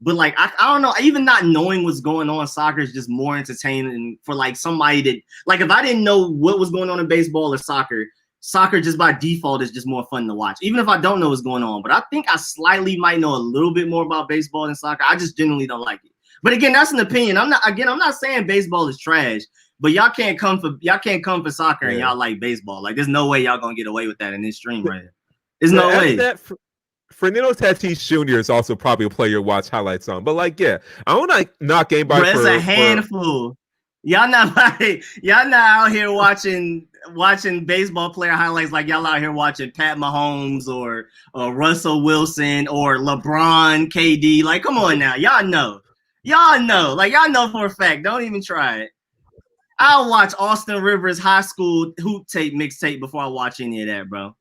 But like I don't know, even not knowing what's going on, soccer is just more entertaining for like somebody that like if I didn't know what was going on in baseball or soccer just by default is just more fun to watch, even if I don't know what's going on. But I think I slightly might know a little bit more about baseball than soccer. I just generally don't like it. But again, that's an opinion. I'm not saying baseball is trash, but y'all can't come for soccer and y'all like baseball. Like there's no way y'all gonna get away with that in this stream right here. There's no way. Fernando Tatis Jr. is also probably a player to watch highlights on, but like, I don't like knock anybody. It's a handful. Y'all not out here watching baseball player highlights like y'all out here watching Pat Mahomes or Russell Wilson or LeBron, KD. Like, come on now, y'all know, like y'all know for a fact. Don't even try it. I'll watch Austin Rivers high school hoop tape mixtape before I watch any of that, bro.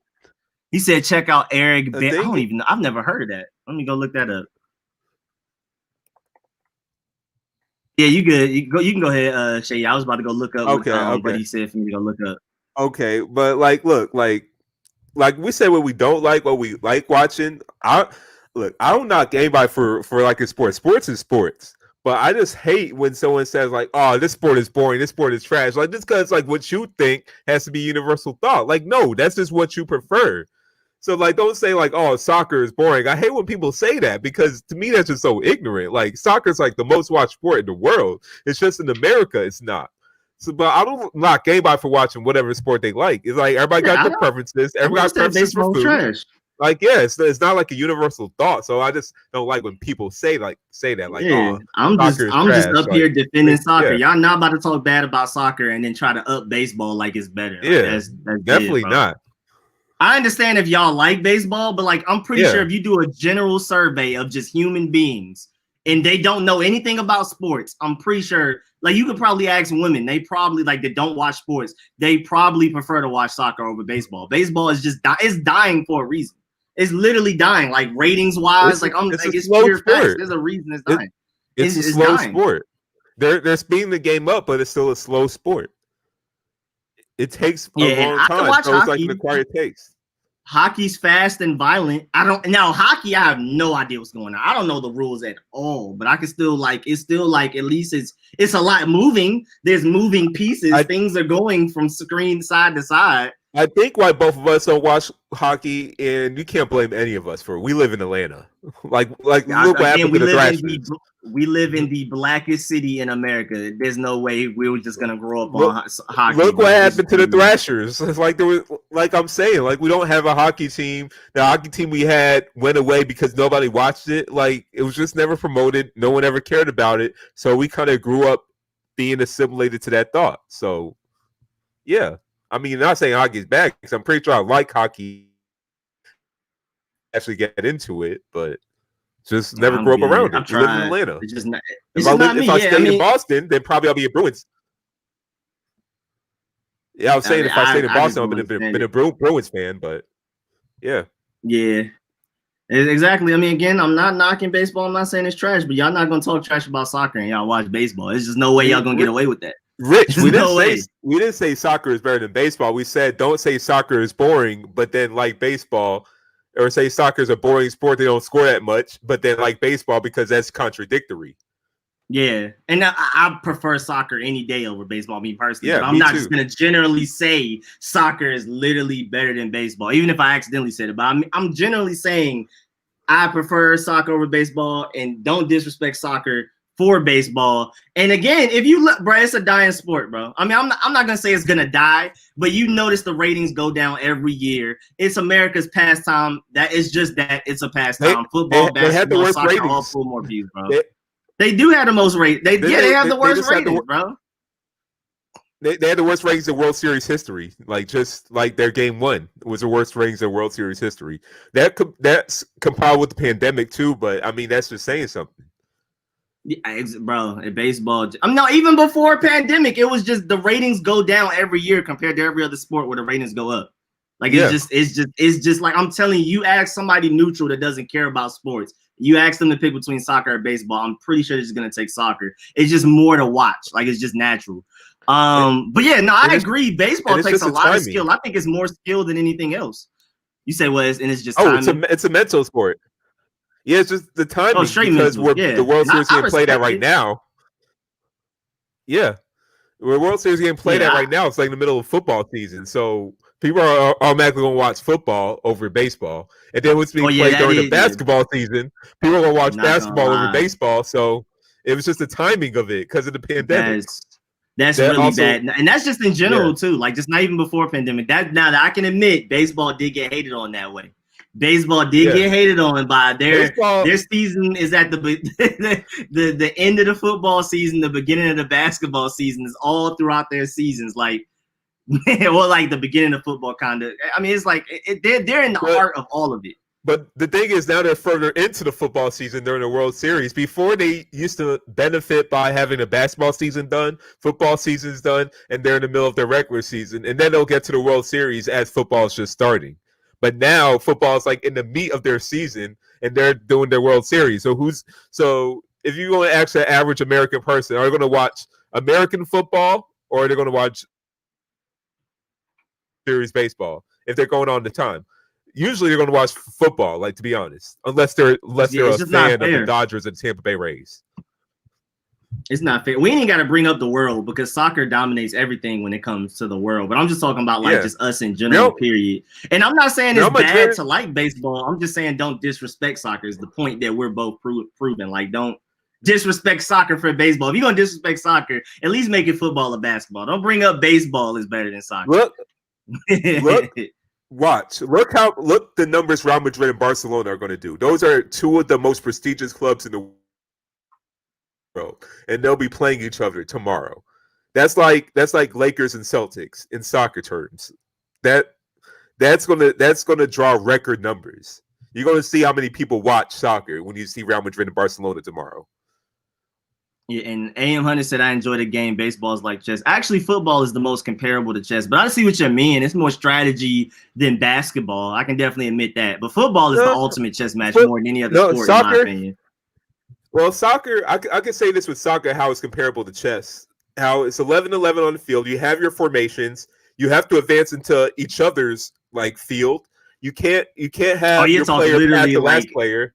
He said, check out Eric. I don't even know. I've never heard of that. Let me go look that up. Yeah, you good. You can go ahead, Shay. I was about to go look up what he said for me to go look up. Okay, but like, look, like we say what we don't like, what we like watching. I don't knock anybody for like a sport. Sports is sports. But I just hate when someone says like, "Oh, this sport is boring. This sport is trash." Like just because like what you think has to be universal thought. Like no, that's just what you prefer. So like, don't say like, "Oh, soccer is boring." I hate when people say that because to me that's just so ignorant. Like soccer is like the most watched sport in the world. It's just in America, it's not. So, but I don't knock anybody for watching whatever sport they like. It's like everybody got their preferences. Everybody got preferences for food. Trash. Like, it's not like a universal thought. So I just don't like when people say that. Like, oh, I'm just up here defending soccer. Y'all not about to talk bad about soccer and then try to up baseball like it's better. Yeah, that's definitely not. I understand if y'all like baseball, but like I'm pretty sure if you do a general survey of just human beings and they don't know anything about sports, I'm pretty sure like you could probably ask women, they probably like that don't watch sports, they probably prefer to watch soccer over baseball. Baseball is just it's dying for a reason. It's literally dying, like ratings wise. It's pure facts. There's a reason it's dying. It's a slow sport. They're speeding the game up, but it's still a slow sport. It takes a long time. So it's like an acquired taste. Hockey's fast and violent. Hockey, I have no idea what's going on. I don't know the rules at all, but I can still it's still like at least it's a lot moving. There's moving pieces. Things are going from screen side to side. I think why both of us don't watch hockey, and you can't blame any of us for it. We live in Atlanta. Look what happened to the Thrashers. We live in the blackest city in America. There's no way we were just gonna grow up on hockey. Look what happened to the Thrashers. It's like there was, like I'm saying, like we don't have a hockey team. The hockey team we had went away because nobody watched it. Like it was just never promoted. No one ever cared about it. So we kind of grew up being assimilated to that thought. So, yeah. I mean, not saying hockey's bad, because I'm pretty sure I like hockey, actually get into it, but just never I'm grew up good. around I've it. I live in tried. Atlanta. It's just not. If It's just not me. I Yeah, I stayed in mean, Boston, then probably I'll be a Bruins. Yeah, I was saying if I stayed in I just Boston, I don't would have understand been it. a Bruins fan, but yeah. Yeah, exactly. I mean, again, I'm not knocking baseball. I'm not saying it's trash, but y'all not gonna talk trash about soccer and y'all watch baseball. There's just no way y'all gonna get away with that. Rich, There's no way. We didn't say soccer is better than baseball. We said don't say soccer is boring, but then like baseball, or say soccer is a boring sport. They don't score that much, but then like baseball because that's contradictory. Yeah, and I prefer soccer any day over baseball, me personally. Yeah, but I'm me not too. just gonna generally say soccer is literally better than baseball, even if I accidentally said it. But I'm generally saying I prefer soccer over baseball, and don't disrespect soccer for baseball. And again, if you look, bro, it's a dying sport, bro. I mean, I'm not gonna say it's gonna die, but you notice the ratings go down every year. It's America's pastime. That is just that. It's a pastime. Football, they had the basketball, worst soccer, ratings. all pull more views, bro. They do have the most rate. They have the worst ratings, bro. They had the worst ratings in World Series history. Like just like their game one was the worst ratings in World Series history. That's compiled with the pandemic too, but I mean that's just saying something. Yeah, bro, in baseball, I'm not even before pandemic. It was just the ratings go down every year compared to every other sport where the ratings go up. Like it's just like I'm telling you. You ask somebody neutral that doesn't care about sports. You ask them to pick between soccer or baseball. I'm pretty sure they're just gonna take soccer. It's just more to watch. Like it's just natural. But yeah, no, I agree. Baseball takes a lot of skill. I think it's more skill than anything else. You say it's just timing. It's a mental sport. Yeah, it's just the timing because mental. the World Series getting played at right it. now. Yeah, where World Series getting played at right now, it's like in the middle of football season, so people are automatically going to watch football over baseball. And then what's being played during the basketball season, people are going to watch basketball over baseball. So it was just the timing of it because of the pandemic. That's really also bad, and that's just in general too. Like just not even before pandemic. That now that I can admit, baseball did get hated on that way. Baseball did get hated on by their season is at the end of the football season, the beginning of the basketball season is all throughout their seasons. Like, well, like the beginning of football kind of. I mean, it's like they're in the heart of all of it. But the thing is, now they're further into the football season during the World Series. Before, they used to benefit by having a basketball season done, football season's done, and they're in the middle of their regular season. And then they'll get to the World Series as football's just starting. But now football is like in the meat of their season, and they're doing their World Series. So if you're going to ask an average American person, are they going to watch American football or are they going to watch series baseball if they're going on the time? Usually they're going to watch football, like, to be honest, unless they're a fan of the Dodgers and Tampa Bay Rays. It's not fair. We ain't got to bring up the world because soccer dominates everything when it comes to the world. But I'm just talking about just us in general, period. And I'm not saying it's bad to like baseball. I'm just saying don't disrespect soccer is the point that we're both proving. Like don't disrespect soccer for baseball. If you're going to disrespect soccer, at least make it football or basketball. Don't bring up baseball is better than soccer. Look the numbers Real Madrid and Barcelona are going to do. Those are two of the most prestigious clubs in the world, and they'll be playing each other tomorrow. That's like Lakers and Celtics in soccer terms. That's gonna draw record numbers. You're gonna see how many people watch soccer when you see Real Madrid and Barcelona tomorrow. Yeah, and AM Hunter said I enjoy the game. Baseball is like chess. Actually, football is the most comparable to chess, but I see what you mean. It's more strategy than basketball. I can definitely admit that. But football is the ultimate chess match more than any other sport, in my opinion. Well, soccer, I could say this with soccer, how it's comparable to chess. How it's 11-11 on the field. You have your formations. You have to advance into each other's field. You can't have your player pass the last player.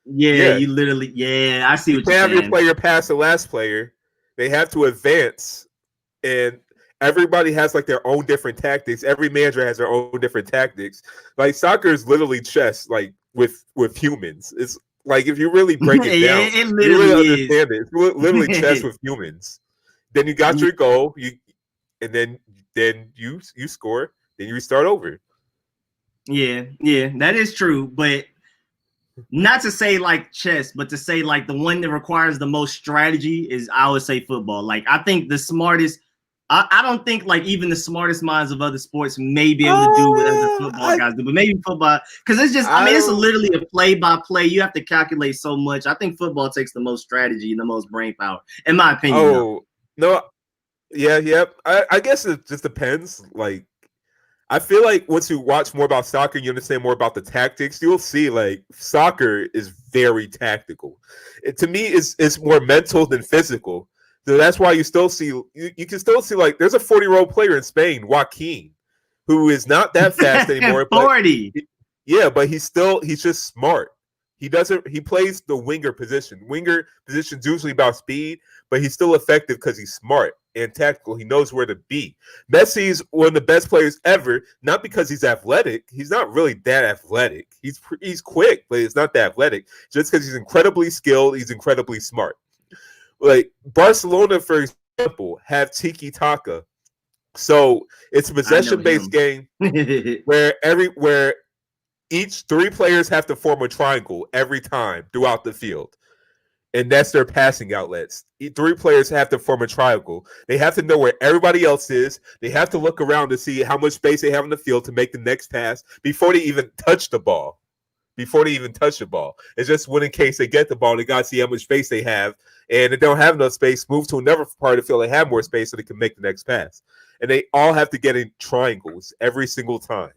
Yeah, you literally. Yeah, I see what you're saying. You have your player pass the last player. They have to advance, and everybody has their own different tactics. Every manager has their own different tactics. Like soccer is literally chess, with humans. It's if you really break it down, you really understand it. It's literally chess with humans. Then you got your goal, and then you score, then you start over. Yeah, that is true. But Not to say like chess, but to say like the one that requires the most strategy is, I would say, football. Like I think the smartest. I don't think like even the smartest minds of other sports may be able to do what other football guys do, but maybe football, because it's just, I mean, it's literally a play by play. You have to calculate so much. I think football takes the most strategy and the most brain power, in my opinion. Oh, no. Yeah. I guess it just depends. Like, I feel like once you watch more about soccer, you understand more about the tactics. You'll see like soccer is very tactical. To me, it's more mental than physical. So that's why you still see you can still see like there's a 40-year-old player in Spain, Joaquin, who is not that fast anymore. 40. But he's just smart. He plays the winger position. Winger position's usually about speed, but he's still effective because he's smart and tactical. He knows where to be. Messi's one of the best players ever, not because he's athletic. He's not really that athletic. He's quick, but he's not that athletic. Just because he's incredibly skilled, he's incredibly smart. Like Barcelona, for example, have tiki taka, so it's a possession-based game where each 3 players have to form a triangle every time throughout the field, and that's their passing outlets. 3 players have to form a triangle. They have to know where everybody else is. They have to look around to see how much space they have on the field to make the next pass before they even touch the ball. It's just when in case they get the ball, they got to see how much space they have. And if they don't have enough space, move to another part of the field they have more space so they can make the next pass. And they all have to get in triangles every single time.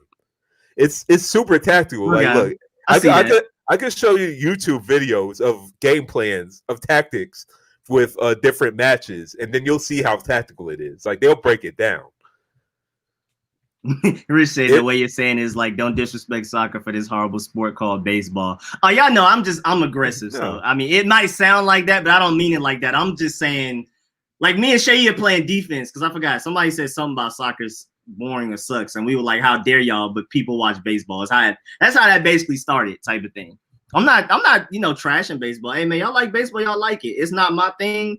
It's super tactical. Like, look, I could show you YouTube videos of game plans of tactics with different matches, and then you'll see how tactical it is. Like, they'll break it down. Rich said the way you're saying is like, don't disrespect soccer for this horrible sport called baseball. Oh, y'all know I'm aggressive. No. So I mean, it might sound like that, but I don't mean it like that. I'm just saying, like, me and Seyi are playing defense, because I forgot somebody said something about soccer's boring or sucks, and we were like, how dare y'all? But people watch baseball. That's how that basically started, type of thing. I'm not trashing baseball. Hey man, y'all like baseball, y'all like it. It's not my thing.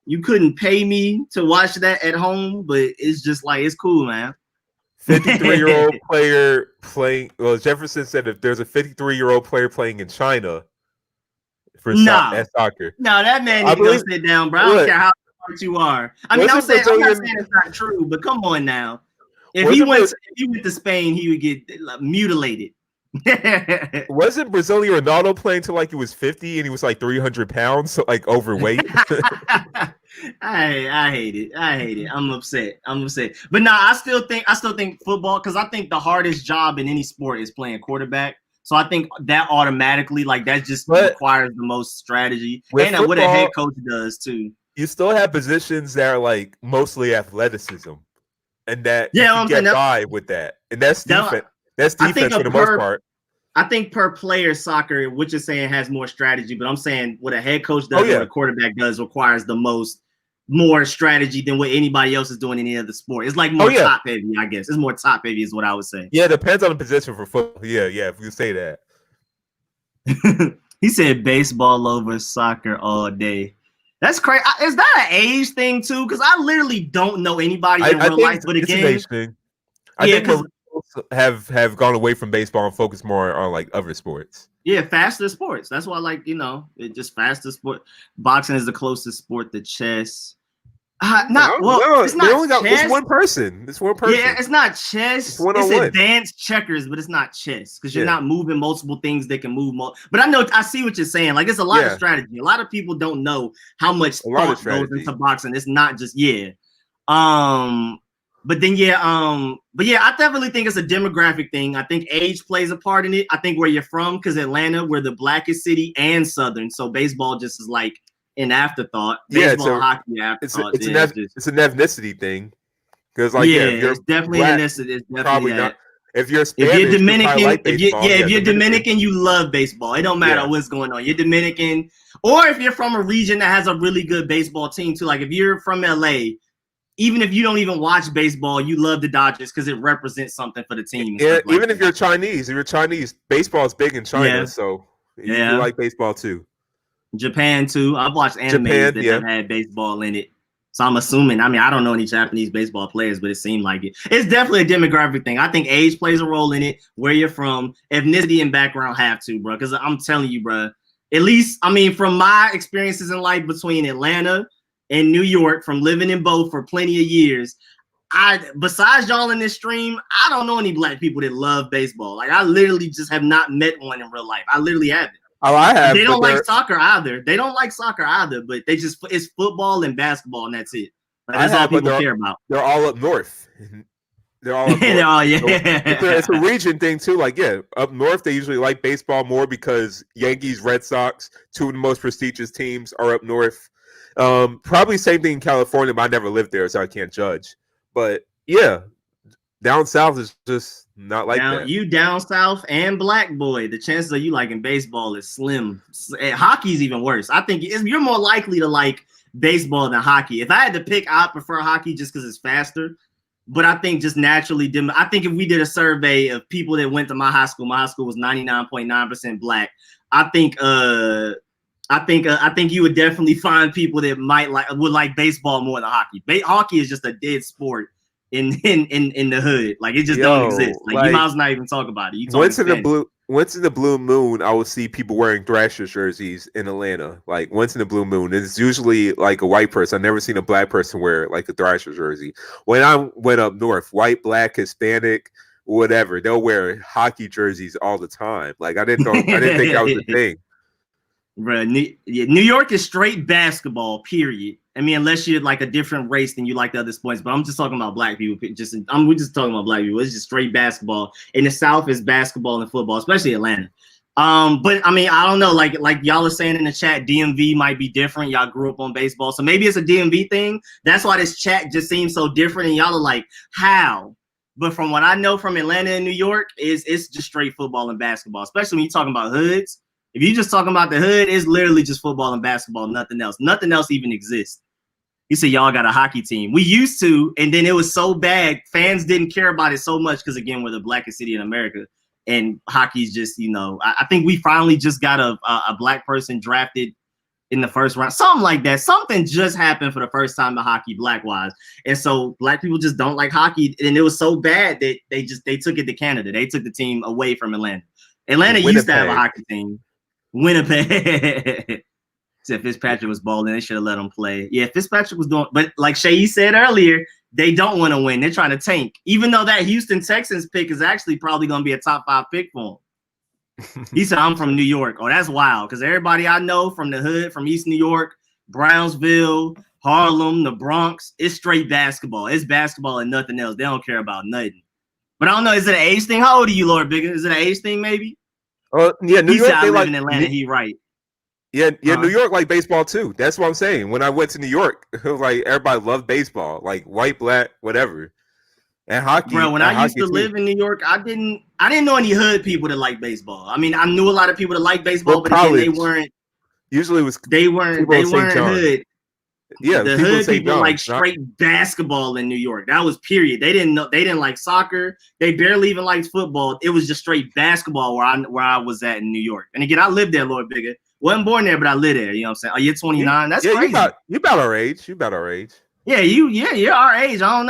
You couldn't pay me to watch that at home, but it's just like, it's cool, man. 53-year-old player playing. Well, Jefferson said if there's a 53-year-old player playing in China for soccer. No, that man need to go sit down, bro. I don't care how smart you are. I mean, I'm not saying it's not true, but come on now. If he went to Spain, he would get mutilated. Wasn't Brazilian Ronaldo playing till like he was 50 and he was like 300 pounds, so like overweight? I hate it. I'm upset. But no, I still think football, because I think the hardest job in any sport is playing quarterback. So I think that automatically, like, that just requires the most strategy, and football, what a head coach does too. You still have positions that are like mostly athleticism, and that you can get by with that, and that's defense. That's defense for the most part. I think per player soccer, what you're saying has more strategy, but I'm saying what a head coach does, what a quarterback does, requires more strategy than what anybody else is doing in any other sport. It's like more top heavy, I guess. It's more top heavy is what I would say. Yeah, it depends on the position for football. Yeah, if you say that. He said baseball over soccer all day. That's crazy. Is that an age thing too? Because I literally don't know anybody in real life, but again, I think have gone away from baseball and focused more on like other sports. Yeah, faster sports. That's why, like, it just faster sport. Boxing is the closest sport to chess. It's not chess. It's one person. Yeah, it's not chess. It's advanced checkers, but it's not chess, because you're not moving multiple things that can move more. But I see what you're saying. Like, it's a lot of strategy. A lot of people don't know how much thought goes into boxing. It's not just But I definitely think it's a demographic thing. I think age plays a part in it. I think where you're from, because Atlanta, we're the blackest city and Southern, so baseball just is like an afterthought. Baseball, hockey, afterthought. It's an ethnicity thing. Because it's definitely an ethnicity. It's definitely that. If you're Spanish, if you're Dominican, if you're Dominican, you love baseball. It don't matter what's going on. You're Dominican, or if you're from a region that has a really good baseball team too. Like if you're from LA. Even if you don't even watch baseball, you love the Dodgers because it represents something for the team. Yeah, even if you're Chinese, baseball is big in China, so you like baseball too. Japan too. I've watched animes that have had baseball in it. So I'm assuming, I mean, I don't know any Japanese baseball players, but it seemed like it. It's definitely a demographic thing. I think age plays a role in it, where you're from, ethnicity and background have to, bro. Because I'm telling you, bro, at least, I mean, from my experiences in life between Atlanta and New York, from living in both for plenty of years, besides y'all in this stream, I don't know any black people that love baseball. Like, I literally just have not met one in real life. I literally haven't. Oh, I have. They don't like soccer either. They don't like soccer either, but they just, it's football and basketball, and that's it. Like, that's all people care about. They're all up north. They're all up north. It's a region thing too. Like, yeah, up north they usually like baseball more because Yankees, Red Sox, two of the most prestigious teams are up north. Probably same thing in California, but I never lived there, so I can't judge. But yeah, down south is just not like that. You down south and black boy, the chances of you liking baseball is slim. Hockey's even worse. I think you're more likely to like baseball than hockey. If I had to pick, I prefer hockey just because it's faster. But I think just naturally, I think if we did a survey of people that went to my high school was 99.9% black. I think you would definitely find people that would like baseball more than hockey. Hockey is just a dead sport in the hood. Like, it just don't exist. Like, you might as well not even talk about it. Once in the blue moon, I will see people wearing Thrashers jerseys in Atlanta. Like, once in the blue moon, it's usually like a white person. I've never seen a black person wear like a Thrashers jersey. When I went up north, white, black, Hispanic, whatever, they'll wear hockey jerseys all the time. Like, I didn't think that was a thing. Bro, New York is straight basketball, period. I mean, unless you're like a different race than you like the other sports, but I'm just talking about black people. We're just talking about black people. It's just straight basketball. In the South is basketball and football, especially Atlanta. But I mean, I don't know. Like y'all are saying in the chat, DMV might be different. Y'all grew up on baseball, so maybe it's a DMV thing. That's why this chat just seems so different. And y'all are like, how? But from what I know from Atlanta and New York, it's just straight football and basketball. Especially when you're talking about hoods. If you're just talking about the hood, it's literally just football and basketball, nothing else. Nothing else even exists. You said y'all got a hockey team. We used to, and then it was so bad, fans didn't care about it so much because, again, we're the blackest city in America, and hockey's just, I think we finally just got a black person drafted in the first round, something like that. Something just happened for the first time in hockey, black-wise, and so black people just don't like hockey, and it was so bad that they took it to Canada. They took the team away from Atlanta. Atlanta used to have a hockey team. Winnipeg. Said Fitzpatrick was balling, they should have let him play. Yeah, Fitzpatrick was doing, but like Seyi said earlier, they don't want to win. They're trying to tank. Even though that Houston Texans pick is actually probably going to be a top 5 pick for him. He said, I'm from New York. Oh, that's wild. Because everybody I know from the hood, from East New York, Brownsville, Harlem, the Bronx, it's straight basketball. It's basketball and nothing else. They don't care about nothing. But I don't know. Is it an age thing? How old are you, Lord Bigger? Is it an age thing, maybe? Yeah, New York. I live in Atlanta. He right. Yeah, New York like baseball too. That's what I'm saying. When I went to New York, it was like everybody loved baseball, like white, black, whatever, and hockey. Bro, when I used to live in New York, I didn't know any hood people that like baseball. I mean, I knew a lot of people that like baseball, but again, they weren't. Usually, they weren't hood. Yeah, the hood people like straight basketball in New York. That was period. They didn't like soccer. They barely even liked football. It was just straight basketball where I was at in New York. And again, I lived there, Lord Bigger. Wasn't born there, but I lived there. You know what I'm saying? Oh, you're 29. That's crazy. You about our age. You about our age. Yeah, you're our age. I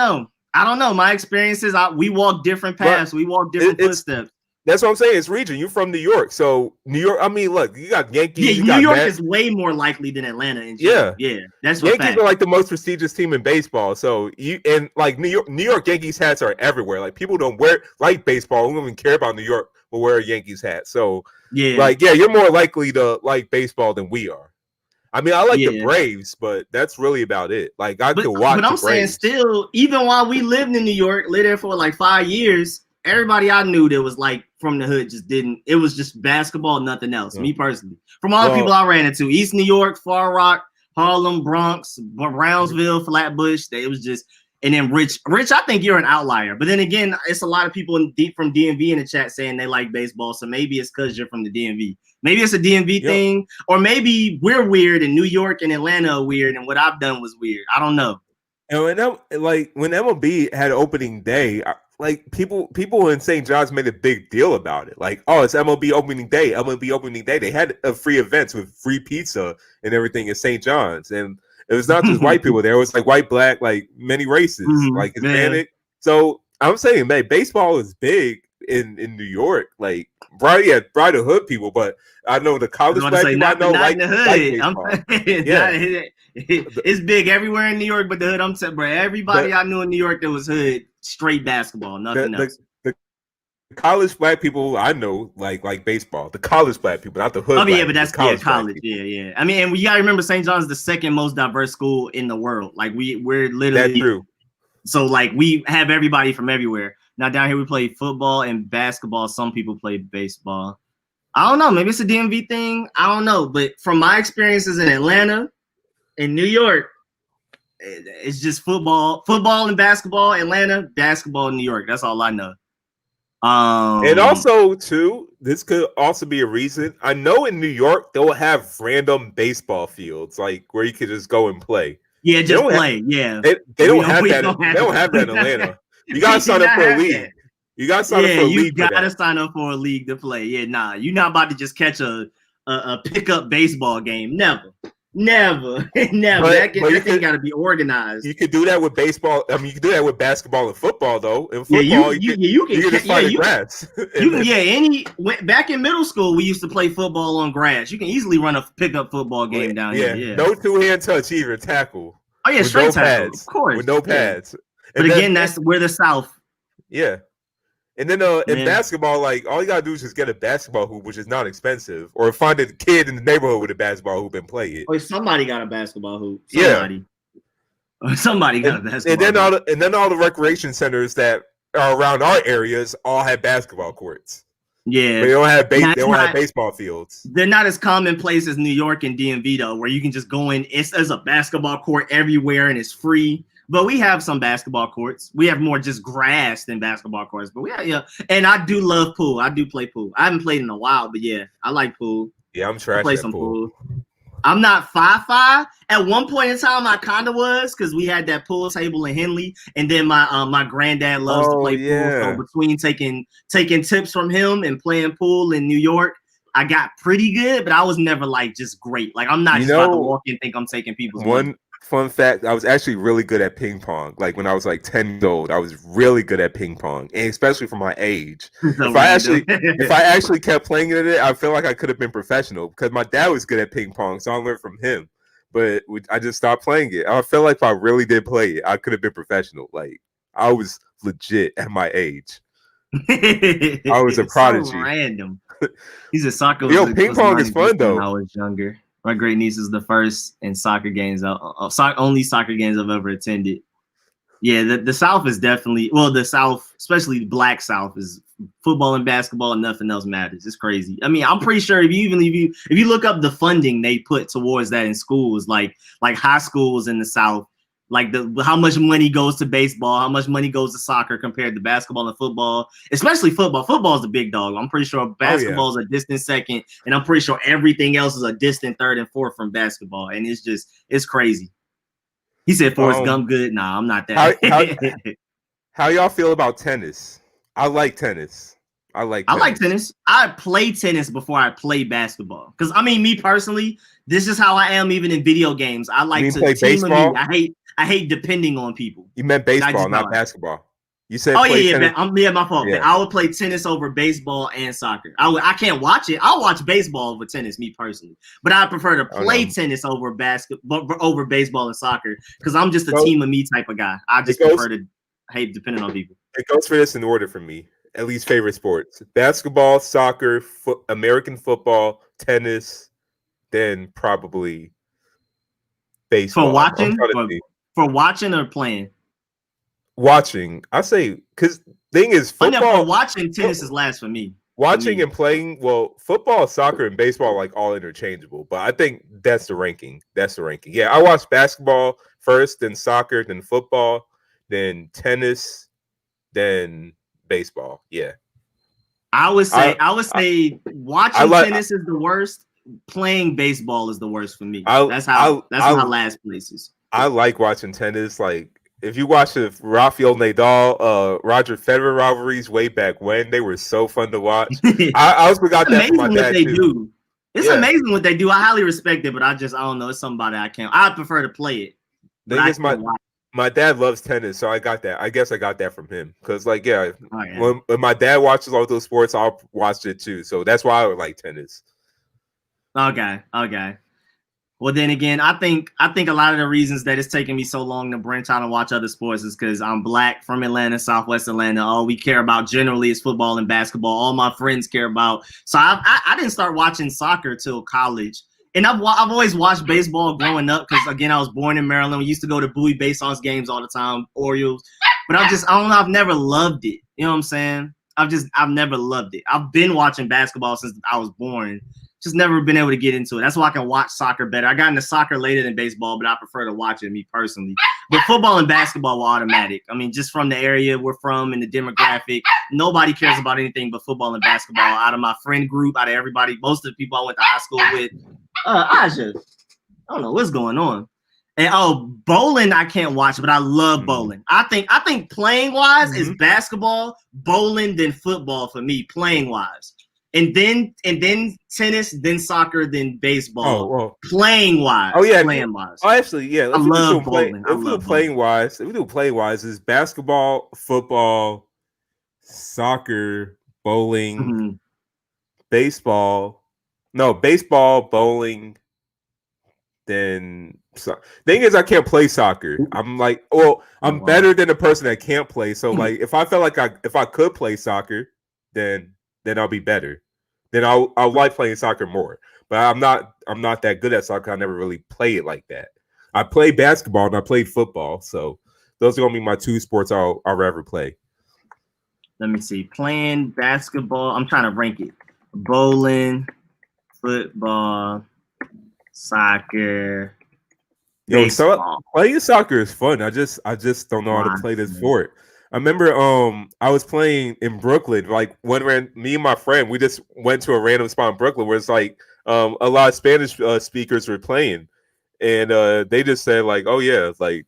don't know. My experiences, we walk different paths. We walk different footsteps. That's what I'm saying. It's region. You're from New York, so New York. I mean, look, you got Yankees. Yeah, New York is way more likely than Atlanta. Yeah, that's Yankees are like the most prestigious team in baseball. So New York Yankees hats are everywhere. Like, people don't wear like baseball. We don't even care about New York, but wear a Yankees hat. So you're more likely to like baseball than we are. I mean, I like the Braves, but that's really about it. Like, I could watch. But I'm saying, still, even while we lived in New York, lived there for like 5 years. Everybody I knew that was like from the hood just didn't. It was just basketball, nothing else. Me personally, from all the people I ran into, East New York, Far Rock, Harlem, Bronx, Brownsville, Flatbush. It was just, and then Rich. I think you're an outlier. But then again, it's a lot of people from DMV in the chat saying they like baseball. So maybe it's because you're from the DMV. Maybe it's a DMV thing, or maybe we're weird and New York and Atlanta are weird, and what I've done was weird. I don't know. And when MLB had opening day, like people in St. John's made a big deal about it. Like, oh, it's MLB opening day. They had free events with free pizza and everything in St. John's, and It was not just white people there. It was like white, black, like many races, like Hispanic. Yeah. So I'm saying, man, baseball is big in New York. Like, probably the hood people, but I know the college black people I know like baseball. It's big everywhere in New York, but the hood, I'm saying, bro, everybody I knew in New York that was hood, straight basketball, nothing else. The college black people I know like baseball. The college black people, not the hood. Oh yeah, but that's college. Yeah. I mean, and we gotta remember St. John's the second most diverse school in the world. Like we're literally that's true. So like we have everybody from everywhere. Now down here we play football and basketball. Some people play baseball. I don't know. Maybe it's a DMV thing. I don't know. But from my experiences in Atlanta, in New York, it's just football and basketball. Atlanta, basketball in New York. That's all I know. And also, too, this could also be a reason. I know in New York they'll have random baseball fields, like where you could just go and play. Yeah, just play. Yeah, they don't have that. They don't have that in Atlanta. You gotta sign up for a league. You gotta sign up for a league. You gotta sign up for a league to play. Yeah, nah, you're not about to just catch a pickup baseball game. Never. But that thing got to be organized. You could do that with baseball. I mean, you could do that with basketball and football, though. In football, you can just find the grass. Back in middle school, we used to play football on grass. You can easily run a pickup football game down here. Yeah, no two-hand touch either. Tackle. Oh yeah, straight tackle. Of course, with no pads. But again, that's where the South. Yeah. And then in basketball, like all you gotta do is just get a basketball hoop, which is not expensive, or find a kid in the neighborhood with a basketball hoop and play it. Or somebody got a basketball hoop. Somebody got a basketball hoop. And then all the recreation centers that are around our areas all have basketball courts. Yeah, but they don't have baseball fields. They're not as commonplace as New York and DMV though, where you can just go in. There's a basketball court everywhere and it's free. But we have some basketball courts. We have more just grass than basketball courts. But and I do love pool. I do play pool. I haven't played in a while, but yeah, I like pool. Yeah, I'm trash. Play some pool. I'm not 5'5". At one point in time, I kind of was because we had that pool table in Henley, and then my granddad loves to play pool. So between taking tips from him and playing pool in New York, I got pretty good, but I was never like just great. Like I'm not just about to walk in and think I'm taking people's money. Fun fact, I was actually really good at ping pong. Like when I was like 10 years old, I was really good at ping pong, and especially for my age. If I actually kept playing it, I feel like I could have been professional because my dad was good at ping pong, so I learned from him. But I just stopped playing it. I feel like if I really did play it, I could have been professional. Like I was legit at my age. I was a prodigy. So random. He's a soccer. Ping pong is fun though. When I was younger. My great niece is the first in soccer games, only soccer games I've ever attended. Yeah, the South is definitely the South, especially the Black South, is football and basketball and nothing else matters. It's crazy. I mean, I'm pretty sure if you look up the funding they put towards that in schools, like high schools in the South, like how much money goes to baseball, how much money goes to soccer compared to basketball and football, especially football. Football is the big dog. I'm pretty sure basketball is a distant second, and I'm pretty sure everything else is a distant third and fourth from basketball. And it's crazy. He said Forrest Gump good. Nah, I'm not that. How y'all feel about tennis? I like tennis. I like tennis. I play tennis before I play basketball. Because I mean, me personally, this is how I am even in video games. I like to play baseball. I hate depending on people. You meant baseball, not basketball. You said tennis. My fault. Yeah. I would play tennis over baseball and soccer. I can't watch it. I'll watch baseball over tennis, me personally. But I prefer to play tennis over baseball and soccer because I'm just a team of me type of guy. I just prefer to hate depending on people. It goes for this in order for me. At least favorite sports: basketball, soccer, American football, tennis, then probably baseball. For watching or playing? Watching. I say because thing is football. For watching, tennis is last for me. Watching and playing, football, soccer, and baseball are like all interchangeable. But I think that's the ranking. Yeah, I watch basketball first, then soccer, then football, then tennis, then baseball. Yeah. I would say watching tennis is the worst. Playing baseball is the worst for me. That's how last place is. I like watching tennis. Like if you watch the Rafael Nadal, Roger Federer rivalries way back when, they were so fun to watch. I also got that from my dad too. It's amazing what they do. I highly respect it, but I don't know. It's somebody I can't. I prefer to play it. Thing is, my dad loves tennis, so I got that. I guess I got that from him because, like, when my dad watches all those sports, I'll watch it too. So that's why I would like tennis. Okay. Well, then again, I think a lot of the reasons that it's taking me so long to branch out and watch other sports is because I'm Black from Atlanta, Southwest Atlanta. All we care about generally is football and basketball. All my friends care about. So I didn't start watching soccer till college. And I've always watched baseball growing up because, again, I was born in Maryland. We used to go to Bowie Bay Sox games all the time, Orioles. But I don't know. I've never loved it. You know what I'm saying? I've never loved it. I've been watching basketball since I was born. Just never been able to get into it. That's why I can watch soccer better. I got into soccer later than baseball, but I prefer to watch it, me personally. But football and basketball were automatic. I mean, just from the area we're from and the demographic, nobody cares about anything but football and basketball. Out of my friend group, out of everybody, most of the people I went to high school with, Aja, I don't know what's going on. And bowling I can't watch, but I love bowling. I think playing wise is basketball, bowling, then football for me, playing wise. And then tennis, then soccer, then baseball. Playing wise. Playing wise. Oh, actually, yeah. I love bowling. If we do playing wise, is basketball, football, soccer, bowling, baseball. No, baseball, bowling. Then thing is, I can't play soccer. I'm like, I'm better than a person that can't play. So like, if I felt like if I could play soccer, then I'll be better. Then I'll like playing soccer more. But I'm not that good at soccer. I never really play it like that. I play basketball and I played football. So those are gonna be my two sports I'll ever play. Let me see. Playing basketball. I'm trying to rank it. Bowling, football, soccer. So playing soccer is fun. I just don't know how to play this sport. I remember I was playing in Brooklyn, like me and my friend, we just went to a random spot in Brooklyn where it's like a lot of Spanish speakers were playing, and they just said like, oh yeah, like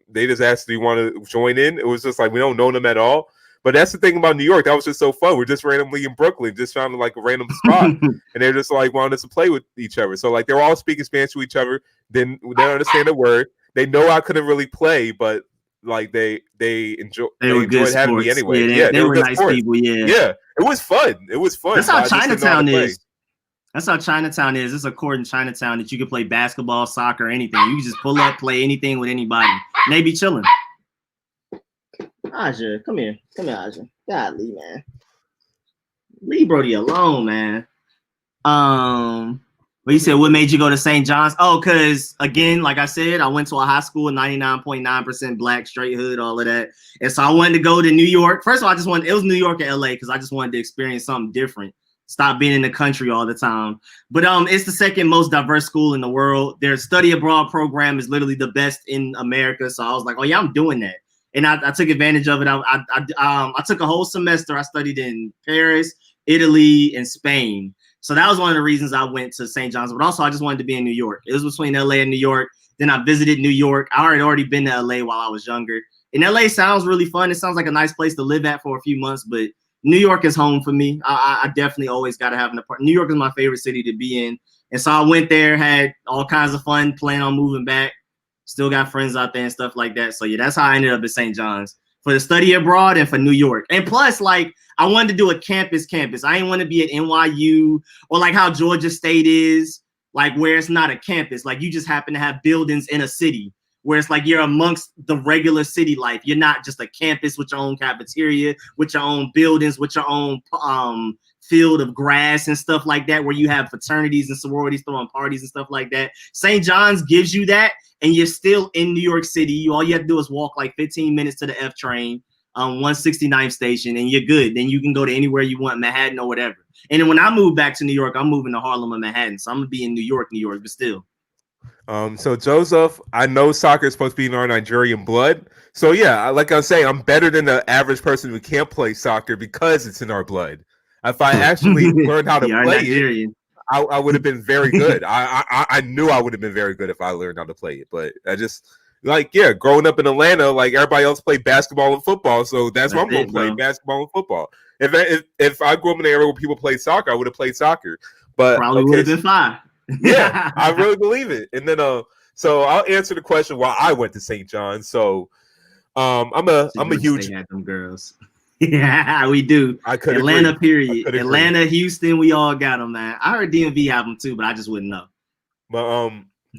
they just asked, do you want to join in? It was just like we don't know them at all. But that's the thing about New York. That was just so fun. We're just randomly in Brooklyn, just found like a random spot, and they're just like wanted us to play with each other. So like they were all speaking Spanish to each other. Then they don't understand a word. They know I couldn't really play, but like they enjoyed having me anyway. Yeah, they were nice people. Yeah, it was fun. That's how Chinatown is. That's how Chinatown is. It's a court in Chinatown that you can play basketball, soccer, anything. You can just pull up, play anything with anybody. And they be chilling. Aja, come here, Aja. Golly, man. Leave Brody alone, man. But you said what made you go to St. John's? Oh, because again, like I said, I went to a high school, 99.9% Black, straight hood, all of that. And so I wanted to go to New York. First of all, it was New York and LA because I just wanted to experience something different. Stop being in the country all the time. But it's the second most diverse school in the world. Their study abroad program is literally the best in America. So I was like, oh yeah, I'm doing that. And I took advantage of it. I took a whole semester. I studied in Paris, Italy, and Spain. So that was one of the reasons I went to St. John's. But also, I just wanted to be in New York. It was between LA and New York. Then I visited New York. I had already been to LA while I was younger. And LA sounds really fun. It sounds like a nice place to live at for a few months. But New York is home for me. I definitely always got to have an apartment. New York is my favorite city to be in. And so I went there, had all kinds of fun, plan on moving back. Still got friends out there and stuff like that. So yeah, that's how I ended up at St. John's for the study abroad and for New York. And plus, like, I wanted to do a campus. I didn't want to be at NYU or like how Georgia State is, like where it's not a campus. Like you just happen to have buildings in a city where it's like you're amongst the regular city life. You're not just a campus with your own cafeteria, with your own buildings, with your own field of grass and stuff like that, where you have fraternities and sororities throwing parties and stuff like that. St. John's gives you that, and you're still in New York City. All you have to do is walk like 15 minutes to the F train, 169th station, and you're good. Then you can go to anywhere you want, Manhattan or whatever. And then when I move back to New York, I'm moving to Harlem or Manhattan. So I'm gonna be in New York, but still. So Joseph, I know soccer is supposed to be in our Nigerian blood. So yeah, like I was saying, I'm better than the average person who can't play soccer because it's in our blood. If I actually learned how to play it, I would have been very good. I knew I would have been very good if I learned how to play it. But I just growing up in Atlanta, like everybody else played basketball and football, so that's what I'm going to play, basketball and football. If I grew up in an area where people played soccer, I would have played soccer. But probably would have been 5. Yeah, I really believe it. And then so I'll answer the question why I went to St. John's. So I'm a huge. They had them girls. Yeah, we do. I could Atlanta, agree. period. Atlanta, Houston, we all got them, man. I heard DMV have them too, but I just wouldn't know. But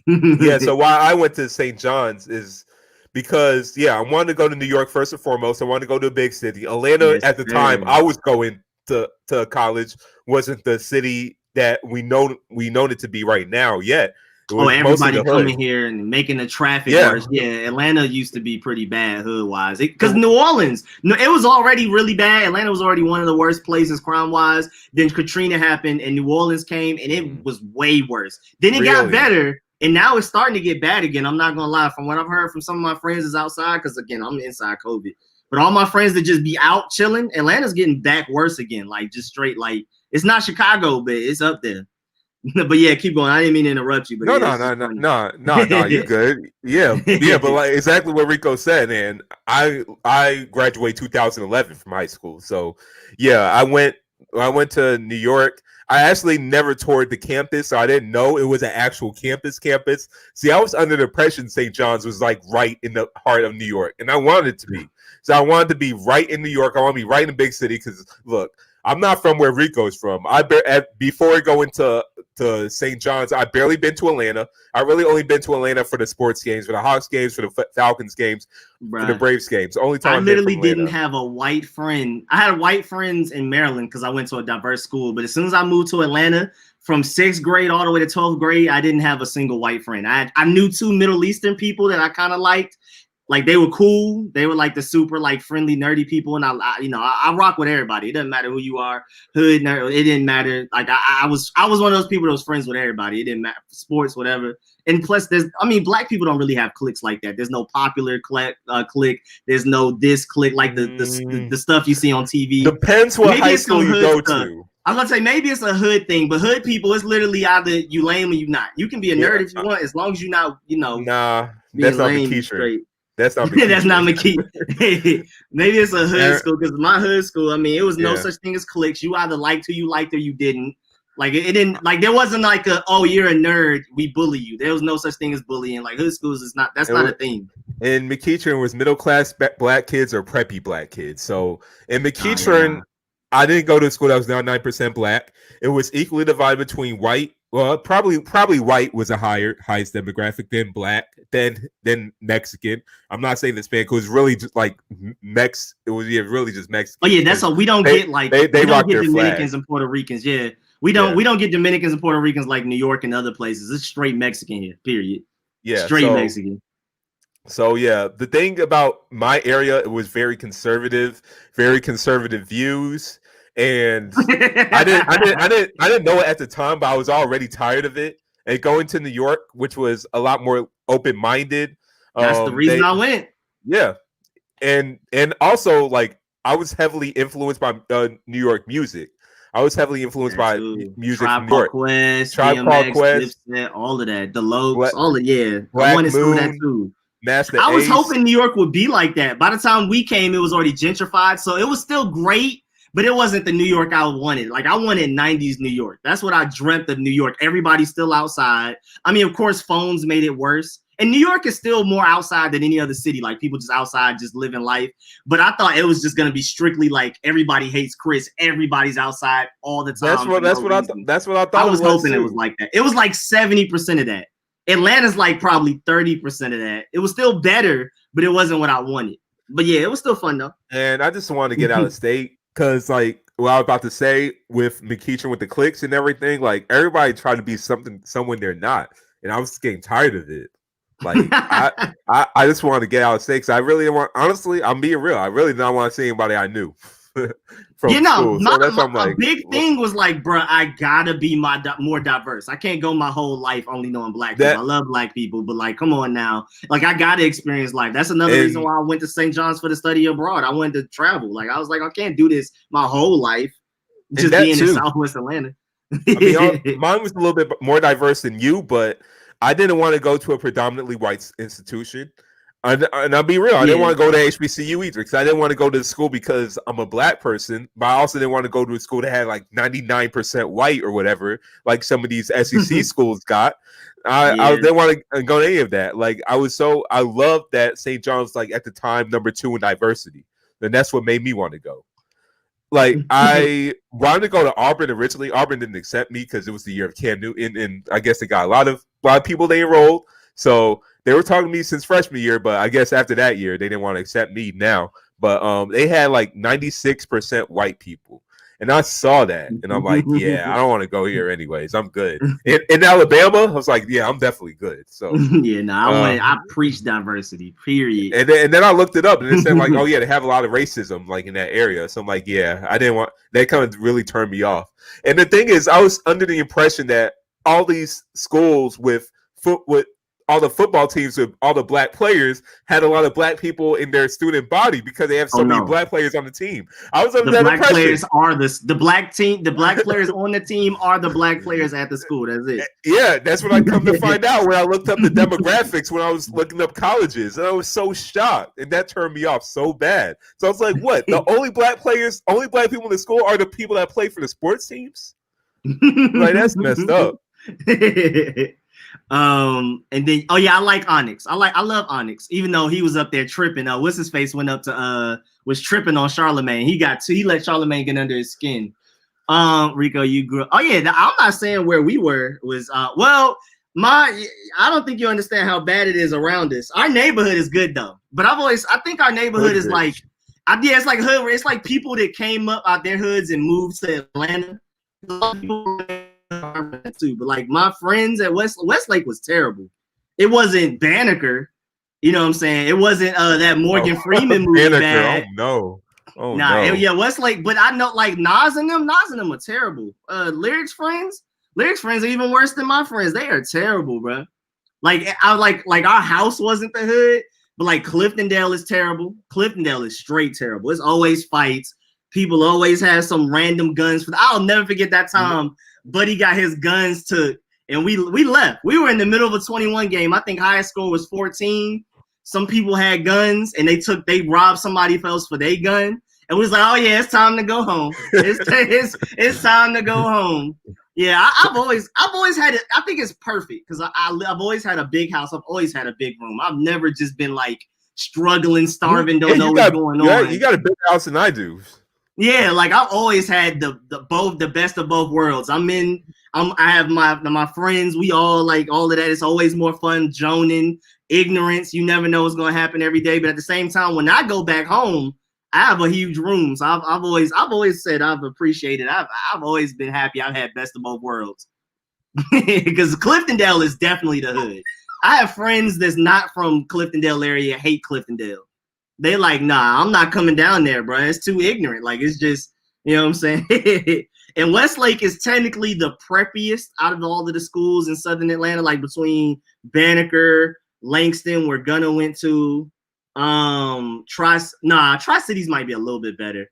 yeah. So why I went to St. John's is because I wanted to go to New York first and foremost. I wanted to go to a big city. Atlanta at the time I was going to college wasn't the city that we know it to be right now yet. Everybody coming here and making the traffic worse. Yeah, Atlanta used to be pretty bad hood-wise. Because New Orleans, it was already really bad. Atlanta was already one of the worst places crime-wise. Then Katrina happened and New Orleans came and it was way worse. Then it got better and now it's starting to get bad again. I'm not going to lie. From what I've heard from some of my friends is outside, because again, I'm inside COVID. But all my friends that just be out chilling, Atlanta's getting back worse again. Like just straight, like it's not Chicago, but it's up there. But yeah, keep going. I didn't mean to interrupt you. But no, you're good. Yeah, but like exactly what Rico said, and I graduated 2011 from high school. So yeah, I went to New York. I actually never toured the campus, so I didn't know it was an actual campus. See, I was under the impression St. John's was like right in the heart of New York, and I wanted it to be. So I wanted to be right in New York. I want to be right in the big city because look, I'm not from where Rico's from. Before going to St. John's, I've barely been to Atlanta. I really only been to Atlanta for the sports games, for the Hawks games, for the Falcons games, for the Braves games. Only time I literally didn't have a white friend. I had white friends in Maryland because I went to a diverse school. But as soon as I moved to Atlanta, from 6th grade all the way to 12th grade, I didn't have a single white friend. I knew 2 Middle Eastern people that I kind of liked. Like they were cool. They were like the super like friendly, nerdy people. And I rock with everybody. It doesn't matter who you are, hood, nerd. It didn't matter. Like I was one of those people that was friends with everybody. It didn't matter, sports, whatever. And plus black people don't really have cliques like that. There's no popular clique. There's no this clique like the stuff you see on TV. Depends what high school you go to. I'm gonna say maybe it's a hood thing, but hood people, it's literally either you lame or you not. You can be a nerd if you want, as long as you're not, Nah, that's not the key. That's not that's not McKee. Maybe it's a hood school because my hood school, it was no such thing as cliques. You either liked who you liked or you didn't. Like it didn't like there wasn't like you're a nerd, we bully you. There was no such thing as bullying. Like hood schools is not not a thing. And McEachern was middle class black kids or preppy black kids. So in McEachern, I didn't go to a school that was now 9% black. It was equally divided between white. Well, probably white was a highest demographic, then black, then Mexican. I'm not saying Hispanic. It was really just like Mex. It was really just Mexican. Oh yeah, that's all. We don't get like they don't get Dominicans and Puerto Ricans. Yeah, we don't get Dominicans and Puerto Ricans like New York and other places. It's straight Mexican here. Period. Yeah, straight Mexican. So yeah, the thing about my area, it was very conservative views. And I didn't know it at the time, but I was already tired of it. And going to New York, which was a lot more open-minded. That's the reason I went. Yeah, and also like I was heavily influenced by New York music. I was heavily influenced by music from New York. Tribe Called Quest, all of that. The Lokes, all of I wanted some of that too. I was hoping New York would be like that. By the time we came, it was already gentrified, so it was still great. But it wasn't the New York I wanted. Like I wanted 90s New York. That's what I dreamt of New York. Everybody's still outside. Of course, phones made it worse. And New York is still more outside than any other city. Like people just outside, just living life. But I thought it was just gonna be strictly like everybody hates Chris. Everybody's outside all the time. That's what I thought. I was hoping it was like that. It was like 70% of that. Atlanta's like probably 30% of that. It was still better, but it wasn't what I wanted. But yeah, it was still fun though. And I just wanted to get out of state. Because, like, what I was about to say with McEachern with the clicks and everything, like, everybody tried to be someone they're not. And I was just getting tired of it. Like, I just wanted to get out of state. Because I really didn't want, honestly, I'm being real. I really didn't want to see anybody I knew from school. My big thing was like, bro, I gotta be more diverse. I can't go my whole life only knowing black people. I love black people, but like, come on now. Like, I gotta experience life. That's another reason why I went to St. John's for the study abroad. I wanted to travel. Like, I was like, I can't do this my whole life just being in Southwest Atlanta. Mine was a little bit more diverse than you, but I didn't want to go to a predominantly white institution. And I'll be real, I didn't want to go to HBCU either because I didn't want to go to the school because I'm a black person, but I also didn't want to go to a school that had like 99% white or whatever, like some of these SEC schools got. I didn't want to go to any of that. Like I loved that St. John's like at the time #2 in diversity. Then that's what made me want to go. Like I wanted to go to Auburn originally. Auburn didn't accept me because it was the year of Cam Newton, and I guess they got a lot of people they enrolled. So they were talking to me since freshman year, but I guess after that year they didn't want to accept me now. But they had like 96% white people, and I saw that, and I'm like, yeah, I don't want to go here anyways. I'm good. In Alabama, I was like, yeah, I'm definitely good. So I preach diversity. Period. And then I looked it up, and it said like, oh yeah, they have a lot of racism like in that area. So I'm like, yeah, I didn't want that. Kind of really turned me off. And the thing is, I was under the impression that all these schools with all the football teams with all the black players had a lot of black people in their student body because they have so many black players on the team. I was under that impression. Players are the black team. The black players on the team are the black players at the school. That's it. Yeah, that's what I come to find out when I looked up the demographics when I was looking up colleges, and I was so shocked, and that turned me off so bad. So I was like, "What? The only black people in the school are the people that play for the sports teams? Like that's messed up." And then I like Onyx. I love Onyx, even though he was up there tripping. What's his face went up to was tripping on Charlemagne. He let Charlemagne get under his skin. Rico, you grew up. I'm not saying where we were was I don't think you understand how bad it is around us. Our neighborhood is good though, but I think our neighborhood is like it's like hood. It's like people that came up out their hoods and moved to Atlanta. A lot of people too, but like my friends at Westlake was terrible. It wasn't Banneker, you know what I'm saying? It wasn't that Morgan Freeman movie bad. Westlake, but I know like Nas and them are terrible. Lyrics friends are even worse than my friends. They are terrible, bro. Like our house wasn't the hood, but like Cliftondale is terrible. Cliftondale is straight terrible. It's always fights. People always have some random guns. I'll never forget that time Buddy got his guns took, and we left. We were in the middle of a 21 game. I think highest score was 14. Some people had guns, and they robbed somebody else for their gun. And we was like, oh yeah, it's time to go home. It's time to go home. Yeah, I've always had it. I think it's perfect because I've always had a big house. I've always had a big room. I've never just been like struggling, starving, don't know what's going on. You got a bigger house than I do. Yeah, like I've always had the best of both worlds. I have my friends. We all like all of that. It's always more fun. Joaning, ignorance. You never know what's gonna happen every day. But at the same time, when I go back home, I have a huge room. So I've always said I've appreciated. I've always been happy. I've had best of both worlds. Because Cliftondale is definitely the hood. I have friends that's not from Cliftondale area hate Cliftondale. They like, nah, I'm not coming down there, bro. It's too ignorant. Like, it's just, you know what I'm saying? And Westlake is technically the preppiest out of all of the schools in Southern Atlanta, like between Banneker, Langston, where Gunna went to. Tri-Cities might be a little bit better.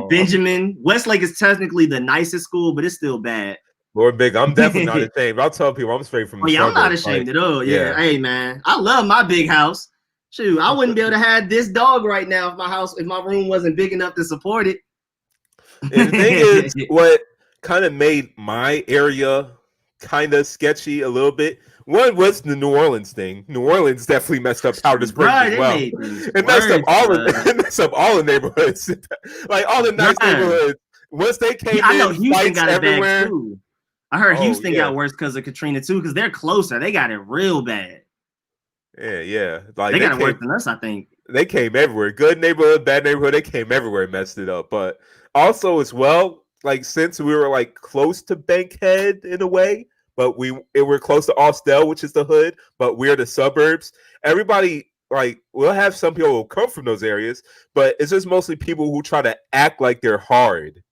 Benjamin. Westlake is technically the nicest school, but it's still bad. Lord Big, I'm definitely not ashamed. I'll tell people I'm straight from the suburbs. I'm not ashamed at all. Yeah. Hey, man, I love my big house. Shoot, I wouldn't be able to have this dog right now if my room wasn't big enough to support it. And the thing is, what kind of made my area kind of sketchy a little bit. One was the New Orleans thing. New Orleans definitely messed up Powder Springs as well. It messed up all the neighborhoods, like all the nice neighborhoods. Once they came I know Houston got it bad too. I heard Houston got worse because of Katrina too, because they're closer. They got it real bad. Yeah. Like they got it worse than us, I think. They came everywhere. Good neighborhood, bad neighborhood. They came everywhere, messed it up. But also as well, like since we were like close to Bankhead in a way, but we're close to Austell, which is the hood, but we're the suburbs. Everybody, like, we'll have some people who come from those areas, but it's just mostly people who try to act like they're hard.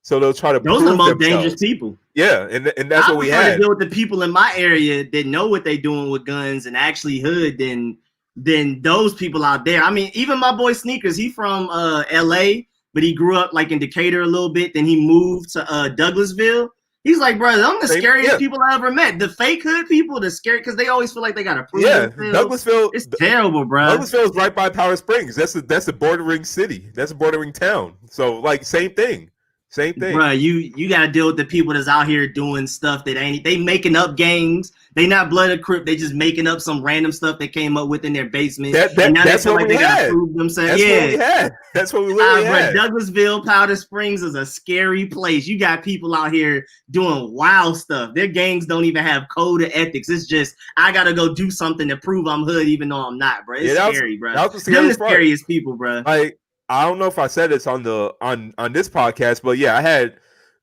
So they'll try to. Those are the most dangerous people. Yeah, and that's what we had. To deal with the people in my area that know what they're doing with guns and actually hood than those people out there. I mean, even my boy Sneakers, he from LA, but he grew up like in Decatur a little bit. Then he moved to Douglasville. He's like, bro, I'm the scariest Yeah. people I ever met. The fake hood people, the scary, because they always feel like they gotta prove themselves. Douglasville. It's terrible, bro. Douglasville is right by Powder Springs. That's a bordering city. That's a bordering town. So like same thing. Bro, you gotta deal with the people that's out here doing stuff that ain't. They making up gangs. They not blood or crip. They just making up some random stuff they came up with in their basement. That's what we had. That's what we literally had. Douglasville, Powder Springs is a scary place. You got people out here doing wild stuff. Their gangs don't even have code of ethics. It's just I gotta go do something to prove I'm hood, even though I'm not, bro. It's scary, bro. They're the scariest people, bro. Like I don't know if I said this on this podcast, but yeah,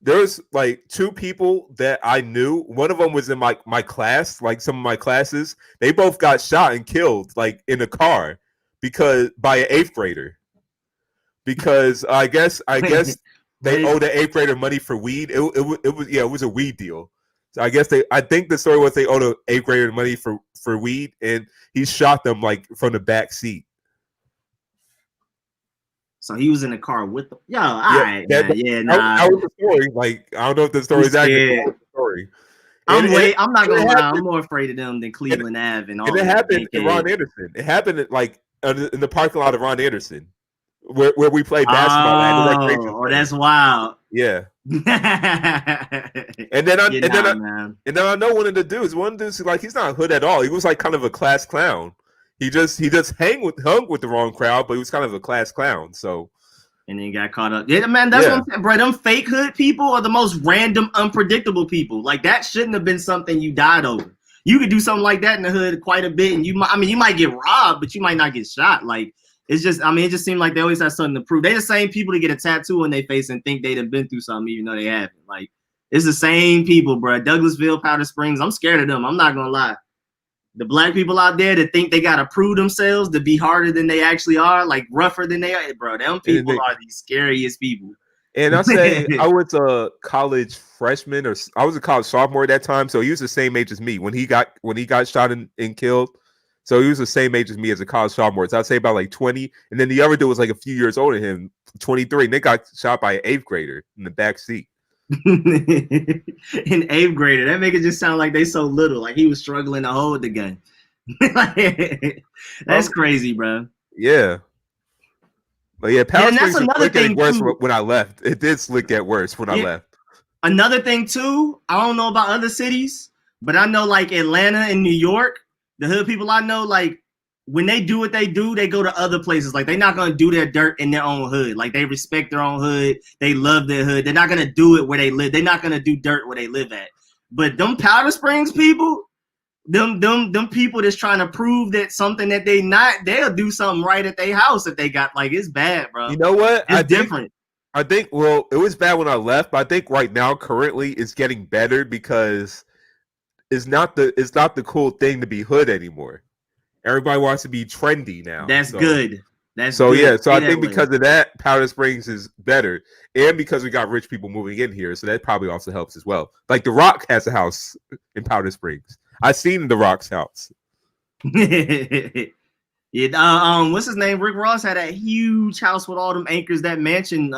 there was like two people that I knew. One of them was in my class, like some of my classes. They both got shot and killed, like in a car, by an 8th grader. Because I guess they owed the 8th grader money for weed. It was a weed deal. So I think the story was they owed an 8th grader money for weed, and he shot them like from the back seat. So he was in the car with them. Yo, all right. That was the story. Like, I don't know if the story is actually the story. I'm not going to lie. I'm more afraid of them than Cleveland Ave and all that. And it happened in Ron Anderson. It happened in the parking lot of Ron Anderson, where we played basketball. That's wild. Yeah. And then I know one of the dudes, like, he's not hood at all. He was like kind of a class clown. He just hung with the wrong crowd, but he was kind of a class clown. So, and then got caught up. Yeah, man, that's what I'm saying, bro. Them fake hood people are the most random, unpredictable people. Like that shouldn't have been something you died over. You could do something like that in the hood quite a bit, and you might get robbed, but you might not get shot. Like it just seemed like they always have something to prove. They're the same people to get a tattoo on their face and think they've been through something, even though they haven't. Like it's the same people, bro. Douglasville, Powder Springs. I'm scared of them. I'm not gonna lie. The black people out there that think they gotta prove themselves to be harder than they actually are, like rougher than they are, bro. Them people are the scariest people. And I say I was a college freshman, or I was a college sophomore at that time, so he was the same age as me when he got shot and killed. So he was the same age as me as a college sophomore. So I'd say about like 20, and then the other dude was like a few years older than him, 23, and they got shot by an 8th grader in the back seat. An 8th grader, that make it just sound like they so little, like he was struggling to hold the gun. That's crazy, bro. Yeah, but yeah, Powder Springs that's another thing worse when I left. It did get worse when I left. Another thing too, I don't know about other cities, but I know like Atlanta and New York, the hood people I know, like when they do what they do, they go to other places. Like they're not gonna do their dirt in their own hood. Like they respect their own hood. They love their hood. They're not gonna do it where they live. They're not gonna do dirt where they live at. But them Powder Springs people, them people that's trying to prove that something that they not, they'll do something right at their house if they got like it's bad, bro. You know what? It's different. I think it was bad when I left, but I think right now currently it's getting better because it's not the cool thing to be hood anymore. Everybody wants to be trendy now. That's good. So I think because of that, Powder Springs is better, and because we got rich people moving in here, so that probably also helps as well. Like The Rock has a house in Powder Springs. I've seen The Rock's house. Yeah. What's his name? Rick Ross had that huge house with all them anchors. That mansion,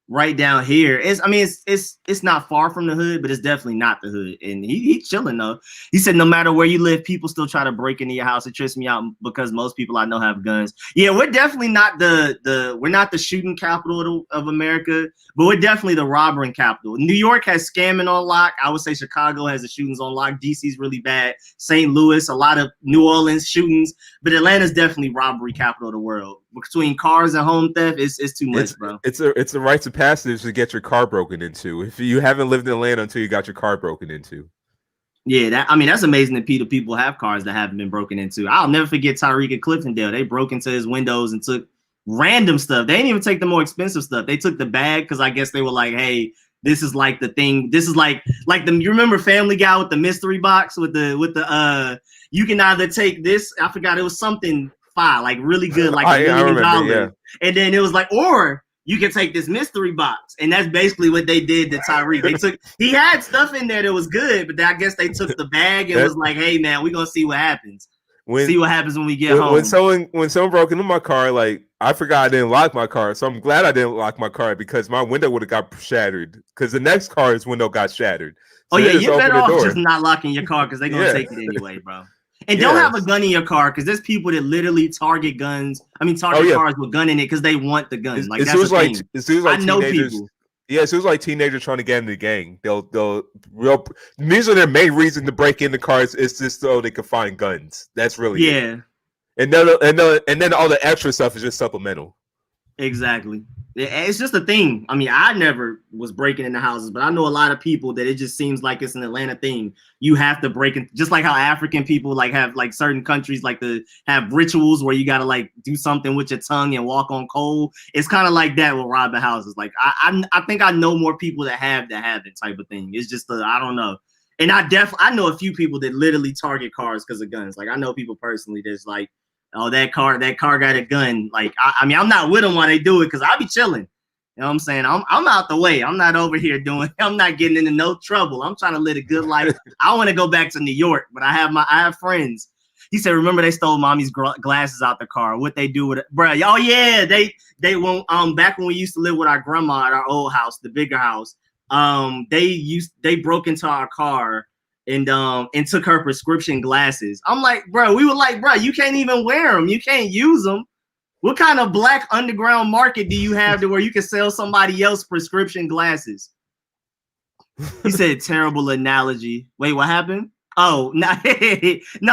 right down here. It's not far from the hood, but it's definitely not the hood. And he's chilling though. He said no matter where you live, people still try to break into your house. It trips me out because most people I know have guns. Yeah, we're definitely not we're not the shooting capital of America, but we're definitely the robbing capital. New York has scamming on lock. I would say Chicago has the shootings on lock. DC's really bad. St. Louis, a lot of New Orleans shootings, but Atlanta's definitely robbery capital of the world. Between cars and home theft, it's too much, bro. It's a rites of passage to get your car broken into. If you haven't lived in Atlanta until you got your car broken into. Yeah, that's amazing that people have cars that haven't been broken into. I'll never forget Tyreek at Cliftondale. They broke into his windows and took random stuff. They didn't even take the more expensive stuff. They took the bag because I guess they were like, hey, this is like the thing. This is like you remember Family Guy with the mystery box with the you can either take this. I forgot it was something fire, like really good, like $1 million. Yeah. And then it was like, or you can take this mystery box. And that's basically what they did to Tyreek. He had stuff in there that was good, but I guess they took the bag and was like, hey man, we're gonna see what happens. See what happens when we get home. When someone broke into my car, like I forgot I didn't lock my car, so I'm glad I didn't lock my car because my window would have got shattered. Because the next car's window got shattered. So you're better off just not locking your car because they're gonna take it anyway, bro. And don't have a gun in your car because there's people that literally target cars with gun in it because they want the gun. Like that's the thing. I know people. Yeah, so it was like teenagers trying to get into the gang. These are their main reason to break into cars is just so they can find guns. That's really it. And then all the extra stuff is just supplemental. Exactly. It's just a thing. I mean, I never was breaking into houses, but I know a lot of people that it just seems like it's an Atlanta thing. You have to break in, just like how African people like have like certain countries like to have rituals where you got to like do something with your tongue and walk on coal. It's kind of like that with robbing houses. Like I think I know more people that have it type of thing. It's just I don't know. And I know a few people that literally target cars because of guns. Like I know people personally that's like, oh, that car got a gun. Like, I mean, I'm not with them while they do it because I'll be chilling. You know what I'm saying? I'm out the way. I'm not over here I'm not getting into no trouble. I'm trying to live a good life. I want to go back to New York, but I have friends. He said, remember they stole mommy's glasses out the car. What they do with it, bro? Oh yeah, they won't. Back when we used to live with our grandma at our old house, the bigger house. They broke into our car and took her prescription glasses. I'm like, bro, you can't even wear them. You can't use them. What kind of black underground market do you have to where you can sell somebody else prescription glasses? He said, terrible analogy. Wait, what happened? Oh, no,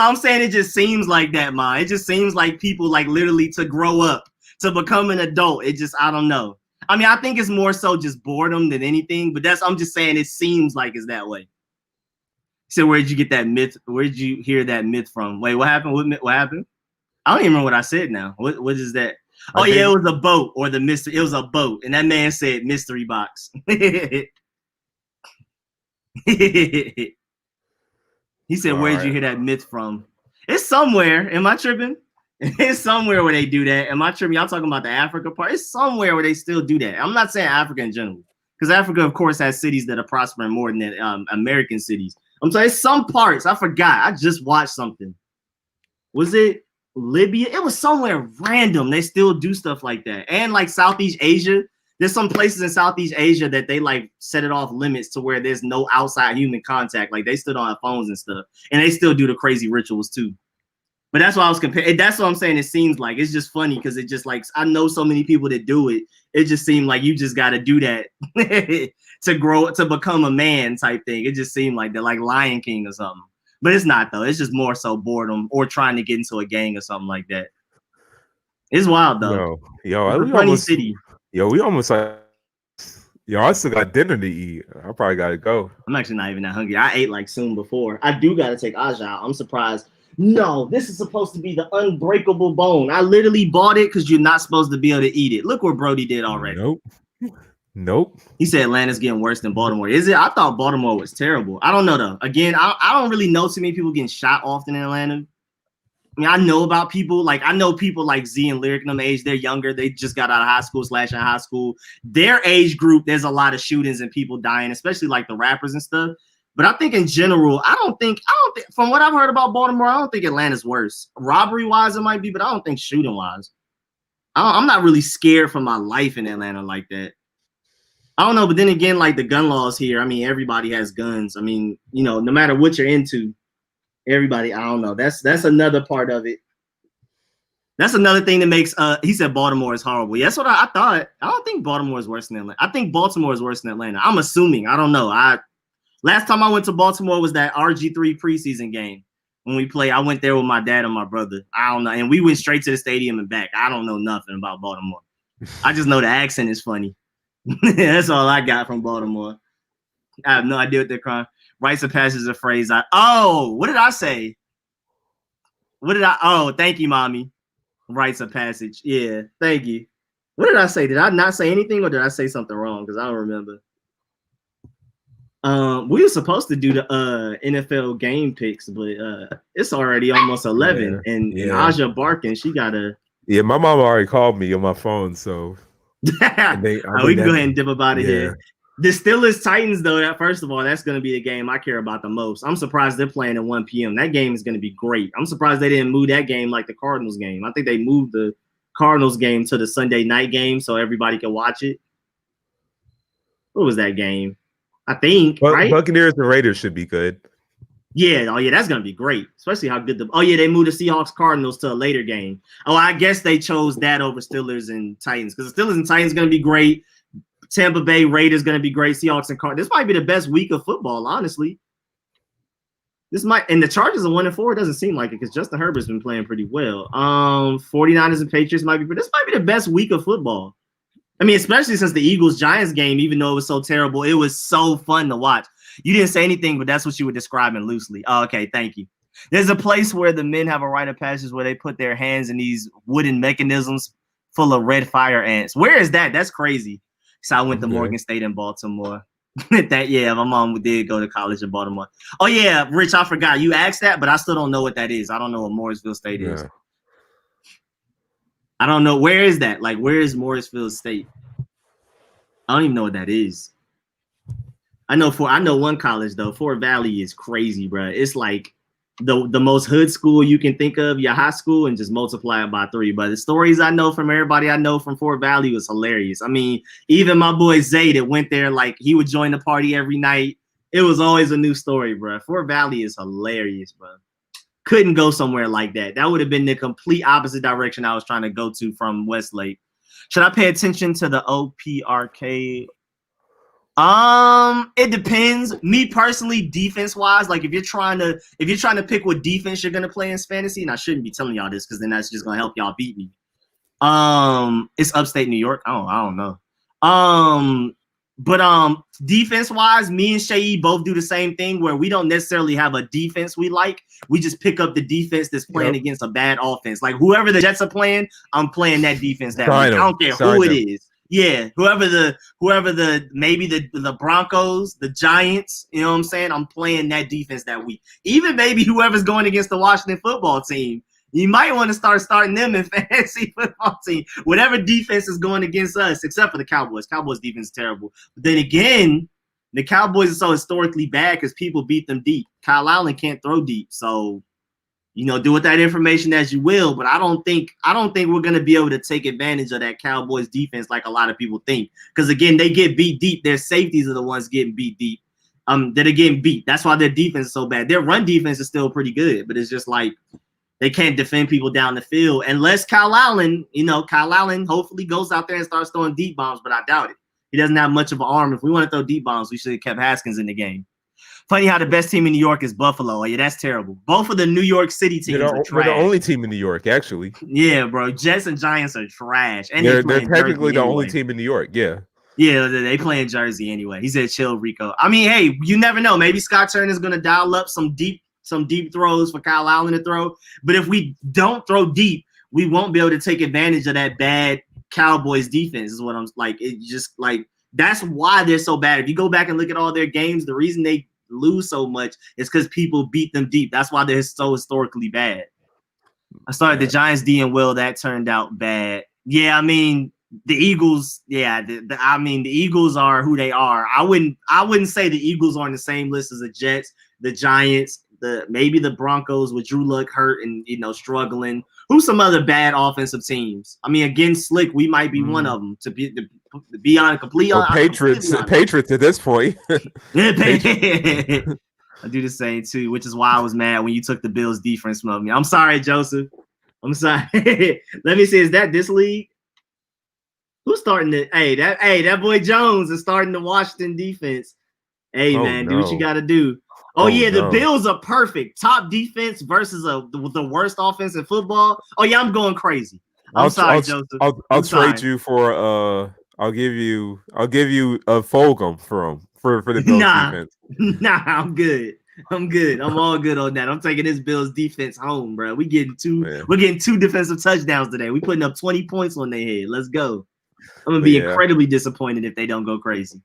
I'm saying it just seems like that, man. It just seems like people like literally to grow up, to become an adult. It just, I don't know. I mean, I think it's more so just boredom than anything, but I'm just saying it seems like it's that way. He said, where'd you get that myth? Where'd you hear that myth from? Wait, what happened? What happened? I don't even remember what I said now. What is that? Oh, yeah, it was a boat or the mystery. It was a boat. And that man said mystery box. He said, where'd you hear that myth from? It's somewhere. Am I tripping? It's somewhere where they do that. Am I tripping? Y'all talking about the Africa part? It's somewhere where they still do that. I'm not saying Africa in general. Because Africa, of course, has cities that are prospering more than American cities. I'm saying some parts. I forgot. I just watched something. Was it Libya? It was somewhere random. They still do stuff like that. And like Southeast Asia, there's some places in Southeast Asia that they like set it off limits to where there's no outside human contact. Like they still don't have phones and stuff. And they still do the crazy rituals too. But that's why I was comparing. That's what I'm saying. It seems like it's just funny because it just like I know so many people that do it. It just seemed like you just got to do that to become a man type thing. It just seemed like they're like Lion King or something. But it's not though. It's just more so boredom or trying to get into a gang or something like that. It's wild though. Yo, funny city. Yo, we almost like. Yo, I still got dinner to eat. I probably gotta go. I'm actually not even that hungry. I ate like soon before. I do gotta take Aja out. I'm surprised. No, this is supposed to be the unbreakable bone. I literally bought it because you're not supposed to be able to eat it. Look what Brody did already. Nope. He said Atlanta's getting worse than Baltimore. Is it? I thought Baltimore was terrible. I don't know though. Again, I don't really know too many people getting shot often in Atlanta. I mean, I know about people like Z and Lyric and them age. They're younger. They just got out of high school / in high school. Their age group, there's a lot of shootings and people dying, especially like the rappers and stuff. But I think in general, I don't think from what I've heard about Baltimore, I don't think Atlanta's worse. Robbery wise, it might be, but I don't think shooting wise. I'm not really scared for my life in Atlanta like that. I don't know, but then again, like the gun laws here, I mean, everybody has guns. I mean, you know, no matter what you're into, everybody, I don't know. That's another part of it. That's another thing that makes he said Baltimore is horrible. Yeah, that's what I thought. I don't think Baltimore is worse than Atlanta. I think Baltimore is worse than Atlanta. I'm assuming. I don't know. Last time I went to Baltimore was that RG3 preseason game. When we played, I went there with my dad and my brother. I don't know. And we went straight to the stadium and back. I don't know nothing about Baltimore. I just know the accent is funny. That's all I got from Baltimore. I have no idea what they're crying. Rites of passage is a phrase. What did I say? Thank you, mommy. Rites of passage. Yeah, thank you. What did I say? Did I not say anything or did I say something wrong? Because I don't remember. We were supposed to do the NFL game picks, but it's already almost 11. And Aja barking, she gotta. Yeah, my mom already called me on my phone, so we can go ahead and dip up out of here. The Steelers Titans, though, that first of all, that's going to be the game I care about the most. I'm surprised they're playing at 1 p.m. That game is going to be great. I'm surprised they didn't move that game like the Cardinals game. I think they moved the Cardinals game to the Sunday night game so everybody can watch it. What was that game? I think, right? Buccaneers and Raiders should be good. Yeah, oh yeah, that's gonna be great. Especially how good they moved the Seahawks Cardinals to a later game. Oh, I guess they chose that over Steelers and Titans because the Steelers and Titans gonna be great. Tampa Bay Raiders gonna be great. Seahawks and Cardinals. This might be the best week of football, honestly. And the Chargers are 1-4. It doesn't seem like it because Justin Herbert's been playing pretty well. 49ers and Patriots might be, but this might be the best week of football. I mean, especially since the Eagles-Giants game, even though it was so terrible, it was so fun to watch. You didn't say anything, but that's what you were describing loosely. Oh, okay, thank you. There's a place where the men have a rite of passage where they put their hands in these wooden mechanisms full of red fire ants. Where is that? That's crazy. So I went to Morgan State in Baltimore. My mom did go to college in Baltimore. Oh, yeah, Rich, I forgot. You asked that, but I still don't know what that is. I don't know what Morrisville State is. I don't know. Where is that? Like, where is Morrisville State? I don't even know what that is. I know one college, though. Fort Valley is crazy, bro. It's like the most hood school you can think of, your high school, and just multiply it by 3. But the stories I know from everybody I know from Fort Valley was hilarious. I mean, even my boy Zay that went there, like, he would join the party every night. It was always a new story, bro. Fort Valley is hilarious, bro. Couldn't go somewhere like that. That would have been the complete opposite direction I was trying to go to from Westlake. Should I pay attention to the OPRK? It depends. Me personally, defense-wise, like if you're trying to pick what defense you're gonna play in fantasy, and I shouldn't be telling y'all this because then that's just gonna help y'all beat me. It's upstate New York. I don't know. But defense-wise, me and Seyi both do the same thing where we don't necessarily have a defense we like. We just pick up the defense that's playing against a bad offense. Like whoever the Jets are playing, I'm playing that defense that week. I don't care who it is. Yeah, whoever the maybe the Broncos, the Giants, you know what I'm saying? I'm playing that defense that week. Even maybe whoever's going against the Washington football team. You might want to start starting them in fantasy football team. Whatever defense is going against us, except for the Cowboys. Cowboys defense is terrible. But then again, the Cowboys are so historically bad because people beat them deep. Kyle Allen can't throw deep. So, do with that information as you will. But I don't think we're going to be able to take advantage of that Cowboys defense like a lot of people think. Because again, they get beat deep. Their safeties are the ones getting beat deep. That are getting beat. That's why their defense is so bad. Their run defense is still pretty good, but it's just like they can't defend people down the field unless Kyle Allen hopefully goes out there and starts throwing deep bombs, but I doubt it. He doesn't have much of an arm. If we want to throw deep bombs, we should have kept Haskins in the game. Funny how the best team in New York is Buffalo. Oh, yeah, that's terrible. Both of the New York City teams are trash. We're the only team in New York, actually. Yeah, bro. Jets and Giants are trash. And they're technically the only team in New York, yeah. Yeah, they play in Jersey anyway. He said chill, Rico. I mean, hey, you never know. Maybe Scott Turner's going to dial up some deep throws for Kyle Allen to throw. But if we don't throw deep, we won't be able to take advantage of that bad Cowboys defense is what I'm like. It just like that's why they're so bad. If you go back and look at all their games, the reason they lose so much is because people beat them deep. That's why they're so historically bad. I started the Giants D and Will. That turned out bad. Yeah, I mean the Eagles. Yeah, the Eagles are who they are. I wouldn't say the Eagles are on the same list as the Jets, the Giants. Maybe the Broncos with Drew Luck hurt and struggling. Who's some other bad offensive teams? I mean, against Slick, we might be one of them. To be on complete. Patriots at this point. I do the same too, which is why I was mad when you took the Bills defense from me. I'm sorry, Joseph. I'm sorry. Let me see. Is that this league? Who's starting to? Hey, that boy Jones is starting the Washington defense. Hey, man, do what you got to do. The Bills are perfect. Top defense versus the worst offense in football. Oh yeah, I'm going crazy. I'm sorry, Joseph. I'll trade you for I'll give you a Fulgham for the Bills defense. Nah, I'm good. I'm all good on that. I'm taking this Bills defense home, bro. We're getting two defensive touchdowns today. We putting up 20 points on their head. Let's go. I'm gonna be incredibly disappointed if they don't go crazy.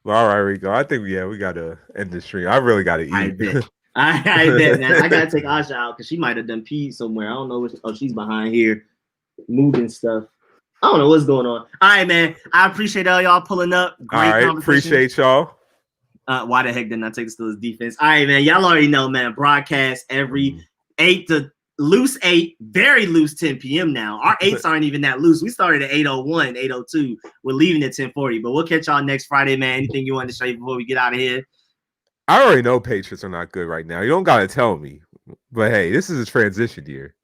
Well, all right, Rico. I think we gotta end the stream. I really gotta eat. I bet, man. I gotta take Asha out because she might have done peed somewhere. I don't know. She's behind here moving stuff. I don't know what's going on. All right, man. I appreciate all y'all pulling up. Great All right, conversation. appreciate y'all. Why the heck didn't I take the Steelers defense? All right, man. Y'all already know, man. Broadcast every 8 to loose 8, very loose 10 p.m. now. Our 8s aren't even that loose. We started at 8:01, 8:02. We're leaving at 10:40. But we'll catch y'all next Friday, man. Anything you want to show you before we get out of here? I already know Patriots are not good right now. You don't got to tell me. But hey, this is a transition year.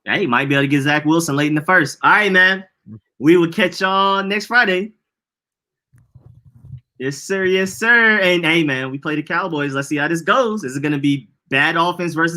Hey, might be able to get Zach Wilson late in the first. All right, man. We will catch y'all next Friday. Yes, sir. Yes, sir. And hey, man, we play the Cowboys. Let's see how this goes. Is it going to be bad offense versus bad